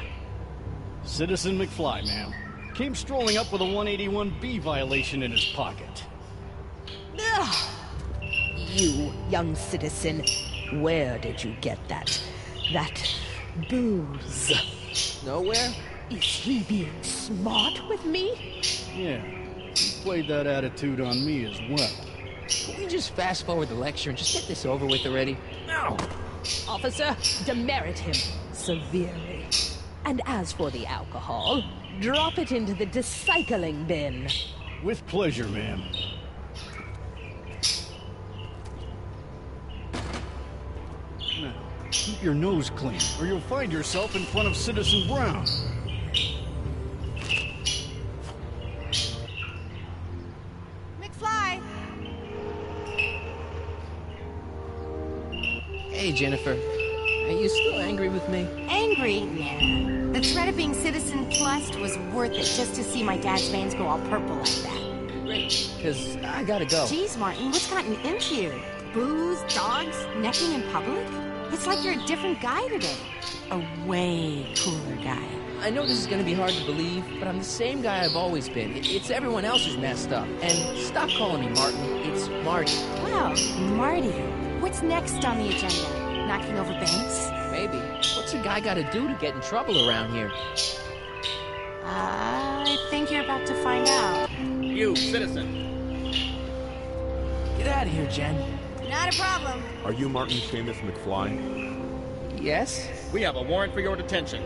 [SPEAKER 7] Citizen McFly, ma'am. Came strolling up with a 181B violation in his pocket.
[SPEAKER 18] Ugh. You, young citizen, where did you get that booze?
[SPEAKER 4] Nowhere?
[SPEAKER 18] Is he being smart with me?
[SPEAKER 7] Yeah, he played that attitude on me as well.
[SPEAKER 4] Can we just fast forward the lecture and just get this over with already? No!
[SPEAKER 18] Officer, demerit him severely. And as for the alcohol, drop it into the decycling bin.
[SPEAKER 7] With pleasure, ma'am. Now, keep your nose clean, or you'll find yourself in front of Citizen Brown.
[SPEAKER 5] McFly!
[SPEAKER 4] Hey, Jennifer. Are you still angry with me?
[SPEAKER 5] Angry? Nah. The threat of being Citizen Plus was worth it just to see my dad's veins go all purple like that.
[SPEAKER 4] Great, because I gotta go.
[SPEAKER 5] Jeez, Martin, what's gotten into you? Booze, dogs, necking in public? It's like you're a different guy today. A way cooler guy.
[SPEAKER 4] I know this is gonna be hard to believe, but I'm the same guy I've always been. It's everyone else who's messed up. And stop calling me Martin. It's Marty.
[SPEAKER 5] Wow, Marty. What's next on the agenda? Knocking over banks?
[SPEAKER 4] Maybe. What's a guy gotta do to get in trouble around here?
[SPEAKER 5] I think you're about to find out.
[SPEAKER 10] You, citizen.
[SPEAKER 4] Get out of here, Jen.
[SPEAKER 5] Not a problem.
[SPEAKER 19] Are you Martin Seamus McFly?
[SPEAKER 4] Yes?
[SPEAKER 10] We have a warrant for your detention.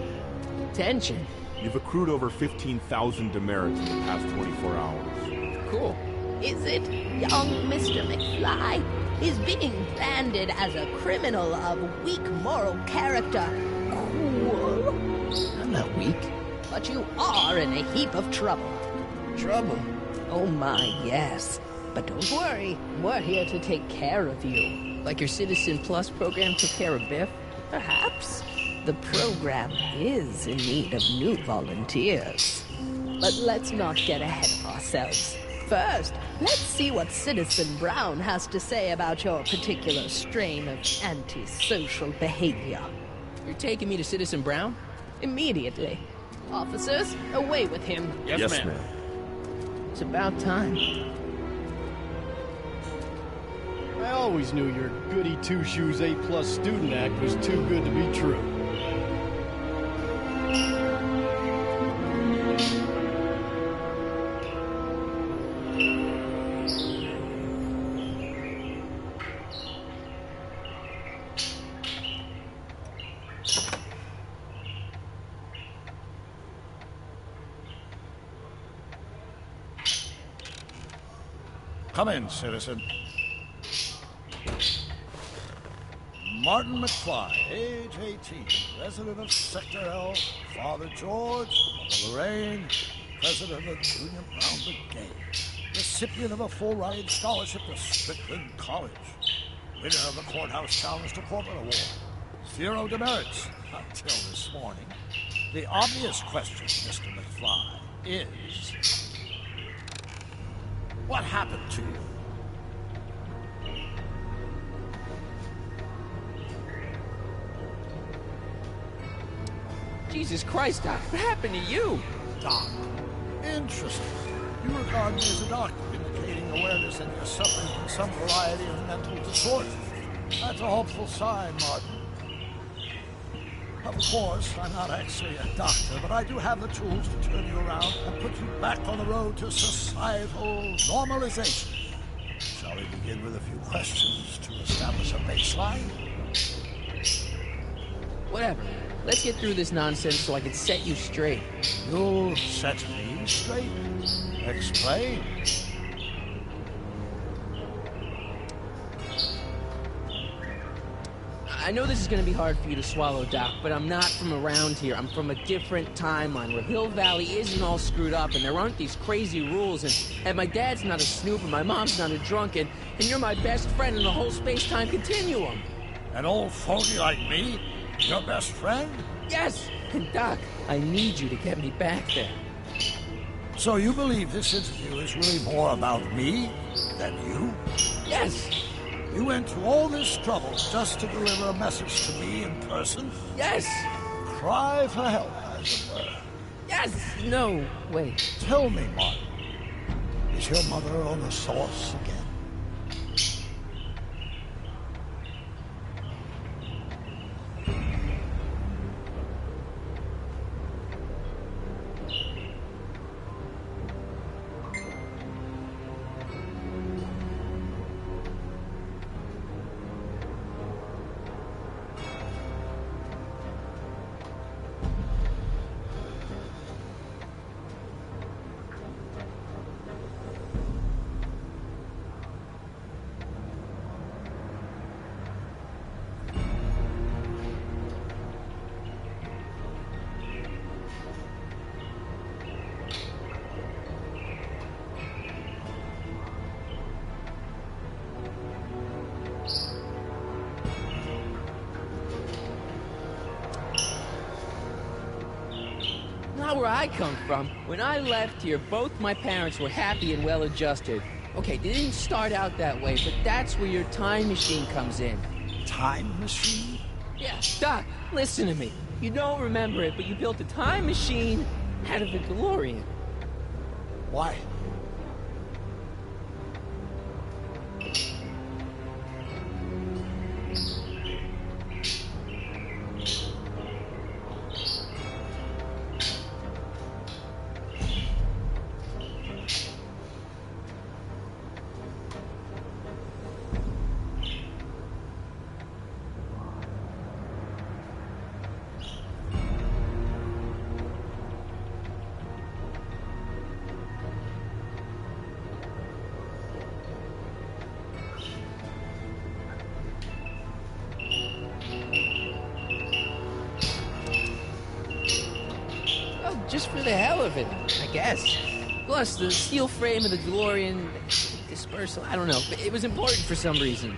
[SPEAKER 4] Detention?
[SPEAKER 19] You've accrued over 15,000 demerits in the past 24 hours.
[SPEAKER 4] Cool.
[SPEAKER 18] Is it young Mr. McFly? Is being branded as a criminal of weak moral character cool?
[SPEAKER 4] I'm not weak.
[SPEAKER 18] But you are in a heap of trouble.
[SPEAKER 4] Trouble?
[SPEAKER 18] Oh my, yes. But don't worry, we're here to take care of you.
[SPEAKER 4] Like your Citizen Plus program took care of Biff?
[SPEAKER 18] Perhaps. The program is in need of new volunteers. But let's not get ahead of ourselves. First, let's see what Citizen Brown has to say about your particular strain of antisocial behavior.
[SPEAKER 4] You're taking me to Citizen Brown?
[SPEAKER 18] Immediately. Officers, away with him.
[SPEAKER 10] Yes, ma'am.
[SPEAKER 4] It's about time.
[SPEAKER 7] I always knew your goody two-shoes A+ student act was too good to be true.
[SPEAKER 20] Come in, citizen. Martin McFly, age 18, resident of Sector L, Father George, Mother Lorraine, president of the Junior Brown Brigade, recipient of a full-ride scholarship to Strickland College, winner of the Courthouse Challenge to Portland Award, 0 demerits until this morning. The obvious question, Mr. McFly, is... what happened to you?
[SPEAKER 4] Jesus Christ, Doc, what happened to you?
[SPEAKER 20] Doc, interesting. You regard me as a doctor, indicating awareness that you're suffering from some variety of mental disorder. That's a hopeful sign, Martin. Of course, I'm not actually a doctor, but I do have the tools to turn you around and put you back on the road to societal normalization. Shall we begin with a few questions to establish a baseline?
[SPEAKER 4] Whatever. Let's get through this nonsense so I can set you straight.
[SPEAKER 20] You'll set me straight? Explain.
[SPEAKER 4] I know this is going to be hard for you to swallow, Doc, but I'm not from around here. I'm from a different timeline where Hill Valley isn't all screwed up and there aren't these crazy rules and my dad's not a snoop and my mom's not a drunk and you're my best friend in the whole space-time continuum.
[SPEAKER 20] An old fogey like me? Your best friend?
[SPEAKER 4] Yes! And Doc, I need you to get me back there.
[SPEAKER 20] So you believe this interview is really more about me than you?
[SPEAKER 4] Yes!
[SPEAKER 20] You went to all this trouble just to deliver a message to me in person?
[SPEAKER 4] Yes!
[SPEAKER 20] Cry for help, as it were.
[SPEAKER 4] Yes! No, wait.
[SPEAKER 20] Tell me, Martin, is your mother on the source again?
[SPEAKER 4] Not where I come from. When I left here, both my parents were happy and well-adjusted. Okay, they didn't start out that way, but that's where your time machine comes in.
[SPEAKER 20] Time machine?
[SPEAKER 4] Yeah, Doc, listen to me. You don't remember it, but you built a time machine out of a DeLorean.
[SPEAKER 20] Why?
[SPEAKER 4] Just for the hell of it, I guess. Plus, the steel frame of the DeLorean dispersal, I don't know. It was important for some reason.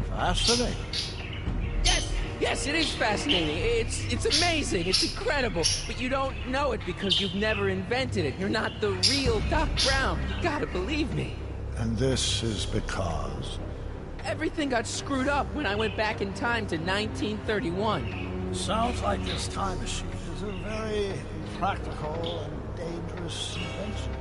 [SPEAKER 20] Fascinating.
[SPEAKER 4] Yes, it is fascinating. It's amazing. It's incredible. But you don't know it because you've never invented it. You're not the real Doc Brown. You gotta believe me.
[SPEAKER 20] And this is because?
[SPEAKER 4] Everything got screwed up when I went back in time to 1931.
[SPEAKER 20] Sounds like this time machine is a very practical and dangerous invention.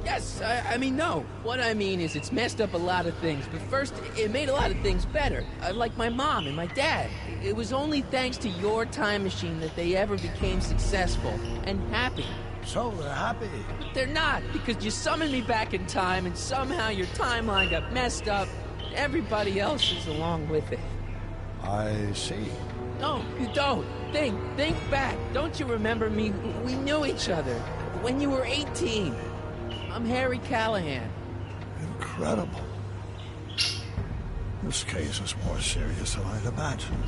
[SPEAKER 4] Yes, I mean, no. What I mean is it's messed up a lot of things, but first, it made a lot of things better. Like my mom and my dad. It was only thanks to your time machine that they ever became successful and happy.
[SPEAKER 20] So they're happy?
[SPEAKER 4] But they're not, because you summoned me back in time, and somehow your timeline got messed up, and everybody else is along with it.
[SPEAKER 20] I see.
[SPEAKER 4] No, you don't. Think back. Don't you remember me? We knew each other when you were 18. I'm Harry Callahan.
[SPEAKER 20] Incredible. This case is more serious than I'd imagined.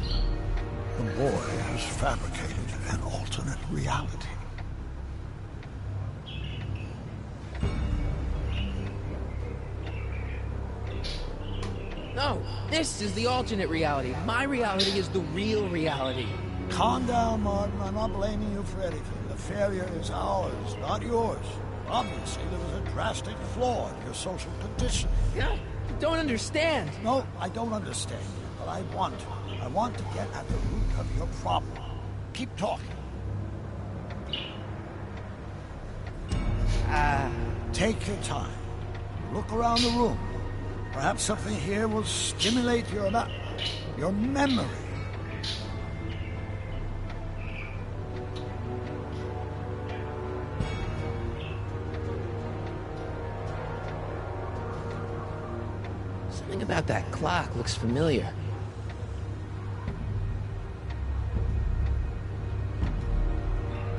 [SPEAKER 20] The boy has fabricated an alternate reality.
[SPEAKER 4] No, this is the alternate reality. My reality is the real reality.
[SPEAKER 20] Calm down, Martin. I'm not blaming you for anything. The failure is ours, not yours. Obviously, there was a drastic flaw in your social condition.
[SPEAKER 4] Yeah, you don't understand.
[SPEAKER 20] No, I don't understand you, but I want to. I want to get at the root of your problem. Keep talking. Take your time. Look around the room. Perhaps something here will stimulate your memory.
[SPEAKER 4] Something about that clock looks familiar.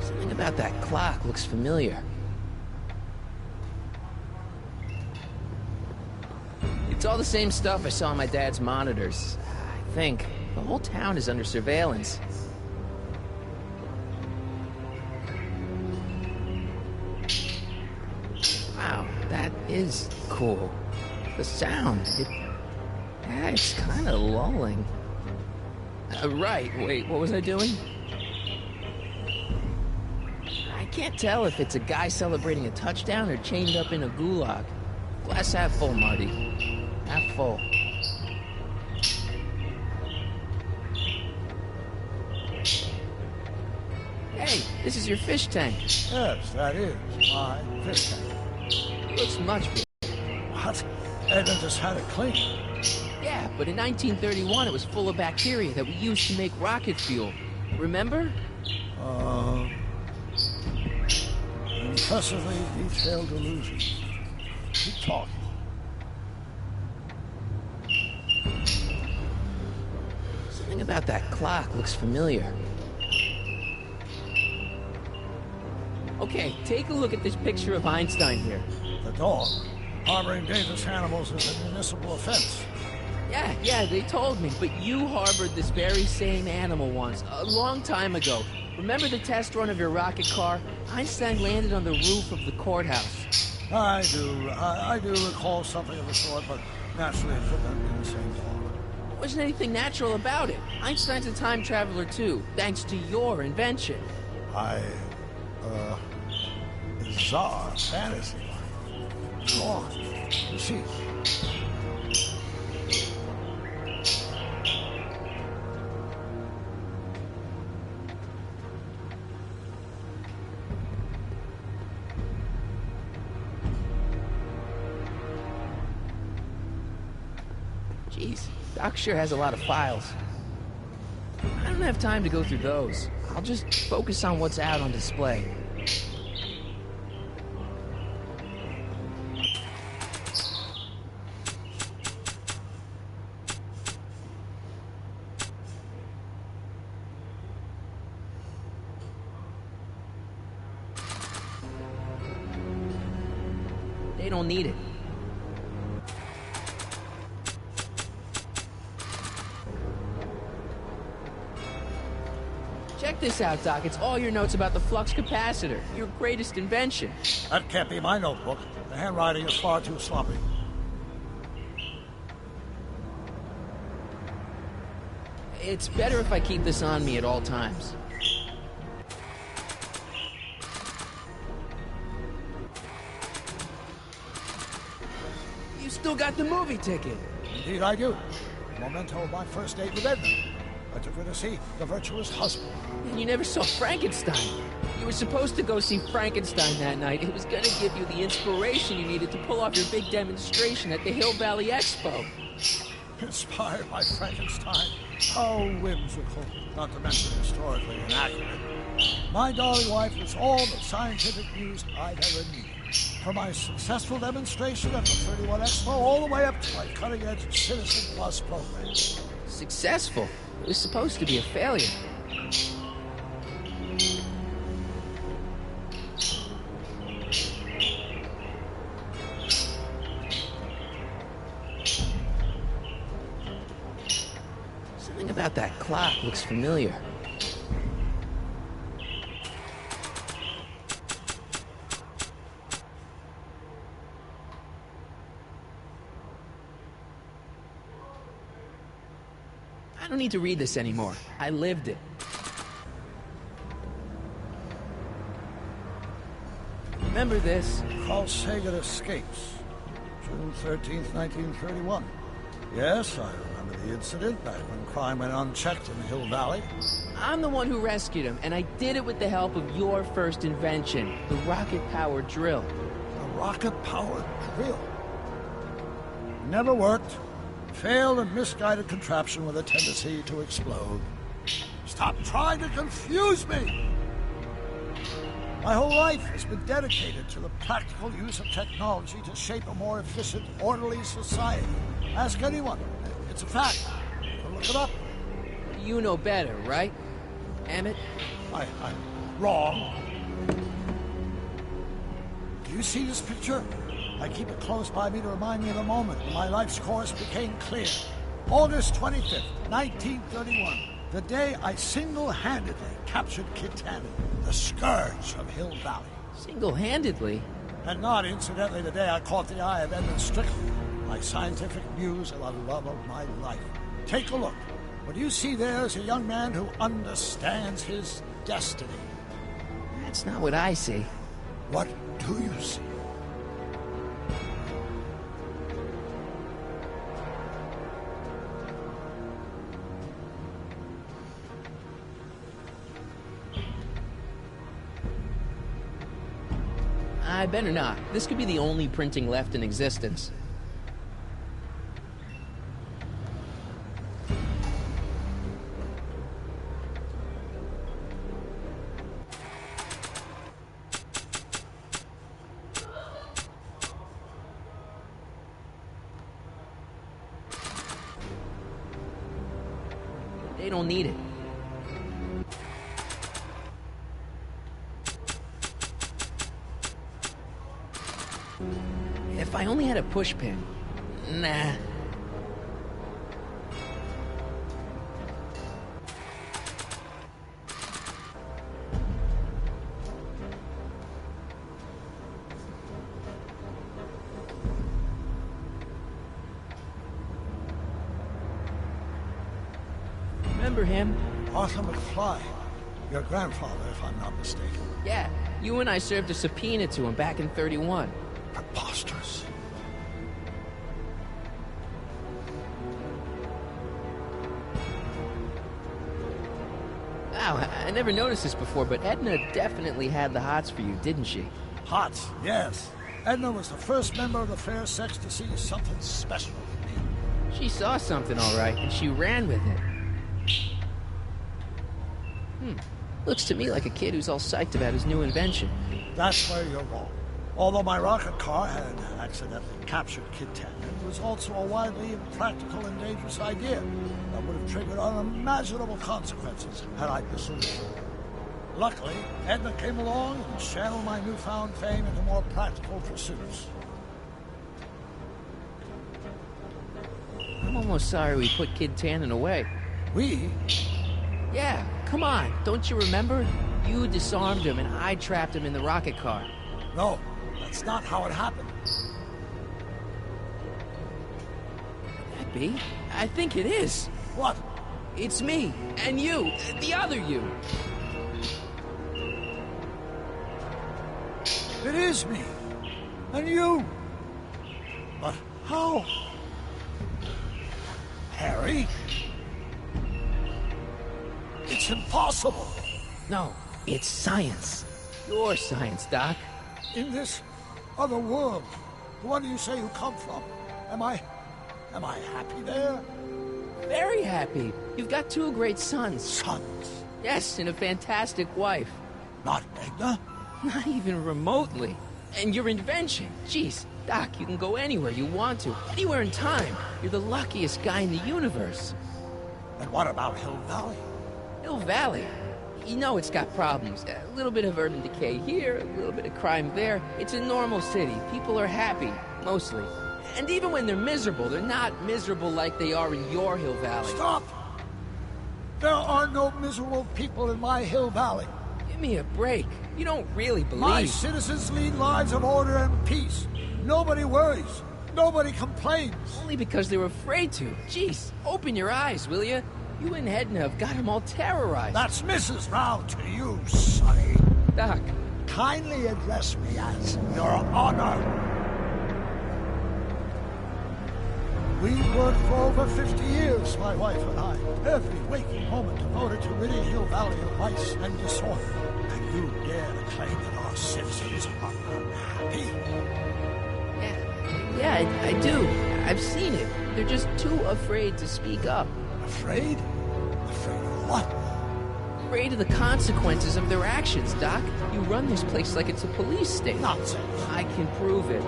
[SPEAKER 4] Something about that clock looks familiar. It's all the same stuff I saw on my dad's monitors. I think. The whole town is under surveillance. Wow, that is cool. The sound, it's kind of lulling. Right, wait, what was I doing? I can't tell if it's a guy celebrating a touchdown or chained up in a gulag. Glass half full, Marty. Half full. Hey, this is your fish tank.
[SPEAKER 20] Yes, that is my fish tank.
[SPEAKER 4] It looks much better.
[SPEAKER 20] What? Edna just had it cleaned.
[SPEAKER 4] Yeah, but in 1931 it was full of bacteria that we used to make rocket fuel. Remember?
[SPEAKER 20] Impressively detailed illusion. Keep talking.
[SPEAKER 4] Something about that clock looks familiar. Okay, take a look at this picture of Einstein here.
[SPEAKER 20] The dog. Harboring dangerous animals is a municipal offense.
[SPEAKER 4] Yeah, they told me, but you harbored this very same animal once, a long time ago. Remember the test run of your rocket car? Einstein landed on the roof of the courthouse.
[SPEAKER 20] I do recall something of the sort, but naturally it could not be the same dog.
[SPEAKER 4] There wasn't anything natural about it. Einstein's a time traveler too, thanks to your invention.
[SPEAKER 20] Bizarre fantasy. Go on. Proceed.
[SPEAKER 4] Jeez, Doc sure has a lot of files. I don't have time to go through those. I'll just focus on what's out on display. They don't need it. Check this out, Doc. It's all your notes about the flux capacitor, your greatest invention.
[SPEAKER 20] That can't be my notebook. The handwriting is far too sloppy.
[SPEAKER 4] It's better if I keep this on me at all times. You still got the movie ticket.
[SPEAKER 20] Indeed I do. Memento of my first date with Edna. I took her to see The Virtuous Husband.
[SPEAKER 4] And you never saw Frankenstein. You were supposed to go see Frankenstein that night. It was gonna give you the inspiration you needed to pull off your big demonstration at the Hill Valley Expo.
[SPEAKER 20] Inspired by Frankenstein? How whimsical, not to mention historically inaccurate. My darling wife was all the scientific news I'd ever needed. From my successful demonstration at the 31 Expo all the way up to my cutting-edge Citizen Plus program.
[SPEAKER 4] Successful? It was supposed to be a failure. Something about that clock looks familiar. I don't need to read this anymore. I lived it. Remember this?
[SPEAKER 20] Carl Sagan escapes. June 13th, 1931. Yes, I remember the incident back when crime went unchecked in Hill Valley.
[SPEAKER 4] I'm the one who rescued him, and I did it with the help of your first invention, the rocket-powered drill.
[SPEAKER 20] A rocket-powered drill? Never worked. Failed and misguided contraption with a tendency to explode. Stop trying to confuse me! My whole life has been dedicated to the practical use of technology to shape a more efficient, orderly society. Ask anyone. It's a fact. So look it up.
[SPEAKER 4] You know better, right, Emmett?
[SPEAKER 20] I'm wrong. Do you see this picture? I keep it close by me to remind me of the moment when my life's course became clear. August 25th, 1931. The day I single-handedly captured Kid Tannen, the scourge of Hill Valley.
[SPEAKER 4] Single-handedly?
[SPEAKER 20] And not, incidentally, the day I caught the eye of Edmund Strickland, my scientific muse and the love of my life. Take a look. What you see there is a young man who understands his destiny.
[SPEAKER 4] That's not what I see.
[SPEAKER 20] What do you see?
[SPEAKER 4] I better not. This could be the only printing left in existence. They don't need it. If I only had a push pin. Nah. Remember him?
[SPEAKER 20] Arthur McFly. Your grandfather, if I'm not mistaken.
[SPEAKER 4] Yeah, you and I served a subpoena to him back in 31.
[SPEAKER 20] Preposterous.
[SPEAKER 4] Wow, I never noticed this before, but Edna definitely had the hots for you, didn't she?
[SPEAKER 20] Hots, yes. Edna was the first member of the fair sex to see something special in me.
[SPEAKER 4] She saw something, all right, and she ran with it. Looks to me like a kid who's all psyched about his new invention.
[SPEAKER 20] That's where you're wrong. Although my rocket car had accidentally captured Kid Tannen, it was also a widely impractical and dangerous idea that would have triggered unimaginable consequences had I pursued it. Luckily, Edna came along and channeled my newfound fame into more practical pursuits.
[SPEAKER 4] I'm almost sorry we put Kid Tannen away.
[SPEAKER 20] We?
[SPEAKER 4] Yeah, come on. Don't you remember? You disarmed him and I trapped him in the rocket car.
[SPEAKER 20] No, that's not how it happened.
[SPEAKER 4] Could that be? I think it is.
[SPEAKER 20] What?
[SPEAKER 4] It's me and you, the other you.
[SPEAKER 20] It is me. And you. But how? Harry? That's impossible.
[SPEAKER 4] No, it's science. Your science, Doc.
[SPEAKER 20] In this other world, the one you say you come from, am I happy there?
[SPEAKER 4] Very happy. You've got 2 great sons.
[SPEAKER 20] Sons?
[SPEAKER 4] Yes, and a fantastic wife.
[SPEAKER 20] Not Edna?
[SPEAKER 4] Not even remotely. And your invention. Jeez, Doc, you can go anywhere you want to. Anywhere in time. You're the luckiest guy in the universe.
[SPEAKER 20] And what about Hill Valley?
[SPEAKER 4] Hill Valley? You know it's got problems. A little bit of urban decay here, a little bit of crime there. It's a normal city. People are happy, mostly. And even when they're miserable, they're not miserable like they are in your Hill Valley.
[SPEAKER 20] Stop! There are no miserable people in my Hill Valley.
[SPEAKER 4] Give me a break. You don't really believe...
[SPEAKER 20] My citizens lead lives of order and peace. Nobody worries. Nobody complains.
[SPEAKER 4] Only because they were afraid to. Jeez, open your eyes, will you? You and Edna have got them all terrorized.
[SPEAKER 20] That's Mrs. Rao to you, Sonny.
[SPEAKER 4] Doc.
[SPEAKER 20] Kindly address me as Your Honor. We worked for over 50 years, my wife and I. Every waking moment devoted to ridding Hill Valley of vice and disorder. And you dare to claim that our citizens are unhappy?
[SPEAKER 4] Yeah, I do. I've seen it. They're just too afraid to speak up.
[SPEAKER 20] Afraid? Afraid of what?
[SPEAKER 4] Afraid of the consequences of their actions, Doc. You run this place like it's a police state.
[SPEAKER 20] Nonsense.
[SPEAKER 4] I can prove it.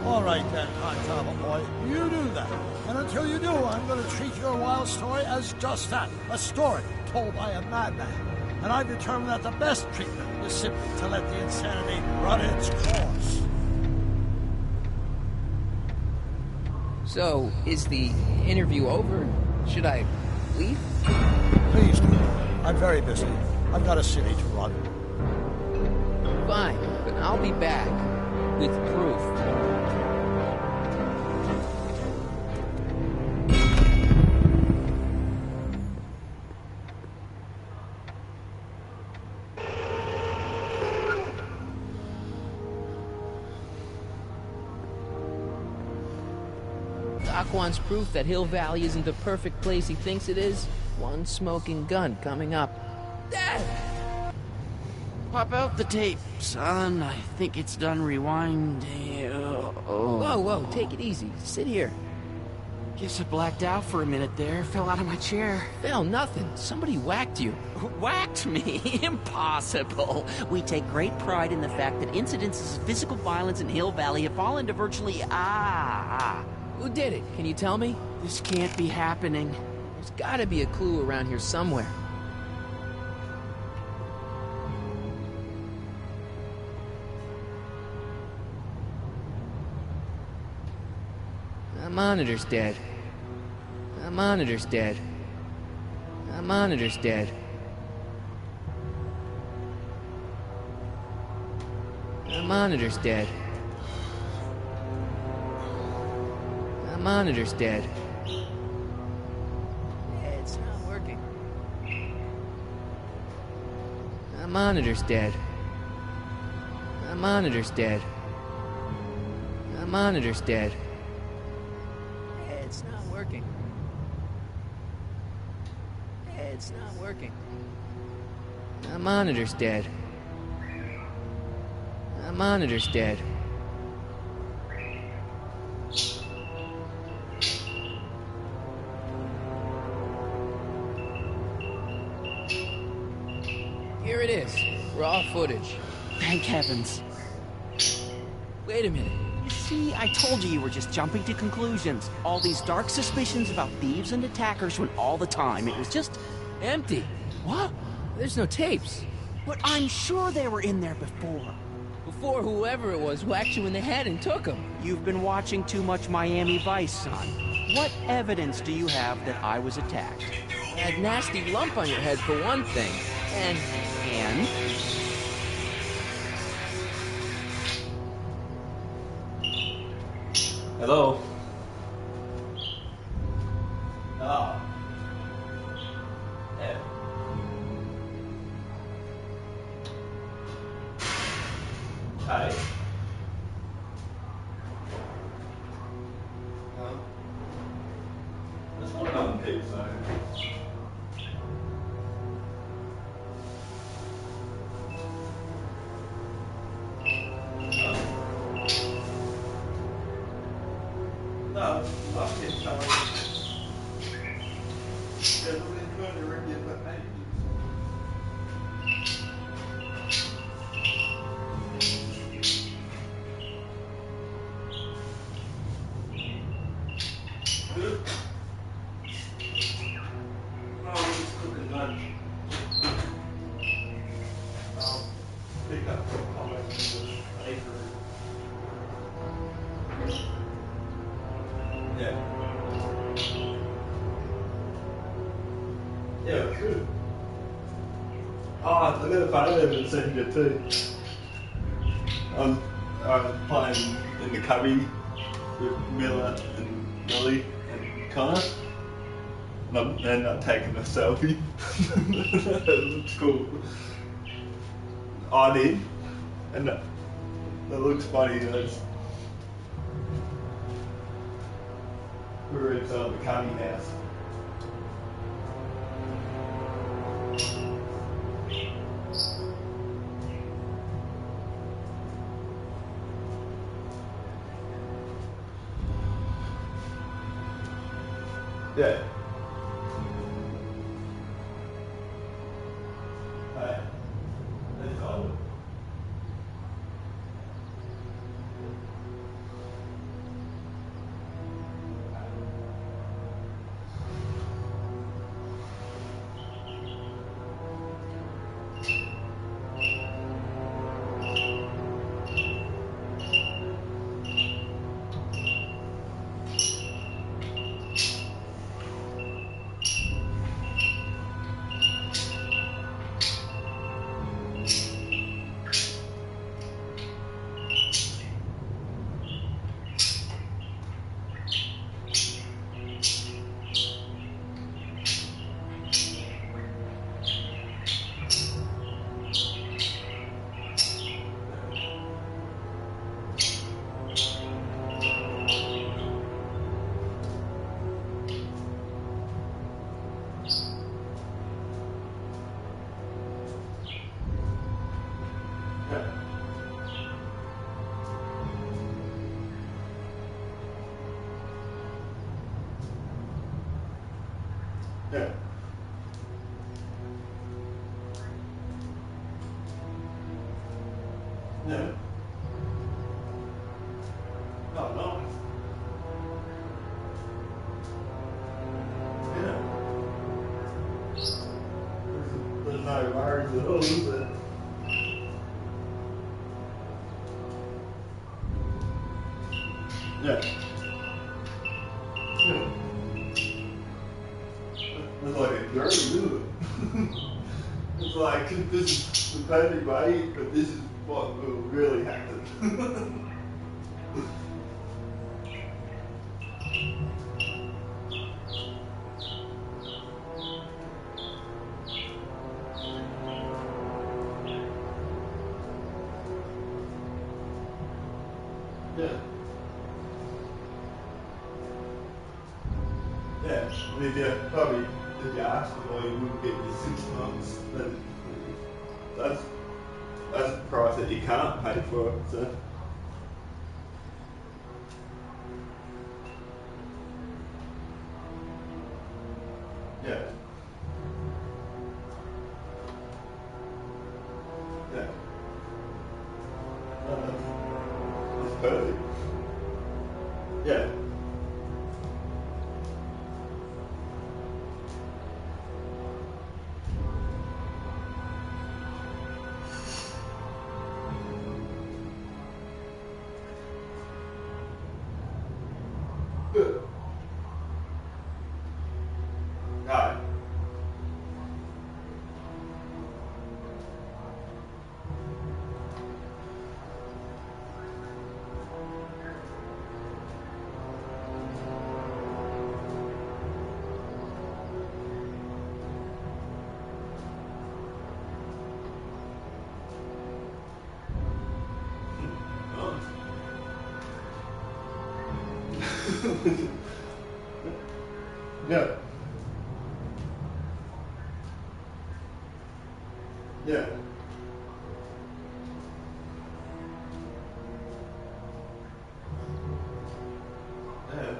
[SPEAKER 20] All right then, Time Travel Boy. You do that. And until you do, I'm going to treat your wild story as just that. A story told by a madman. And I've determined that the best treatment is simply to let the insanity run its course.
[SPEAKER 4] So, is the interview over? Should I leave?
[SPEAKER 20] Please do. I'm very busy. I've got a city to run.
[SPEAKER 4] Fine, but I'll be back with proof. Doc wants proof that Hill Valley isn't the perfect place he thinks it is. One smoking gun coming up.
[SPEAKER 14] Pop out the tape, son. I think it's done rewinding.
[SPEAKER 4] Whoa, take it easy. Sit here.
[SPEAKER 14] Guess I blacked out for a minute there. Fell out of my chair.
[SPEAKER 4] Fell nothing. Somebody whacked you.
[SPEAKER 14] Whacked me? Impossible. We take great pride in the fact that incidences of physical violence in Hill Valley have fallen to virtually...
[SPEAKER 4] Who did it? Can you tell me?
[SPEAKER 14] This can't be happening.
[SPEAKER 4] There's gotta be a clue around here somewhere. The monitor's dead. The monitor's dead. The monitor's dead. The monitor's dead. The monitor's dead. It's not working. The monitor's dead. The monitor's dead. The monitor's dead. It's not working. It's not working. The monitor's dead. The monitor's dead. Here it is. Raw footage.
[SPEAKER 14] Thank heavens.
[SPEAKER 4] Wait a minute.
[SPEAKER 14] See, I told you were just jumping to conclusions. All these dark suspicions about thieves and attackers when all the time it was just...
[SPEAKER 4] empty.
[SPEAKER 14] What?
[SPEAKER 4] There's no tapes.
[SPEAKER 14] But I'm sure they were in there before.
[SPEAKER 4] Before whoever it was whacked you in the head and took them.
[SPEAKER 14] You've been watching too much Miami Vice, son. What evidence do you have that I was attacked?
[SPEAKER 4] That nasty lump on your head for one thing. And...
[SPEAKER 2] Hello?
[SPEAKER 3] Oh.
[SPEAKER 2] Yeah. Hi.
[SPEAKER 3] That's one of them pigs, though. Yeah, good. Oh, I got a photo of it sent you too. I'm playing in the cubby with Miller and Millie and Connor. And I'm taking a selfie. It looks cool. I did. And that looks funny. We're inside the cubby house. Yeah. Alright. Let's go. Yeah. Yeah. Oh, no. Yeah. There's no worries at all, is there? Yeah. Yeah. It's like a journey, isn't it? It's like, this is the perfect way, but this is what will really happen. Yeah. Yeah, and if you ask for more, you wouldn't get your 6 months. Then that's the price that you can't pay for it. So. Yeah. Yeah. That's perfect. Yeah. Good. Alright. Yeah. Yeah. Yeah.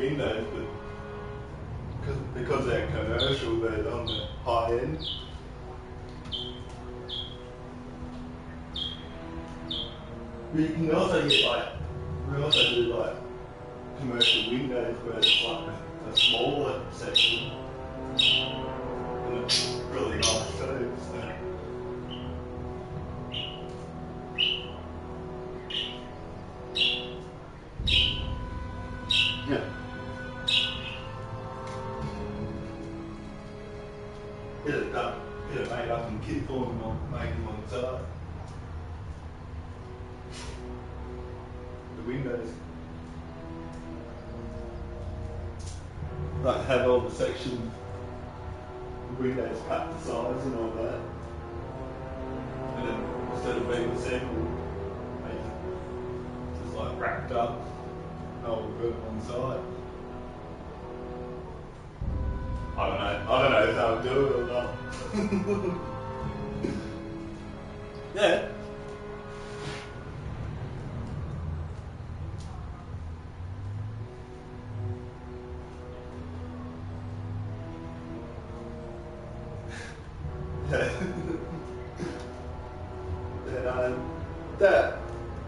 [SPEAKER 3] windows, but because they're commercial, they're on the high end. But you can also get we also do commercial windows where it's like a smaller section, and it's really nice too. So. Yeah. Get it done. Get it made up in kit form and I'll make them on the side. The windows. Have all the sections, the windows cut to size and all that. And then instead of being assembled, make it just wrapped up. Oh, we'll put it on the side. I don't know if they'll do it or not. Yeah.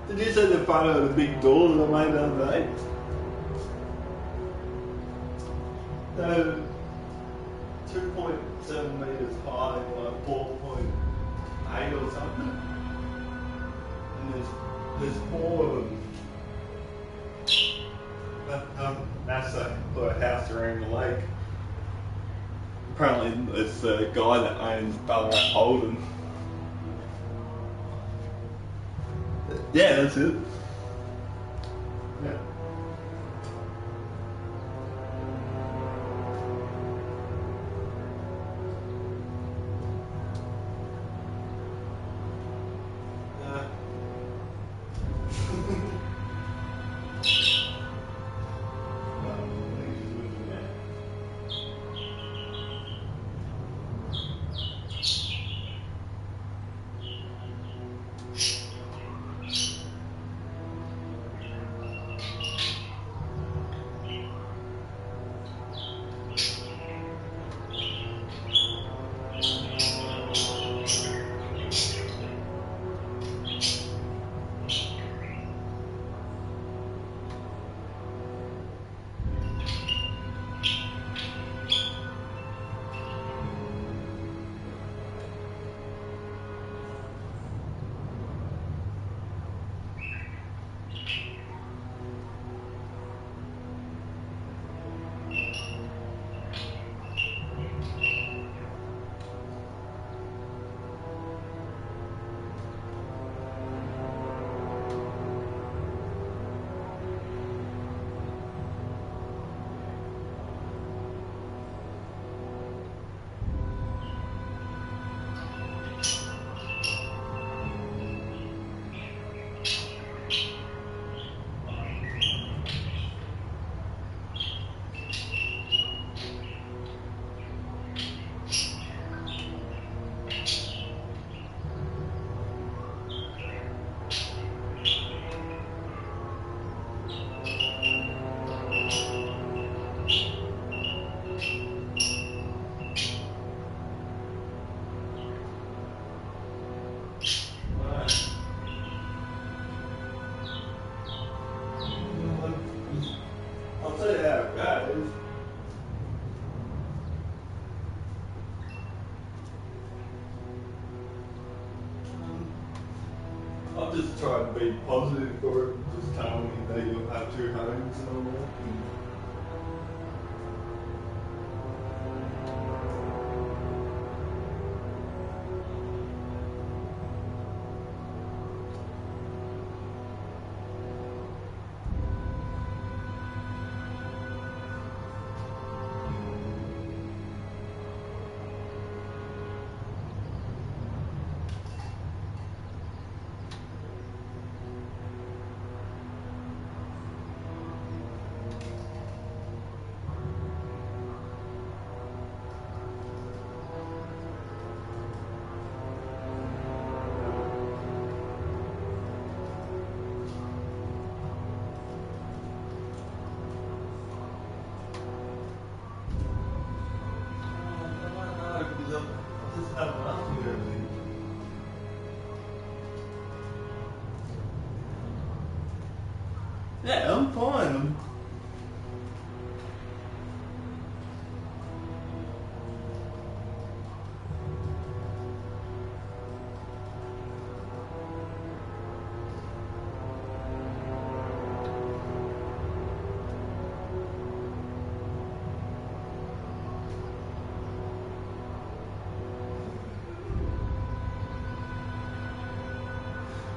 [SPEAKER 3] Did you see the photo of the big door that I made the other day? They're 2.7 metres high, 4.8 or something. And there's 4 of them. NASA put a house around the lake. Apparently it's the guy that owns Ballarat Holden. Yeah, that's it. Yeah. I'll just try and be positive or just tell me that you'll have 2 homes and all that. Yeah, I'm fine.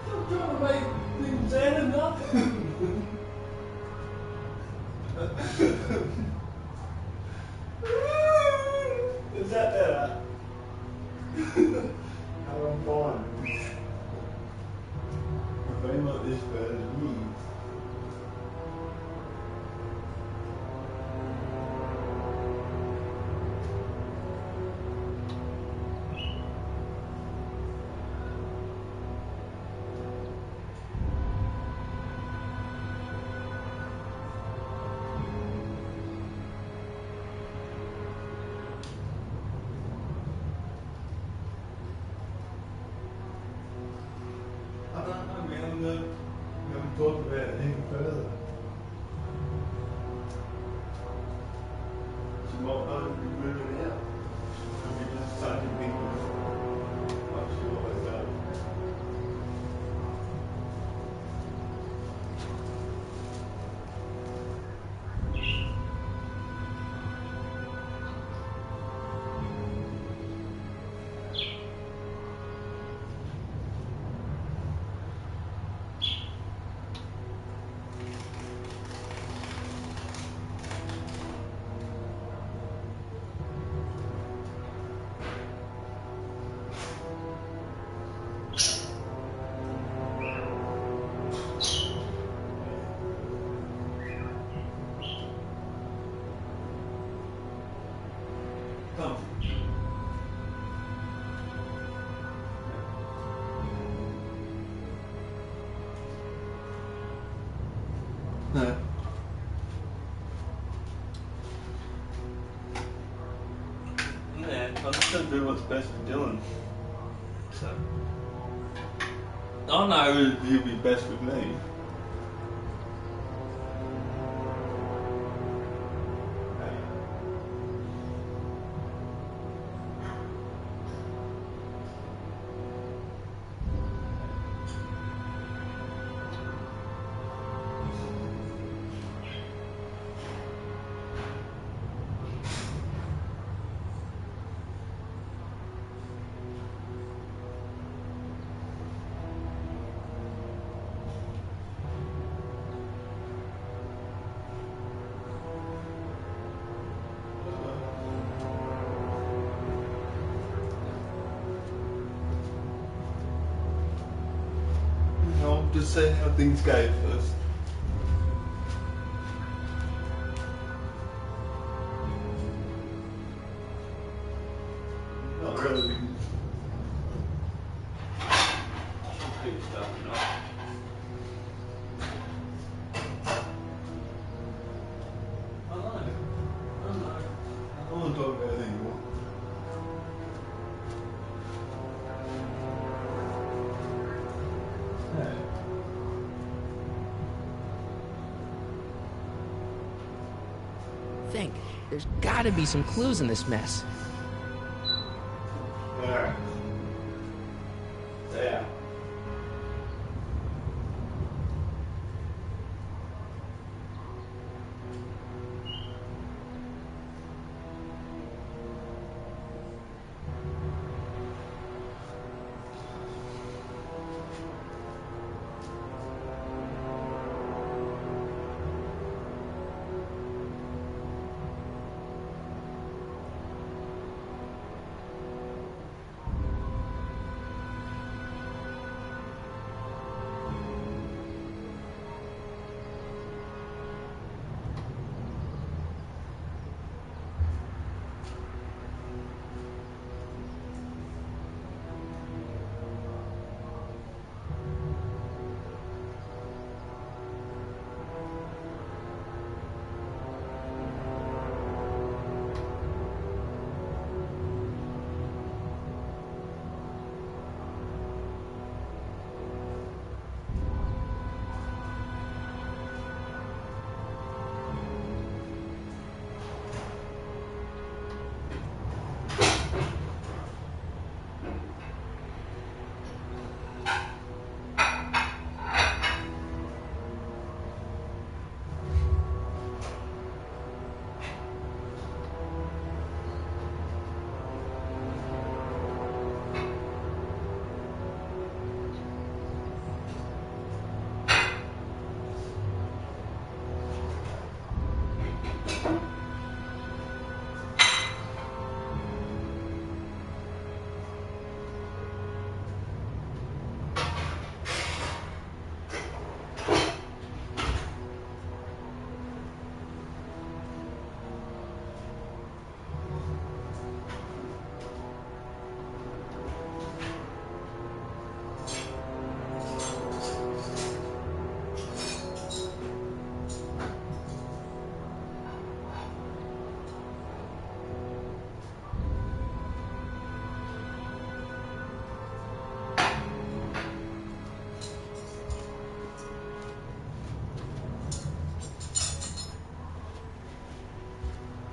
[SPEAKER 3] I'm trying to make things add enough. Is that better? I'm fine. I feel like this better than me. I don't know, man. We haven't talked about it any further. She might not be moving out. She'll be just taking pictures like she always does. Come. No. Yeah, I'm just gonna do what's best for Dylan. So. I know he'll be best with me. I'll just see how things go first. Not really. Good stuff, you know. I know. I don't want to talk about it anymore.
[SPEAKER 4] Think. There's gotta be some clues in this mess.
[SPEAKER 3] Alright. Yeah.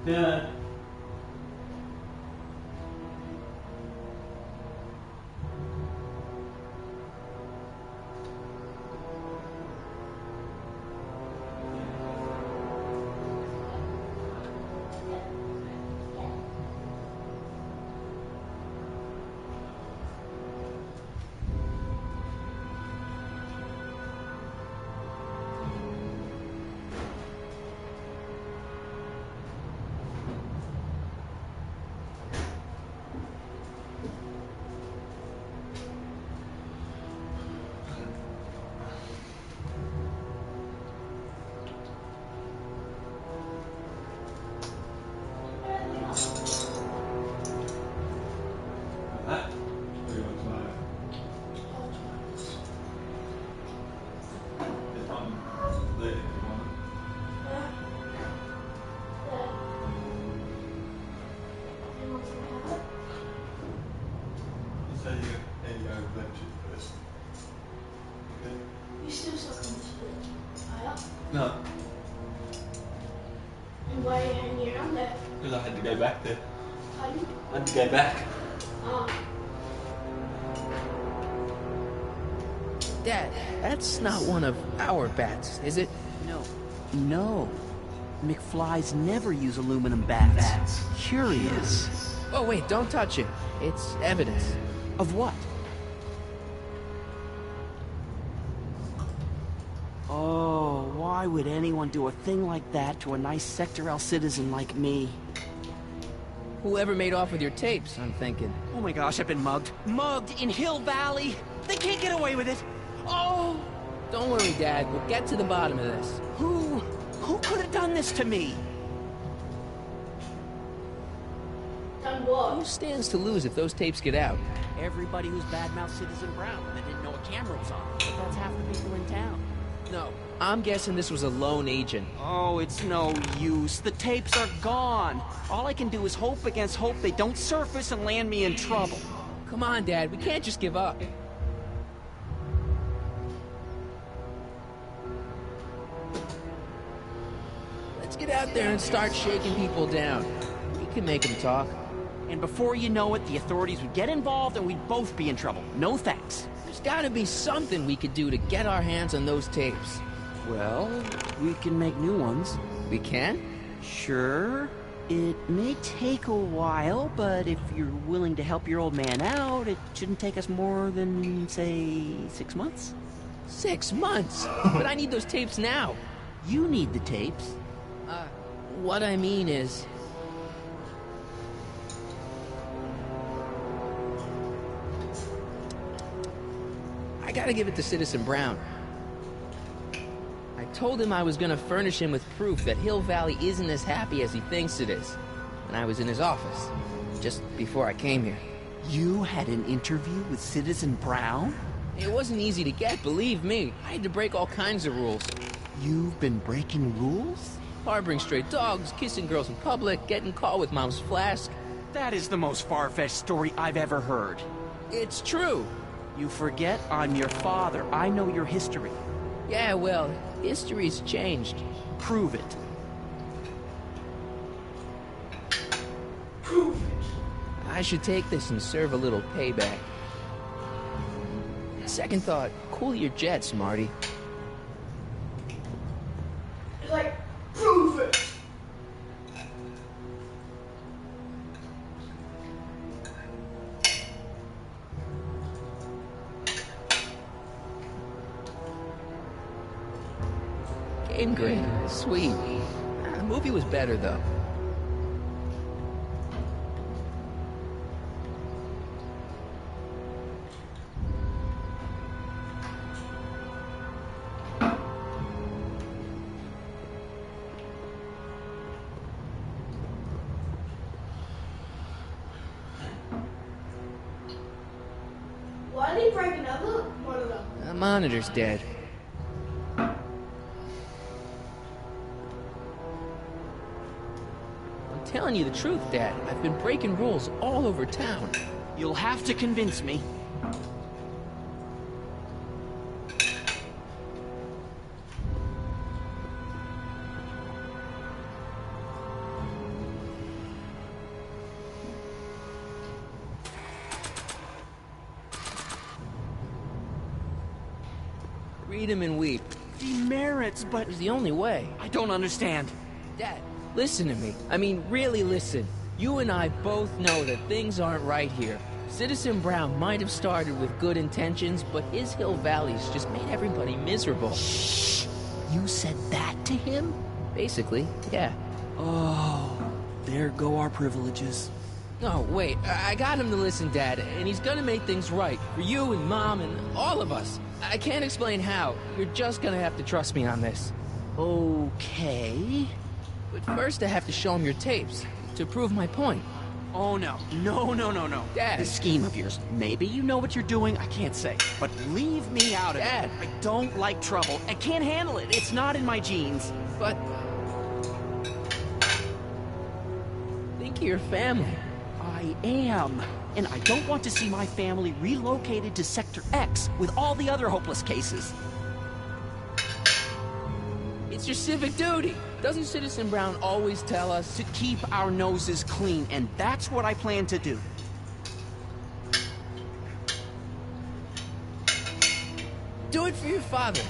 [SPEAKER 3] Yeah.
[SPEAKER 1] You still suck on the split.
[SPEAKER 3] No,
[SPEAKER 1] And why are you hanging around there?
[SPEAKER 3] because I had to go back there.
[SPEAKER 1] Pardon?
[SPEAKER 3] I had to go back.
[SPEAKER 1] Oh.
[SPEAKER 4] Dad, that's not one of our bats, is it?
[SPEAKER 14] No. McFlys never use aluminum bats. Curious.
[SPEAKER 4] Oh, wait, don't touch it. It's evidence.
[SPEAKER 14] Of what? Oh, why would anyone do a thing like that to a nice Sector L citizen like me?
[SPEAKER 4] Whoever made off with your tapes, I'm thinking.
[SPEAKER 14] Oh my gosh, I've been mugged. Mugged in Hill Valley! They can't get away with it! Oh!
[SPEAKER 4] Don't worry, Dad. We'll get to the bottom of this.
[SPEAKER 14] Who could have done this to me?
[SPEAKER 1] Done what?
[SPEAKER 4] Who stands to lose if those tapes get out?
[SPEAKER 14] Everybody who's badmouthed Citizen Brown that didn't know a camera was on. But that's half the people in town.
[SPEAKER 4] No, I'm guessing this was a lone agent.
[SPEAKER 14] Oh, it's no use. The tapes are gone. All I can do is hope against hope they don't surface and land me in trouble.
[SPEAKER 4] Come on, Dad. We can't just give up. Let's get out there and start shaking people down. We can make them talk.
[SPEAKER 14] And before you know it, the authorities would get involved and we'd both be in trouble. No thanks.
[SPEAKER 4] There's gotta be something we could do to get our hands on those tapes.
[SPEAKER 14] Well, we can make new ones.
[SPEAKER 4] We can?
[SPEAKER 14] Sure. It may take a while, but if you're willing to help your old man out, it shouldn't take us more than, say, 6 months.
[SPEAKER 4] 6 months? But I need those tapes now.
[SPEAKER 14] You need the tapes.
[SPEAKER 4] What I mean is... I gotta give it to Citizen Brown. I told him I was gonna furnish him with proof that Hill Valley isn't as happy as he thinks it is. And I was in his office, just before I came here.
[SPEAKER 14] You had an interview with Citizen Brown?
[SPEAKER 4] It wasn't easy to get, believe me. I had to break all kinds of rules.
[SPEAKER 14] You've been breaking rules?
[SPEAKER 4] Harboring stray dogs, kissing girls in public, getting caught with Mom's flask.
[SPEAKER 14] That is the most far-fetched story I've ever heard.
[SPEAKER 4] It's true.
[SPEAKER 14] You forget I'm your father. I know your history.
[SPEAKER 4] Yeah, well, history's changed.
[SPEAKER 14] Prove it.
[SPEAKER 1] Prove it.
[SPEAKER 4] I should take this and serve a little payback. Second thought, cool your jets, Marty.
[SPEAKER 1] It's like, prove it.
[SPEAKER 4] Game great, sweet. The movie was better, though.
[SPEAKER 1] Why did he break another monitor?
[SPEAKER 4] The monitor's dead. I'm telling you the truth, Dad. I've been breaking rules all over town.
[SPEAKER 14] You'll have to convince me.
[SPEAKER 4] read him and weep.
[SPEAKER 14] Demerits, but...
[SPEAKER 4] It's the only way.
[SPEAKER 14] I don't understand.
[SPEAKER 4] Dad, listen to me. I mean, really listen. You and I both know that things aren't right here. Citizen Brown might have started with good intentions, but his Hill Valley's just made everybody miserable.
[SPEAKER 14] Shh! You said that to him?
[SPEAKER 4] Basically, yeah.
[SPEAKER 14] Oh, there go our privileges.
[SPEAKER 4] No, wait, I got him to listen, Dad, and he's gonna make things right for you and Mom and all of us. I can't explain how. You're just gonna have to trust me on this.
[SPEAKER 14] Okay.
[SPEAKER 4] But first I have to show him your tapes, to prove my point.
[SPEAKER 14] Oh, no. No.
[SPEAKER 4] Dad.
[SPEAKER 14] This scheme of yours, maybe you know what you're doing, I can't say. But leave me out of
[SPEAKER 4] Dad.
[SPEAKER 14] it. I don't like trouble. I can't handle it. It's not in my genes.
[SPEAKER 4] But... think of your family.
[SPEAKER 14] I am. And I don't want to see my family relocated to Sector X with all the other hopeless cases.
[SPEAKER 4] It's your civic duty. Doesn't Citizen Brown always tell us
[SPEAKER 14] to keep our noses clean, and that's what I plan to do.
[SPEAKER 4] do it for your father?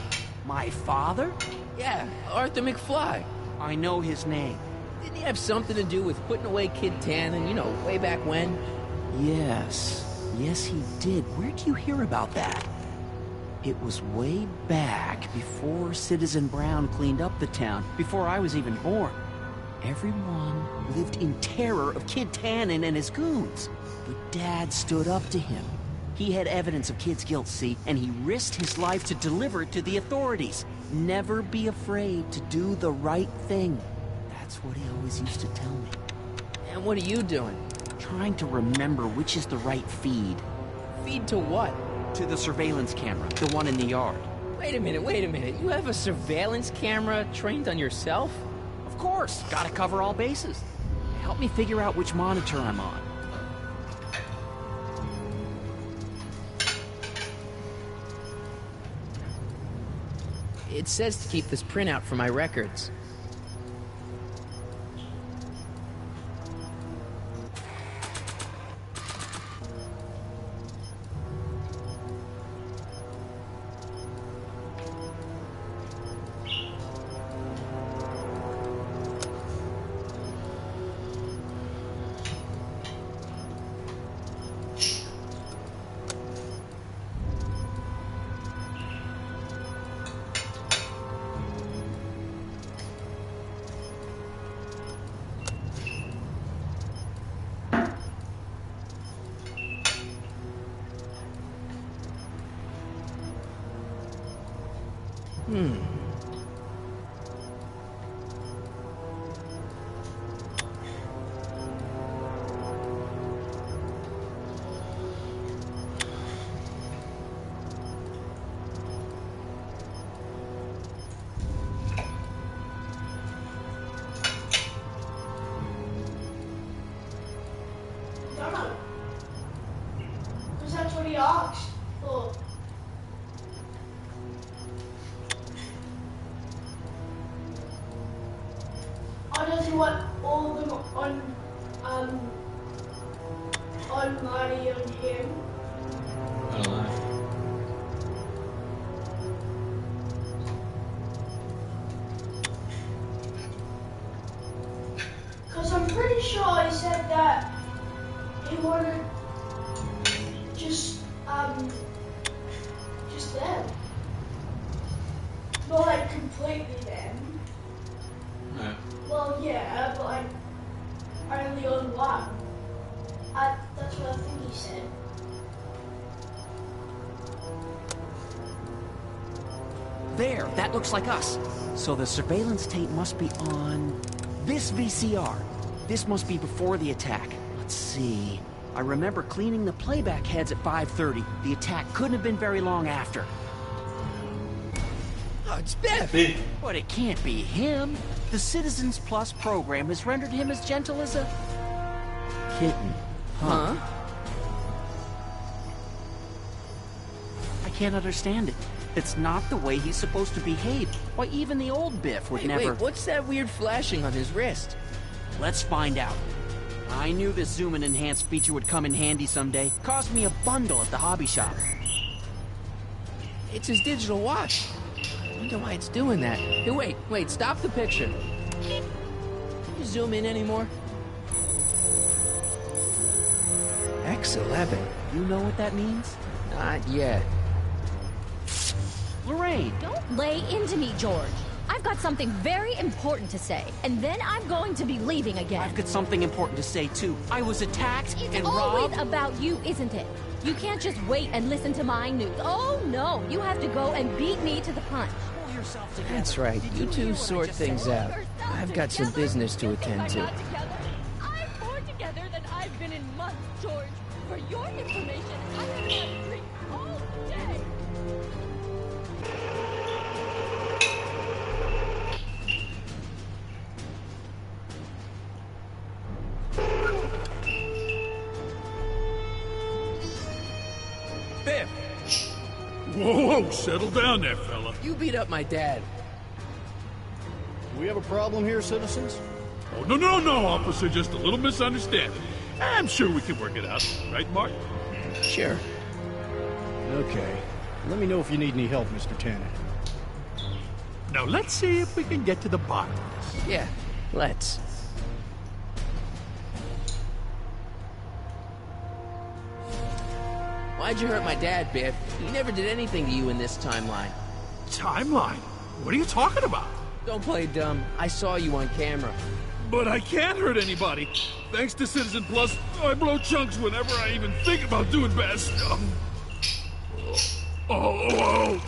[SPEAKER 14] My father?
[SPEAKER 4] Yeah, Arthur McFly.
[SPEAKER 14] I know his name.
[SPEAKER 4] Didn't he have something to do with putting away Kid Tannen, you know, way back when?
[SPEAKER 14] Yes. Yes, he did. Where did you hear about that? It was way back before Citizen Brown cleaned up the town, before I was even born. Everyone lived in terror of Kid Tannen and his goons. But Dad stood up to him. He had evidence of Kid's guilt, see, and he risked his life to deliver it to the authorities. Never be afraid to do the right thing. That's what he always used to tell me.
[SPEAKER 4] And what are you doing?
[SPEAKER 14] Trying to remember which is the right feed.
[SPEAKER 4] Feed to what?
[SPEAKER 14] To the surveillance camera, the one in the yard.
[SPEAKER 4] Wait a minute. You have a surveillance camera trained on yourself?
[SPEAKER 14] Of course. Gotta cover all bases. Help me figure out which monitor I'm on.
[SPEAKER 4] It says to keep this printout for my records.
[SPEAKER 1] Because that's what he asked for. Or does he want all of them on Marty and him?
[SPEAKER 2] I don't know.
[SPEAKER 1] Because I'm pretty sure he said that he wanted just them. Not like completely them.
[SPEAKER 2] No.
[SPEAKER 1] Well, yeah, but like only on one. That's what I think he said.
[SPEAKER 14] There, that looks like us. So the surveillance tape must be on this VCR. This must be before the attack. Let's see. I remember cleaning the playback heads at 5:30. The attack couldn't have been very long after.
[SPEAKER 4] Oh, it's Biff!
[SPEAKER 14] But it can't be him. The Citizens Plus program has rendered him as gentle as a kitten.
[SPEAKER 4] Huh?
[SPEAKER 14] I can't understand it. It's not the way he's supposed to behave. Why, even the old Biff would never...
[SPEAKER 4] Wait, what's that weird flashing on his wrist?
[SPEAKER 14] Let's find out. I knew this zoom and enhance feature would come in handy someday. Cost me a bundle at the hobby shop.
[SPEAKER 4] It's his digital watch. wonder why it's doing that. Hey, wait, stop the picture. Can you zoom in anymore?
[SPEAKER 14] X11. You know what that means?
[SPEAKER 4] Not yet.
[SPEAKER 14] Lorraine!
[SPEAKER 12] Don't lay into me, George. I've got something very important to say, and then I'm going to be leaving again.
[SPEAKER 14] I've got something important to say, too. I was attacked
[SPEAKER 12] It's
[SPEAKER 14] and
[SPEAKER 12] always
[SPEAKER 14] robbed.
[SPEAKER 12] about you, isn't it? You can't just wait and listen to my news. Oh, no. You have to go and beat me to the punch.
[SPEAKER 14] Pull yourself together.
[SPEAKER 4] That's right. You two sort things out. I've got some business to attend to.
[SPEAKER 12] I'm more together than I've been in months, George. For your information, I have had a drink all day.
[SPEAKER 4] Biff!
[SPEAKER 10] Whoa, settle down there, fella.
[SPEAKER 4] You beat up my dad.
[SPEAKER 7] We have a problem here, citizens?
[SPEAKER 10] Oh, no, officer. Just a little misunderstanding. I'm sure we can work it out. Right, Martin?
[SPEAKER 4] Sure.
[SPEAKER 7] Okay. Let me know if you need any help, Mr. Tannen.
[SPEAKER 10] Now, let's see if we can get to the bottom of this.
[SPEAKER 4] Yeah, let's. Why'd you hurt my dad, Biff? He never did anything to you in this timeline.
[SPEAKER 10] Timeline? What are you talking about?
[SPEAKER 4] Don't play dumb. I saw you on camera.
[SPEAKER 10] But I can't hurt anybody. Thanks to Citizen Plus, I blow chunks whenever I even think about doing bad stuff. Oh.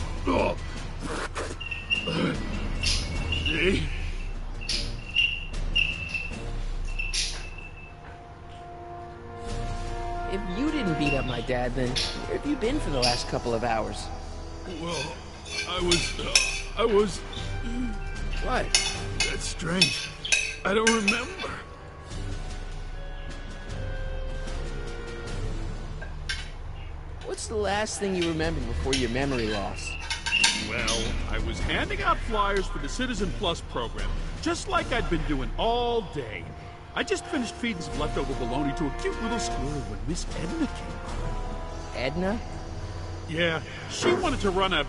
[SPEAKER 10] See?
[SPEAKER 4] If you didn't beat up my dad, then where have you been for the last couple of hours?
[SPEAKER 10] Well, I was...
[SPEAKER 4] What?
[SPEAKER 10] That's strange. I don't remember.
[SPEAKER 4] What's the last thing you remember before your memory loss?
[SPEAKER 10] Well, I was handing out flyers for the Citizen Plus program, just like I'd been doing all day. I just finished feeding some leftover bologna to a cute little squirrel when Miss Edna came by.
[SPEAKER 4] Edna?
[SPEAKER 10] Yeah, she wanted to run a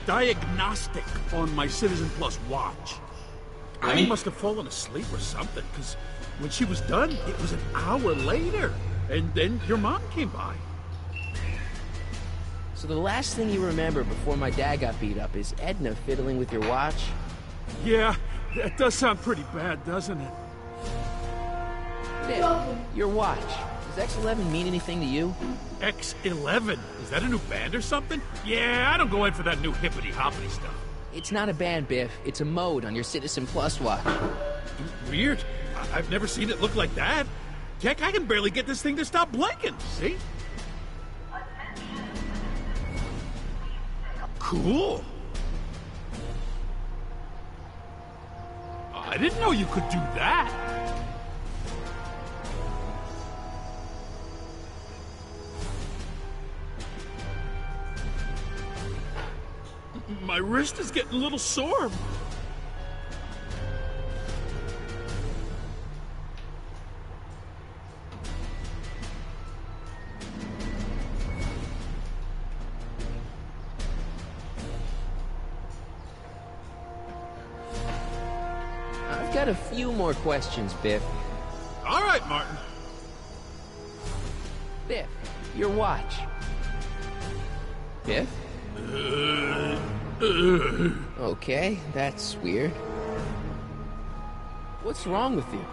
[SPEAKER 10] diagnostic on my Citizen Plus watch. I must have fallen asleep or something, because when she was done, it was an hour later. And then your mom came by.
[SPEAKER 4] So the last thing you remember before my dad got beat up is Edna fiddling with your watch?
[SPEAKER 10] Yeah, that does sound pretty bad, doesn't it?
[SPEAKER 4] Biff, your watch. Does X11 mean anything to you?
[SPEAKER 10] X11? Is that a new band or something? Yeah, I don't go in for that new hippity-hoppity stuff.
[SPEAKER 4] It's not a band, Biff. It's a mode on your Citizen Plus watch.
[SPEAKER 10] Weird. I've never seen it look like that. Heck, I can barely get this thing to stop blinking, see? Cool. I didn't know you could do that. My wrist is getting a little sore.
[SPEAKER 4] I've got a few more questions, Biff.
[SPEAKER 10] All right, Martin.
[SPEAKER 4] Biff, your watch. Biff? Okay, that's weird. What's wrong with you?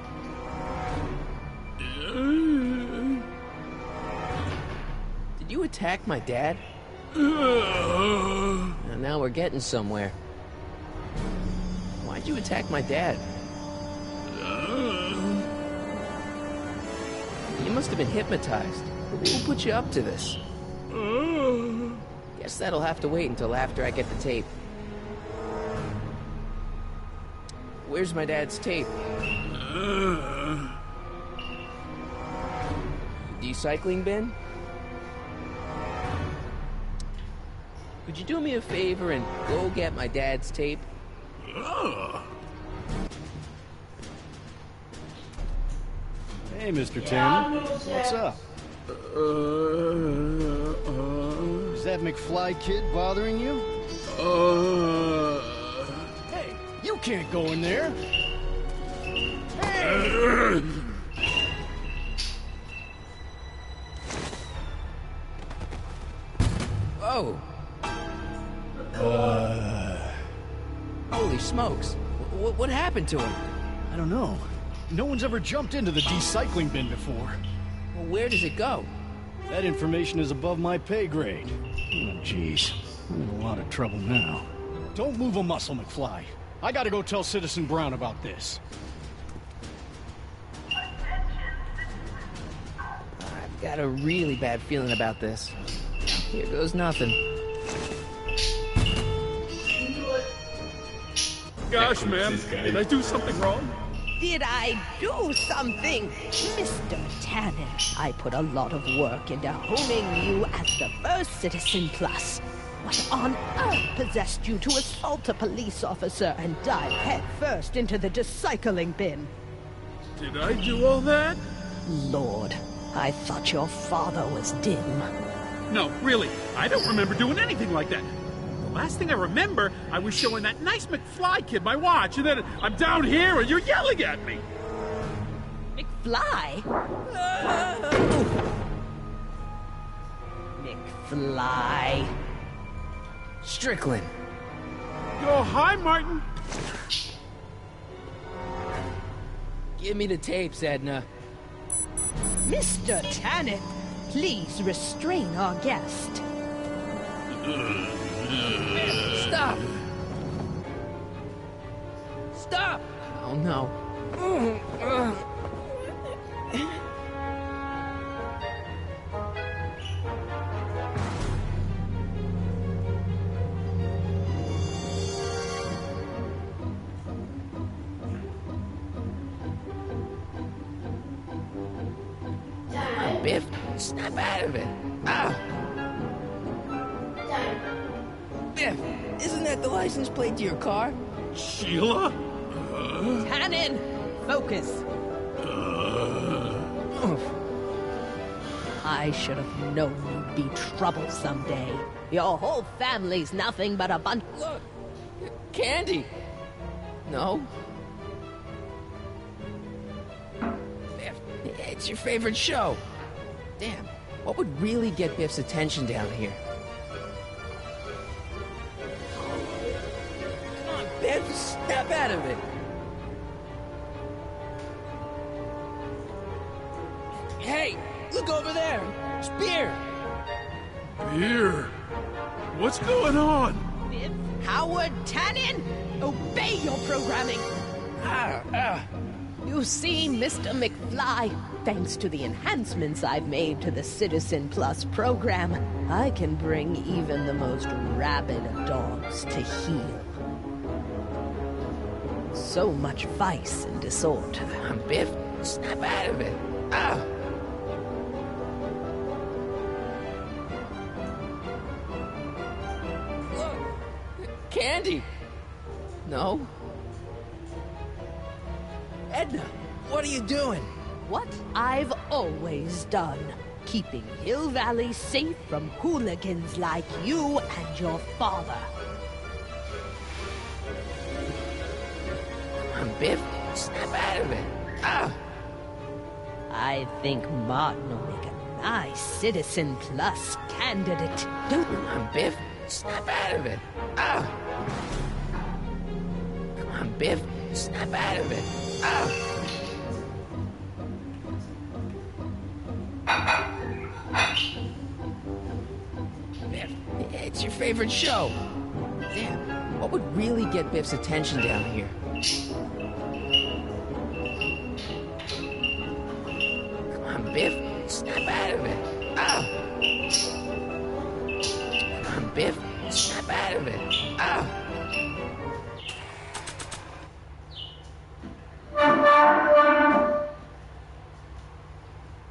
[SPEAKER 4] Did you attack my dad? Now we're getting somewhere. Why'd you attack my dad? You must have been hypnotized. Who put you up to this? Guess that'll have to wait until after I get the tape. Where's my dad's tape? Recycling bin? Could you do me a favor and go get my dad's tape?
[SPEAKER 7] Hey, Mr. Tannen. What's up? Is that McFly kid bothering you? can't go in there. Hey!
[SPEAKER 4] Whoa! Holy smokes! What happened to him?
[SPEAKER 7] I don't know. No one's ever jumped into the recycling bin before.
[SPEAKER 4] Well, where does it go?
[SPEAKER 7] That information is above my pay grade. Oh, jeez. I'm in a lot of trouble now. Don't move a muscle, McFly. I gotta go tell Citizen Brown about this.
[SPEAKER 4] I've got a really bad feeling about this. Here goes nothing.
[SPEAKER 10] Gosh, ma'am, did I do something wrong?
[SPEAKER 18] Did I do something? Mr. Tannen, I put a lot of work into honing you as the first Citizen Plus. What on earth possessed you to assault a police officer and dive headfirst into the recycling bin?
[SPEAKER 10] Did I do all that?
[SPEAKER 18] Lord, I thought your father was dim.
[SPEAKER 10] No, really, I don't remember doing anything like that. The last thing I remember, I was showing that nice McFly kid my watch, and then I'm down here and you're yelling at me.
[SPEAKER 18] McFly? McFly.
[SPEAKER 4] Strickland.
[SPEAKER 10] Oh, hi, Martin.
[SPEAKER 4] Give me the tapes, Edna.
[SPEAKER 18] Mr. Tannen, please restrain our guest.
[SPEAKER 4] Stop! Stop! Oh no. Biff, snap out of it. Ah! Biff, isn't that the license plate to your car?
[SPEAKER 10] Sheila?
[SPEAKER 18] Tannen, focus. I should have known you'd be trouble someday. Your whole family's nothing but a bunch.
[SPEAKER 4] Look, Candy. No. Biff, it's your favorite show. Damn, what would really get Biff's attention down here? Come on, Biff, snap out of it. Hey, look over there. It's beer.
[SPEAKER 10] Beer? What's going on?
[SPEAKER 18] Biff Howard Tannen, obey your programming. You see, Mr. McFly, thanks to the enhancements I've made to the Citizen Plus program, I can bring even the most rabid of dogs to heel. So much vice and disorder.
[SPEAKER 4] Biff, snap out of it. Look, Candy. No. Edna, what are you doing?
[SPEAKER 18] What I've always done. Keeping Hill Valley safe from hooligans like you and your father.
[SPEAKER 4] Biff, snap out of it.
[SPEAKER 18] I think Martin will make a nice Citizen Plus candidate. Don't
[SPEAKER 4] Biff, snap out of it. Come on, Biff, snap out of it. Biff, it's your favorite show. Damn, what would really get Biff's attention down here? Come on, Biff, snap out of it. Come on, Biff, snap out of it.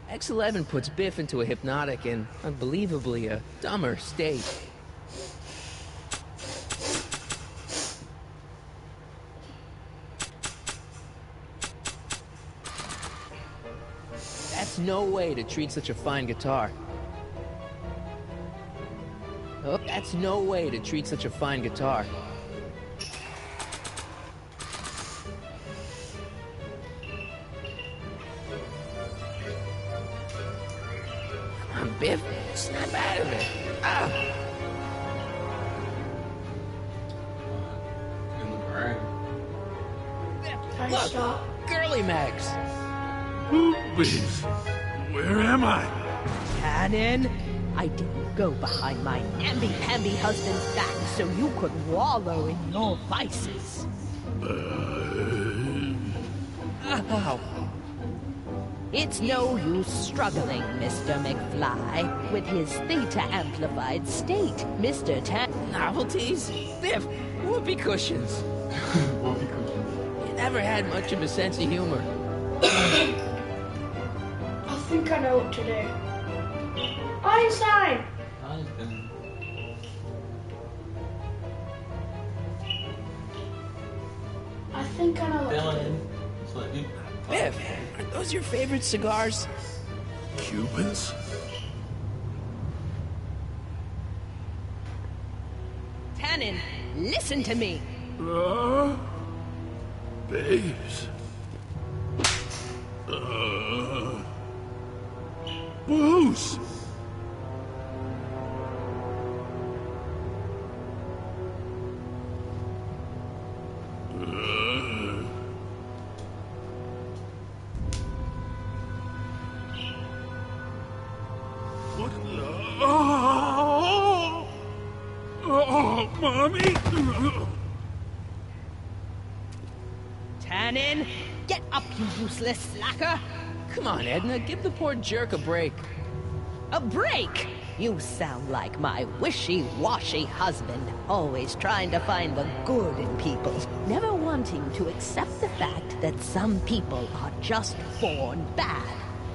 [SPEAKER 4] X11 puts Biff into a hypnotic and, unbelievably, a dumber state. That's no way to treat such a fine guitar. Oh, that's no way to treat such a fine guitar. on, Biff. Snap out of it. Ah.
[SPEAKER 2] In the brain.
[SPEAKER 4] Look, Girly Mags.
[SPEAKER 10] Please, where am I?
[SPEAKER 18] Cannon, I didn't go behind my namby-pamby husband's back so you could wallow in your vices. Ow. It's no use struggling, Mr. McFly. With his theta-amplified state, Mr.
[SPEAKER 4] Novelties? Biff, whoopee cushions.
[SPEAKER 2] Whoopee cushions.
[SPEAKER 4] You never had much of a sense of humor.
[SPEAKER 1] I think I know what to do. Einstein! I think I know what to do.
[SPEAKER 4] Biff, are those your favorite cigars?
[SPEAKER 10] Cubans?
[SPEAKER 18] Tannen, listen to me.
[SPEAKER 10] Babes. Bruce! What? Oh, Mommy!
[SPEAKER 18] Tannen, get up, you useless slacker.
[SPEAKER 4] Come on, Edna, give the poor jerk a break.
[SPEAKER 18] A break? You sound like my wishy-washy husband, always trying to find the good in people, never wanting to accept the fact that some people are just born bad.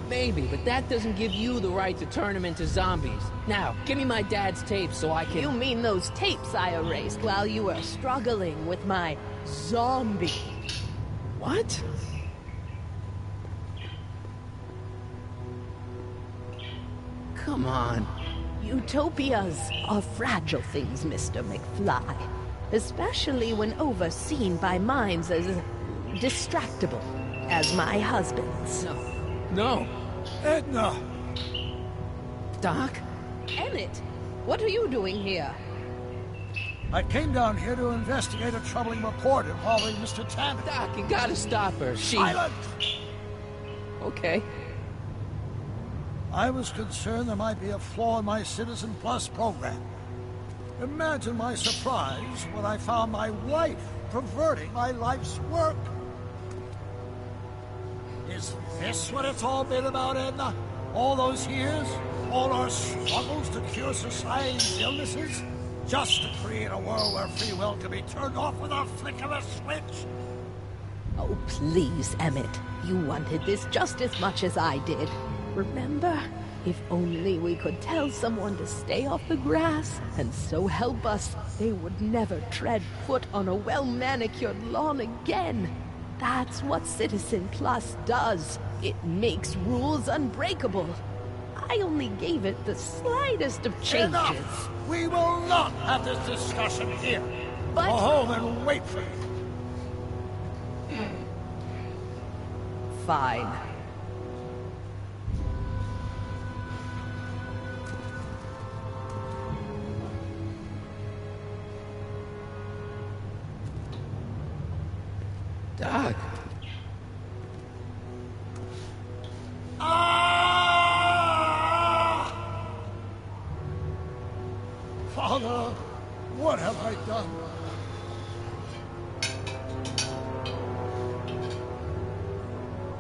[SPEAKER 4] Maybe, but that doesn't give you the right to turn them into zombies. Now, give me my dad's tapes so I can...
[SPEAKER 18] You mean those tapes I erased while you were struggling with my zombie?
[SPEAKER 4] What? Come on.
[SPEAKER 18] Utopias are fragile things, Mr. McFly. Especially when overseen by minds as distractible as my husband's.
[SPEAKER 4] No.
[SPEAKER 20] Edna!
[SPEAKER 4] Doc?
[SPEAKER 18] Emmett, what are you doing here?
[SPEAKER 20] I came down here to investigate a troubling report involving Mr. Tannen.
[SPEAKER 4] Doc, you gotta stop her.
[SPEAKER 20] Silent!
[SPEAKER 4] Okay.
[SPEAKER 20] I was concerned there might be a flaw in my Citizen Plus program. Imagine my surprise when I found my wife perverting my life's work. Is this what it's all been about, Edna? All those years? All our struggles to cure society's illnesses? Just to create a world where free will can be turned off with a flick of a switch?
[SPEAKER 18] Oh, please, Emmett. You wanted this just as much as I did. Remember? If only we could tell someone to stay off the grass, and so help us, they would never tread foot on a well-manicured lawn again. That's what Citizen Plus does. It makes rules unbreakable. I only gave it the slightest of changes.
[SPEAKER 20] Enough! We will not have this discussion here.
[SPEAKER 18] But...
[SPEAKER 20] Go home and wait for me.
[SPEAKER 18] Fine.
[SPEAKER 4] Doc.
[SPEAKER 20] Father, what have I done?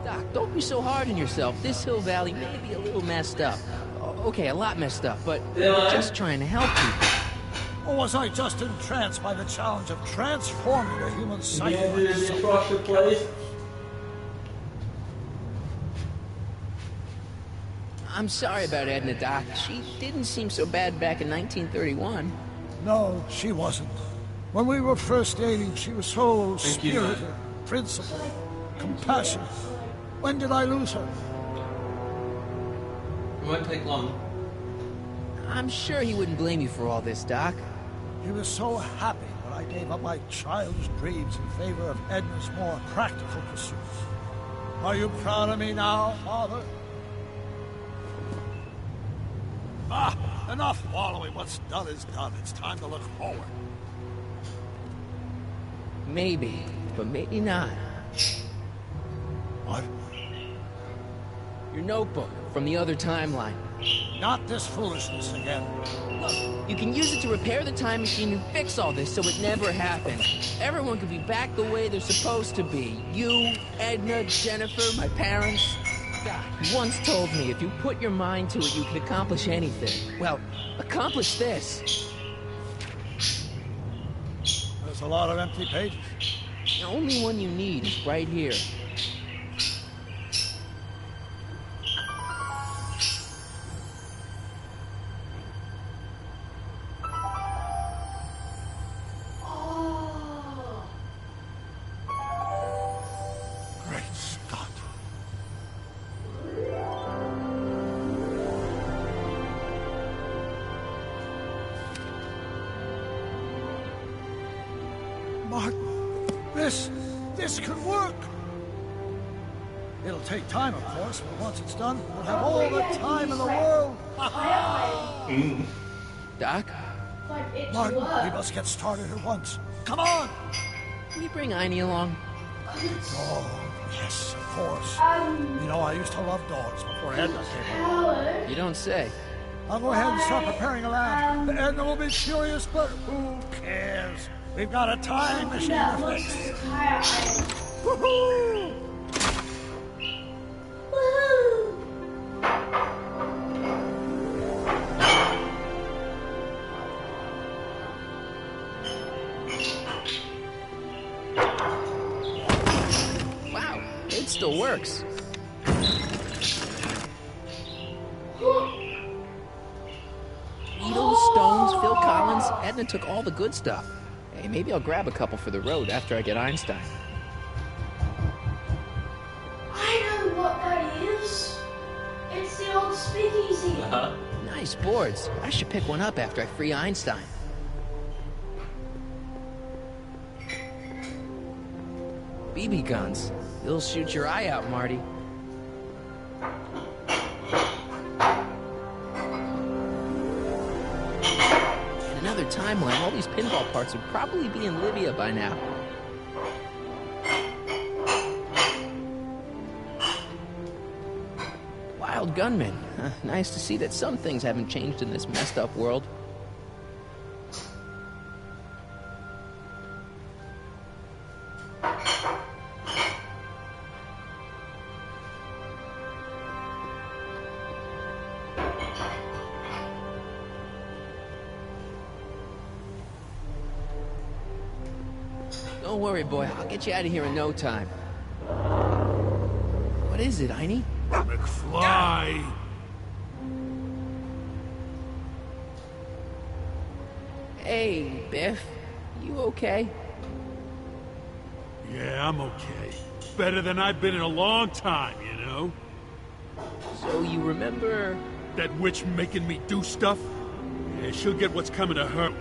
[SPEAKER 4] Doc, don't be so hard on yourself. This Hill Valley may be a little messed up. Okay, a lot messed up, but we're just trying to help people.
[SPEAKER 20] Or was I just entranced by the challenge of transforming a human psyche?
[SPEAKER 4] I'm sorry about Edna, Doc. She didn't seem so bad back in 1931.
[SPEAKER 20] No, she wasn't. When we were first dating, she was so spirited, principled, compassionate. When did I lose her?
[SPEAKER 2] It won't take long.
[SPEAKER 4] I'm sure he wouldn't blame you for all this, Doc.
[SPEAKER 20] He was so happy when I gave up my childish dreams in favor of Edna's more practical pursuits. Are you proud of me now, Father? Enough wallowing. What's done is done. It's time to look forward.
[SPEAKER 4] Maybe, but maybe not.
[SPEAKER 20] What?
[SPEAKER 4] Your notebook from the other timeline.
[SPEAKER 20] Not this foolishness again.
[SPEAKER 4] Look, you can use it to repair the time machine and fix all this so it never happened. Everyone can be back the way they're supposed to be. You, Edna, Jennifer, my parents. God, you once told me if you put your mind to it, you can accomplish anything. Well, accomplish this.
[SPEAKER 20] There's a lot of empty pages.
[SPEAKER 4] The only one you need is right here.
[SPEAKER 20] Martin, this could work. It'll take time, of course, but once it's done, we'll have all the time in the world.
[SPEAKER 4] Doc?
[SPEAKER 20] Martin, we must get started at once. Come on!
[SPEAKER 4] Can you bring Einie along?
[SPEAKER 20] Oh, yes, of course. You know, I used to love dogs before Edna came along.
[SPEAKER 4] You don't say.
[SPEAKER 20] I'll go ahead and start preparing a lab. Edna will be furious, but who cares? We've got a time machine to fix. Woohoo!
[SPEAKER 4] Wow, it still works. Beatles, Stones, Phil Collins. Edna took all the good stuff. Hey, maybe I'll grab a couple for the road after I get Einstein.
[SPEAKER 1] I know what that is. It's the old speakeasy.
[SPEAKER 4] Nice boards. I should pick one up after I free Einstein. BB guns. They'll shoot your eye out, Marty. In another timeline, all these pinball parts would probably be in Livia by now. Wild gunman. Nice to see that some things haven't changed in this messed up world. Don't worry, boy. I'll get you out of here in no time. What is it, Einie?
[SPEAKER 10] McFly!
[SPEAKER 4] Hey, Biff. You okay?
[SPEAKER 10] Yeah, I'm okay. Better than I've been in a long time, you know?
[SPEAKER 4] So you remember...
[SPEAKER 10] That witch making me do stuff? Yeah, she'll get what's coming to her.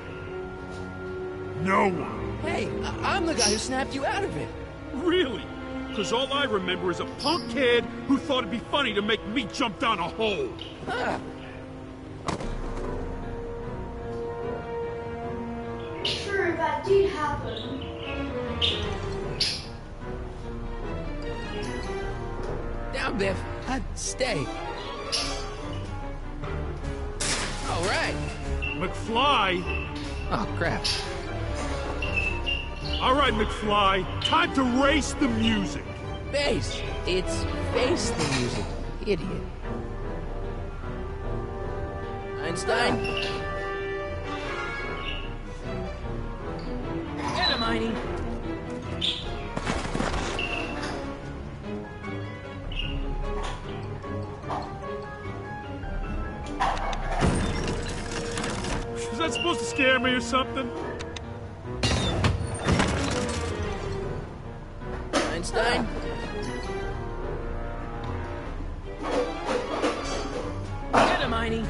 [SPEAKER 10] No one.
[SPEAKER 4] Hey, I'm the guy who snapped you out of it.
[SPEAKER 10] Really? Because all I remember is a punk kid who thought it'd be funny to make me jump down a hole.
[SPEAKER 4] Huh.
[SPEAKER 1] True, that did happen.
[SPEAKER 4] Down, Biff. Stay. All right.
[SPEAKER 10] McFly?
[SPEAKER 4] Oh, crap.
[SPEAKER 10] All right, McFly. Time to race the music.
[SPEAKER 4] Bass. It's face the music. Idiot. Einstein? Get him, Einie.
[SPEAKER 10] Is that supposed to scare me or something?
[SPEAKER 4] Einstein? Get him, Einie.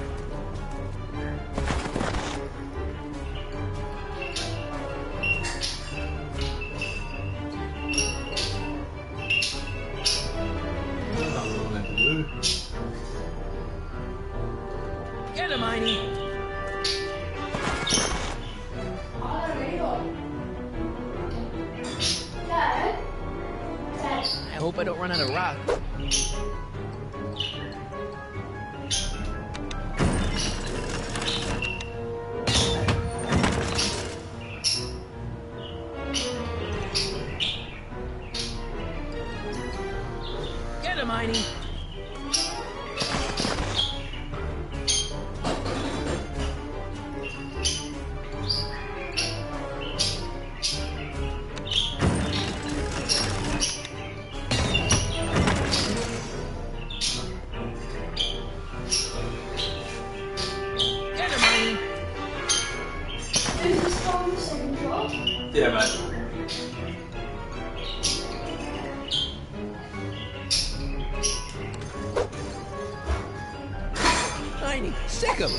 [SPEAKER 4] Get him, Einie. I don't run out of rock. Get him, Heine!
[SPEAKER 3] Yeah, mate.
[SPEAKER 4] Heine, sick him!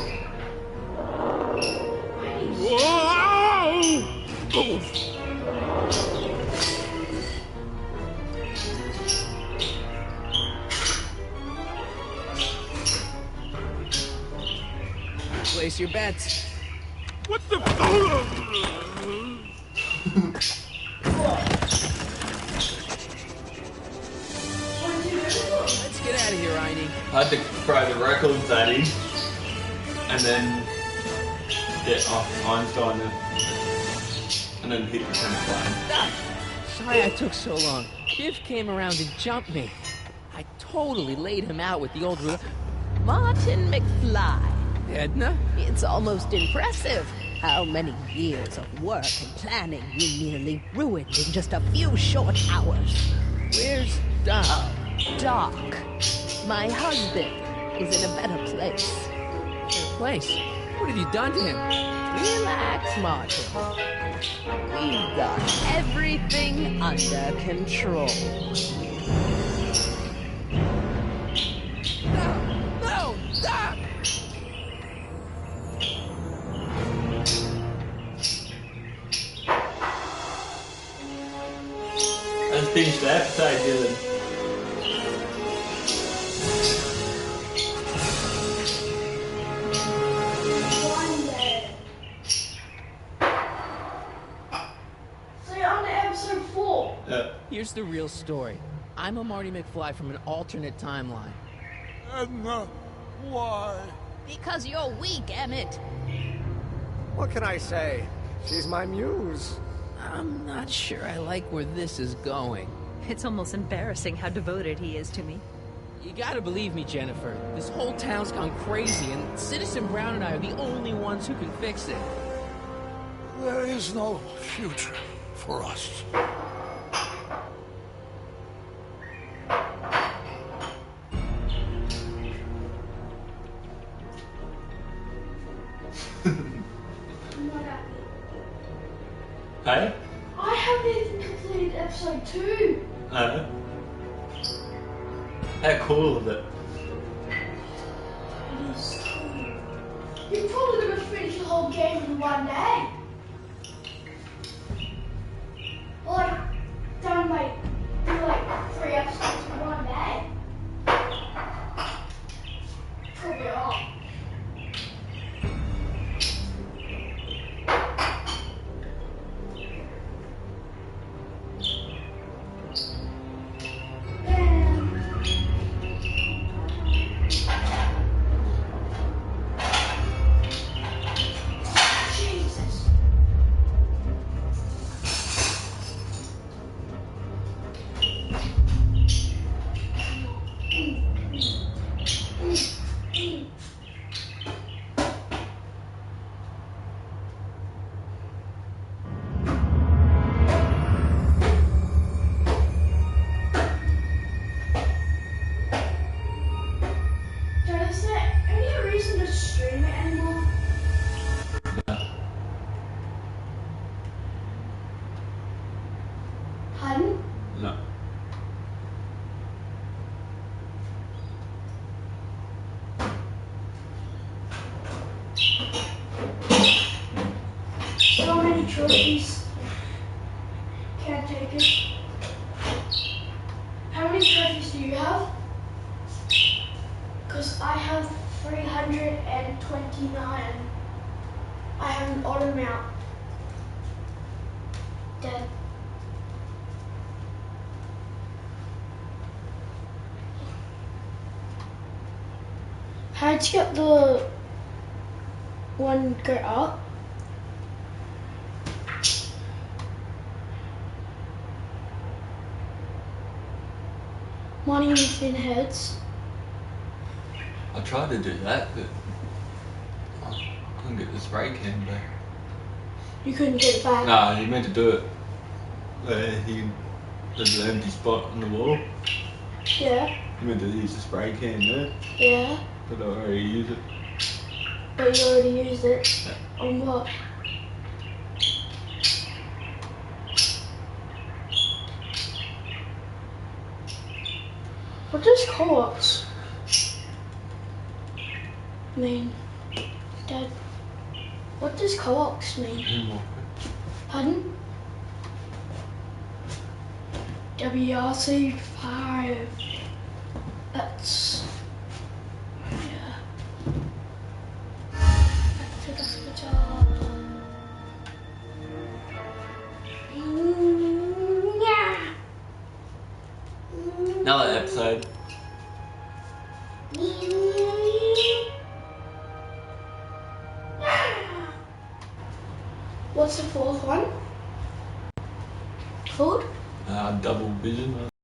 [SPEAKER 4] Place your bets.
[SPEAKER 10] What the?
[SPEAKER 4] Let's get out of here, Heine.
[SPEAKER 3] I had to throw the records at him and then get off Einstein and then hit the plane.
[SPEAKER 4] Sorry I took so long. Biff came around and jumped me. I totally laid him out with the old rule.
[SPEAKER 18] Martin McFly.
[SPEAKER 4] Edna?
[SPEAKER 18] It's almost impressive how many years of work and planning you nearly ruined in just a few short hours.
[SPEAKER 4] Where's Doc?
[SPEAKER 18] Doc, my husband, is in a better place.
[SPEAKER 4] Better place? What have you done to him?
[SPEAKER 18] Relax, Martin. We've got everything under control.
[SPEAKER 4] No! Doc!
[SPEAKER 3] Let's finish the episode, Dylan.
[SPEAKER 1] So you're on to episode 4.
[SPEAKER 4] Here's the real story. I'm a Marty McFly from an alternate timeline.
[SPEAKER 20] Edna, why?
[SPEAKER 18] Because you're weak, Emmett.
[SPEAKER 21] What can I say? She's my muse.
[SPEAKER 4] I'm not sure I like where this is going.
[SPEAKER 22] It's almost embarrassing how devoted he is to me.
[SPEAKER 4] You gotta believe me, Jennifer. This whole town's gone crazy, and Citizen Brown and I are the only ones who can fix it.
[SPEAKER 20] There is no future for us.
[SPEAKER 3] Hey?
[SPEAKER 1] I haven't even completed episode 2.
[SPEAKER 3] No. How cool is it?
[SPEAKER 1] It is cool. You're probably going to finish the whole game in one day. Like, done like, do like 3 episodes in one day. Probably all. Is there any reason to stream it anymore? Pardon?
[SPEAKER 3] No.
[SPEAKER 1] So many trophies. Can't take it. How many trophies do you have? Because I have 329. I have an auto mount. Dead. How'd you get the one go up? Money in thin heads.
[SPEAKER 2] I tried to do that, but I couldn't get the spray can back.
[SPEAKER 1] You couldn't get it back?
[SPEAKER 2] Nah, he meant to do it. There's an empty spot on the wall.
[SPEAKER 1] Yeah.
[SPEAKER 2] He meant to use the spray can there.
[SPEAKER 1] Yeah.
[SPEAKER 2] But I already used it.
[SPEAKER 1] But you already used it. Yeah. On what? What does co-ops mean? Dad, what does co-ops mean? Pardon? WRC 5. That's... yeah. Back to the hospital. Yeah.
[SPEAKER 2] Another episode.
[SPEAKER 1] What's the fourth one called?
[SPEAKER 2] Double Vision.